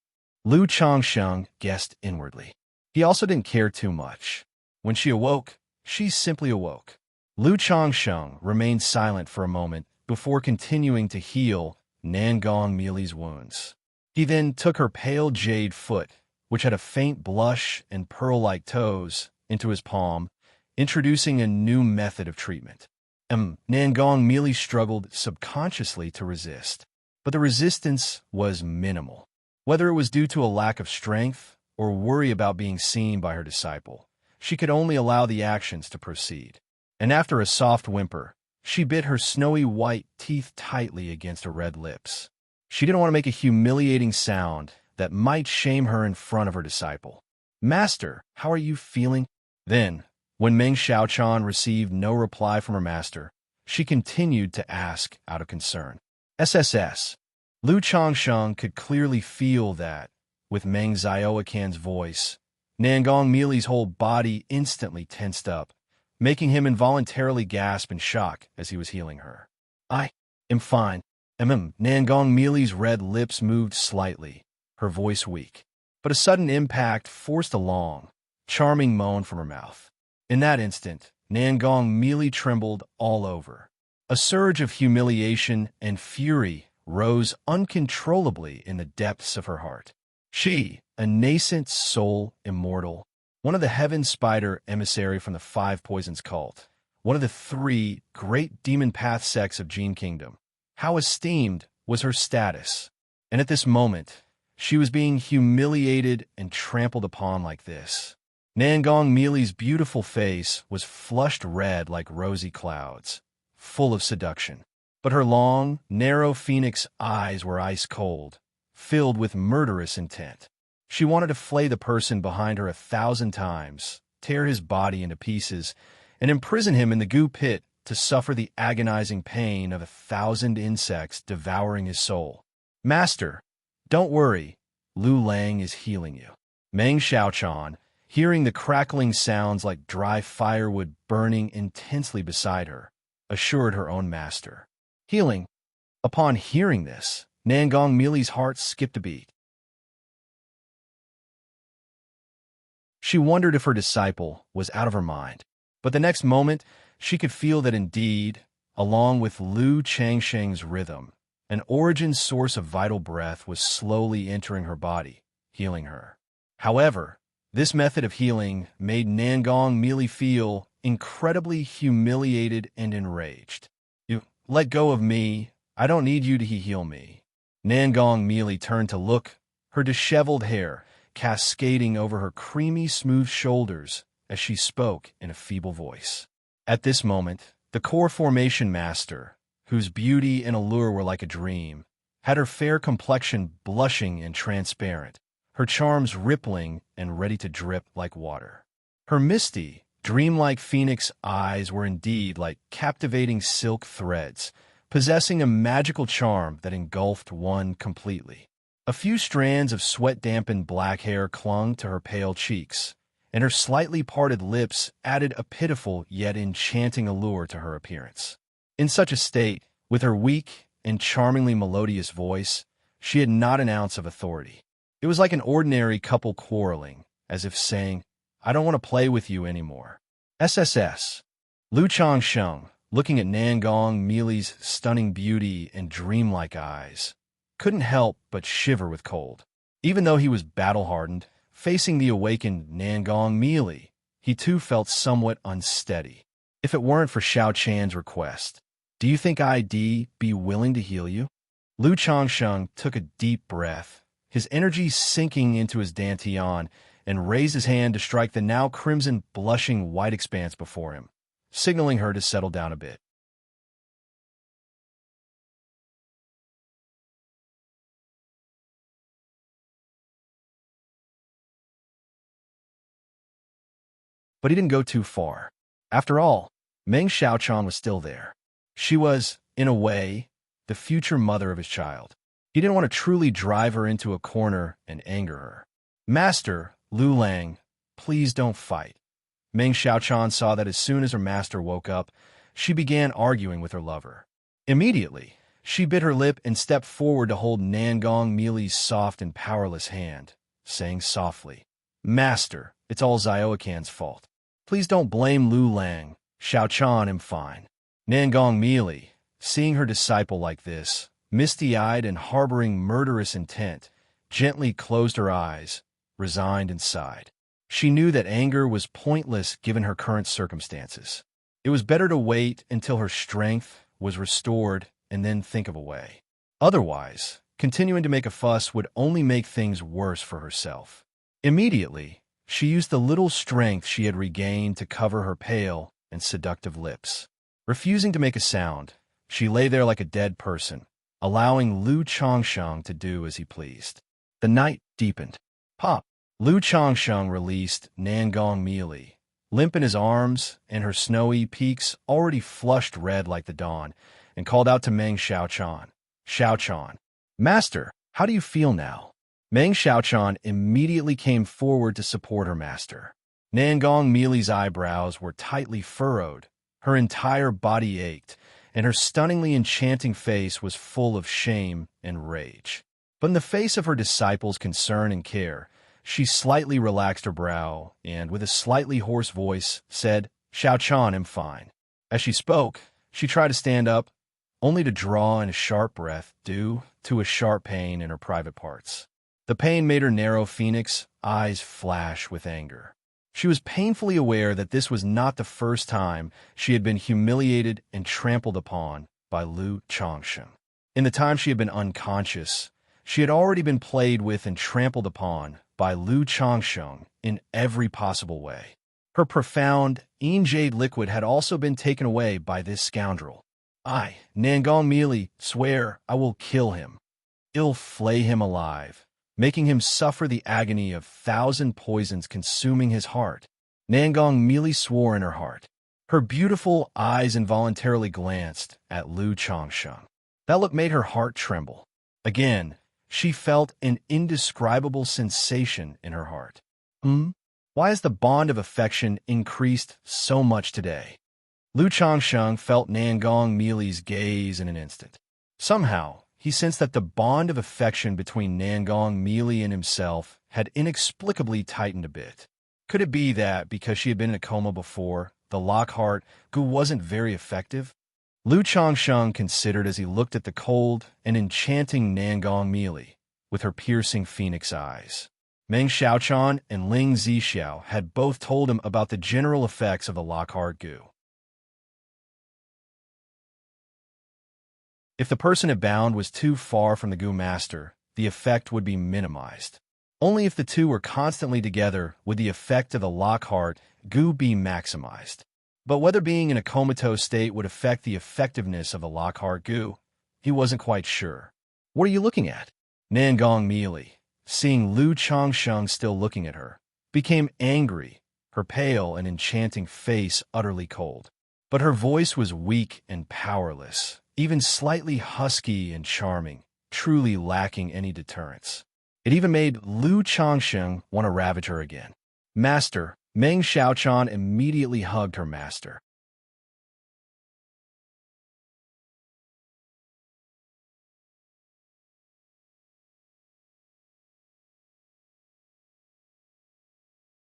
Lu Changsheng guessed inwardly. He also didn't care too much. When she awoke, she simply awoke. Lu Changsheng remained silent for a moment before continuing to heal Nangong Mealy's wounds. He then took her pale jade foot, which had a faint blush and pearl-like toes, into his palm, introducing a new method of treatment. Nangong Mealy struggled subconsciously to resist, but the resistance was minimal. Whether it was due to a lack of strength or worry about being seen by her disciple, she could only allow the actions to proceed. And after a soft whimper, she bit her snowy white teeth tightly against her red lips. She didn't want to make a humiliating sound that might shame her in front of her disciple. Master, how are you feeling? Then, when Meng Xiaochan received no reply from her master, she continued to ask out of concern. SSS. Lu Changsheng could clearly feel that, with Meng Xiaoquan's voice, Nangong Mealy's whole body instantly tensed up, making him involuntarily gasp in shock as he was healing her. I am fine. Nangong Mealy's red lips moved slightly, her voice weak. But a sudden impact forced a long, charming moan from her mouth. In that instant, Nangong Mealy trembled all over. A surge of humiliation and fury rose uncontrollably in the depths of her heart. She, a nascent soul immortal, one of the Heaven Spider emissary from the Five Poisons cult, one of the three great demon path sects of Jin Kingdom. How esteemed was her status? And at this moment, she was being humiliated and trampled upon like this. Nangong Mealy's beautiful face was flushed red like rosy clouds, full of seduction. But her long, narrow phoenix eyes were ice cold, filled with murderous intent. She wanted to flay the person behind her 1,000 times, tear his body into pieces, and imprison him in the goo pit to suffer the agonizing pain of 1,000 insects devouring his soul. Master, don't worry, Lu Lang is healing you. Meng Xiaochan, hearing the crackling sounds like dry firewood burning intensely beside her, assured her own master. Healing. Upon hearing this, Nangong Mealy's heart skipped a beat. She wondered if her disciple was out of her mind, but the next moment she could feel that indeed, along with Lu Changsheng's rhythm, an origin source of vital breath was slowly entering her body, healing her. However, this method of healing made Nangong Mealy feel incredibly humiliated and enraged. You let go of me. I don't need you to heal me. Nangong Mealy turned to look, her disheveled hair cascading over her creamy smooth shoulders as she spoke in a feeble voice. At this moment, the core formation master, whose beauty and allure were like a dream, had her fair complexion blushing and transparent, her charms rippling and ready to drip like water. Her misty, dreamlike phoenix eyes were indeed like captivating silk threads, possessing a magical charm that engulfed one completely. A few strands of sweat-dampened black hair clung to her pale cheeks, and her slightly parted lips added a pitiful yet enchanting allure to her appearance. In such a state, with her weak and charmingly melodious voice, she had not an ounce of authority. It was like an ordinary couple quarreling, as if saying, "I don't want to play with you anymore." SSS. Lu Changsheng, looking at Nangong Meili's stunning beauty and dreamlike eyes, couldn't help but shiver with cold. Even though he was battle-hardened, facing the awakened Nangong Meili, he too felt somewhat unsteady. If it weren't for Xiao Chan's request, "Do you think I'd be willing to heal you?" Lu Changsheng took a deep breath, his energy sinking into his dantian, and raised his hand to strike the now crimson, blushing white expanse before him, signaling her to settle down a bit. But he didn't go too far. After all, Meng Xiaochan was still there. She was, in a way, the future mother of his child. He didn't want to truly drive her into a corner and anger her. "Master, Lu Lang, please don't fight." Meng Xiaochan saw that as soon as her master woke up, she began arguing with her lover. Immediately, she bit her lip and stepped forward to hold Nangong Meili's soft and powerless hand, saying softly, "Master, it's all Xiaocan's fault. Please don't blame Lu Lang. Xiaochan am fine." Nangong Meili, seeing her disciple like this, misty-eyed and harboring murderous intent, gently closed her eyes, resigned and sighed. She knew that anger was pointless given her current circumstances. It was better to wait until her strength was restored and then think of a way. Otherwise, continuing to make a fuss would only make things worse for herself. Immediately, she used the little strength she had regained to cover her pale and seductive lips. Refusing to make a sound, she lay there like a dead person, allowing Lu Changsheng to do as he pleased. The night deepened. Pop! Lu Changsheng released Nangong Meili, limp in his arms and her snowy peaks already flushed red like the dawn, and called out to Meng Xiaochan. "Xiaochan, Master, how do you feel now?" Meng Xiaochan immediately came forward to support her master. Nangong Meili's eyebrows were tightly furrowed, her entire body ached, and her stunningly enchanting face was full of shame and rage. But in the face of her disciple's concern and care, she slightly relaxed her brow and, with a slightly hoarse voice, said, "Xiaochan am fine." As she spoke, she tried to stand up, only to draw in a sharp breath due to a sharp pain in her private parts. The pain made her narrow phoenix eyes flash with anger. She was painfully aware that this was not the first time she had been humiliated and trampled upon by Lu Changsheng. In the time she had been unconscious, she had already been played with and trampled upon by Lu Changsheng in every possible way. Her profound, jade liquid had also been taken away by this scoundrel. "I, Nangong Meili, swear I will kill him. I'll flay him alive, making him suffer the agony of 1,000 poisons consuming his heart." Nangong Meili swore in her heart. Her beautiful eyes involuntarily glanced at Lu Changsheng. That look made her heart tremble. Again, she felt an indescribable sensation in her heart. Why has the bond of affection increased so much today? Lu Changsheng felt Nangong Meili's gaze in an instant. Somehow, he sensed that the bond of affection between Nangong Meili and himself had inexplicably tightened a bit. Could it be that, because she had been in a coma before, the Lockhart Gu wasn't very effective? Lu Changsheng considered as he looked at the cold and enchanting Nangong Meili with her piercing phoenix eyes. Meng Xiaochan and Ling Zixiao had both told him about the general effects of the Lockhart Gu. If the person it bound was too far from the Gu master, the effect would be minimized. Only if the two were constantly together would the effect of the Lockhart Gu be maximized. But whether being in a comatose state would affect the effectiveness of the Lockhart Gu, he wasn't quite sure. "What are you looking at?" Nangong Meili, seeing Lu Changsheng still looking at her, became angry, her pale and enchanting face utterly cold. But her voice was weak and powerless, even slightly husky and charming, truly lacking any deterrence. It even made Lu Changsheng want to ravage her again. Master, Meng Xiaochan immediately hugged her master.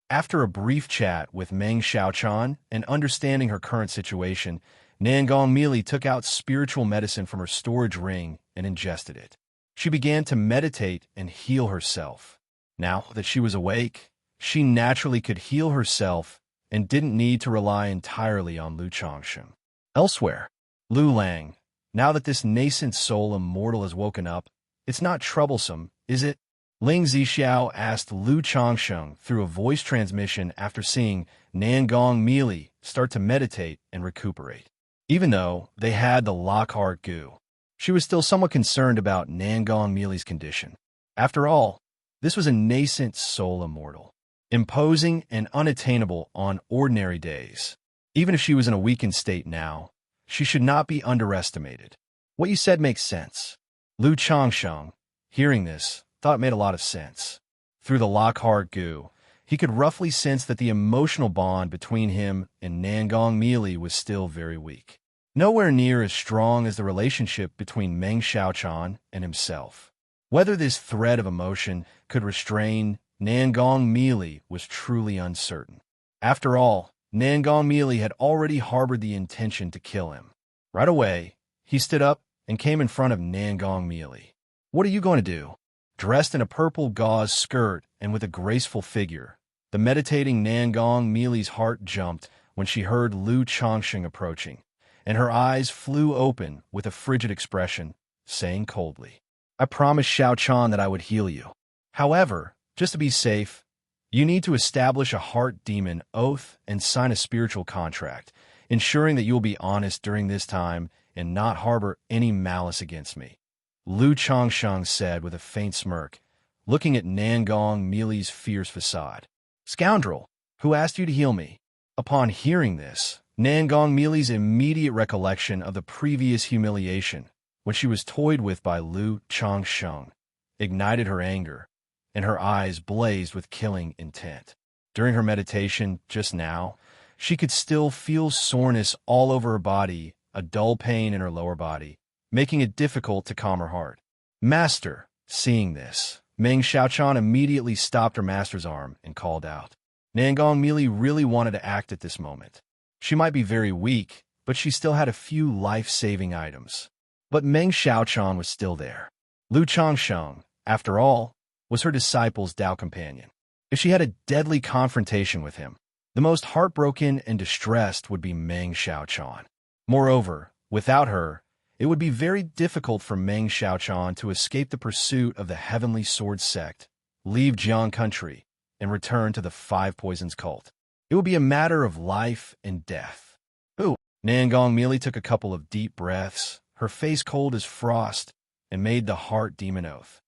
After a brief chat with Meng Xiaochan and understanding her current situation, Nangong Mili took out spiritual medicine from her storage ring and ingested it. She began to meditate and heal herself. Now that she was awake, she naturally could heal herself and didn't need to rely entirely on Lu Changsheng. Elsewhere, Lu Lang, now that this nascent soul immortal has woken up, it's not troublesome, is it? Ling Zixiao asked Lu Changsheng through a voice transmission after seeing Nangong Mili start to meditate and recuperate. Even though they had the Lockhart goo, she was still somewhat concerned about Nangong Mili's condition. After all, this was a nascent soul immortal, imposing and unattainable on ordinary days. Even if she was in a weakened state now, she should not be underestimated. What you said makes sense. Lu Changsheng, hearing this, thought it made a lot of sense. Through the Lockhart goo, he could roughly sense that the emotional bond between him and Nangong Mili was still very weak. Nowhere near as strong as the relationship between Meng Xiaochan and himself. Whether this thread of emotion could restrain Nangong Mili was truly uncertain. After all, Nangong Mili had already harbored the intention to kill him. Right away, he stood up and came in front of Nangong Mili. "What are you going to do?" Dressed in a purple gauze skirt and with a graceful figure, the meditating Nangong Mili's heart jumped when she heard Lu Changsheng approaching, and her eyes flew open with a frigid expression, saying coldly, "I promised Xiaochan that I would heal you. However, just to be safe, you need to establish a heart demon oath and sign a spiritual contract, ensuring that you will be honest during this time and not harbor any malice against me," Lu Changsheng said with a faint smirk, looking at Nangong Mili's fierce facade. "Scoundrel, who asked you to heal me?" Upon hearing this, Nangong Mili's immediate recollection of the previous humiliation, when she was toyed with by Lu Changsheng, ignited her anger, and her eyes blazed with killing intent. During her meditation just now, she could still feel soreness all over her body, a dull pain in her lower body, making it difficult to calm her heart. "Master," seeing this, Meng Xiaochan immediately stopped her master's arm and called out. Nangong Mili really wanted to act at this moment. She might be very weak, but she still had a few life-saving items. But Meng Xiaochan was still there. Lu Changsheng, after all, was her disciple's Tao companion. If she had a deadly confrontation with him, the most heartbroken and distressed would be Meng Xiaochan. Moreover, without her, it would be very difficult for Meng Xiaochan to escape the pursuit of the Heavenly Sword sect, leave Jiang country, and return to the Five Poisons cult. It would be a matter of life and death. Ooh! Nangong Mili took a couple of deep breaths, her face cold as frost, and made the heart demon oath.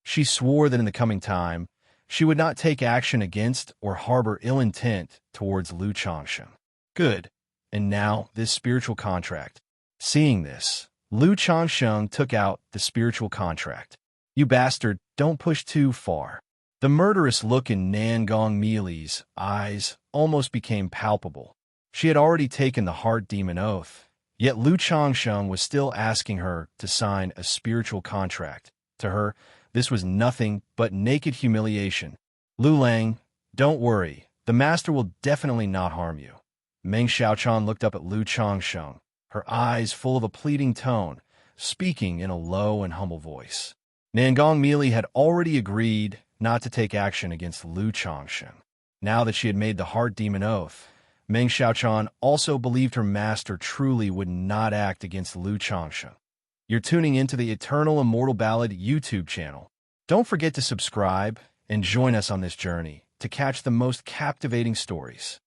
She swore that in the coming time, she would not take action against or harbor ill intent towards Lu Changsheng. Good. And now, this spiritual contract. Seeing this, Lu Changsheng took out the spiritual contract. "You bastard, don't push too far." The murderous look in Nangong Mili's eyes almost became palpable. She had already taken the heart demon oath, yet Lu Changsheng was still asking her to sign a spiritual contract. To her, this was nothing but naked humiliation. "Lu Lang, don't worry, the master will definitely not harm you." Meng Xiaochan looked up at Lu Changsheng, her eyes full of a pleading tone, speaking in a low and humble voice. Nangong Mili had already agreed not to take action against Lu Changsheng. Now that she had made the heart demon oath, Meng Xiaochan also believed her master truly would not act against Lu Changsheng. You're tuning into the Eternal Immortal Ballad YouTube channel. Don't forget to subscribe and join us on this journey to catch the most captivating stories.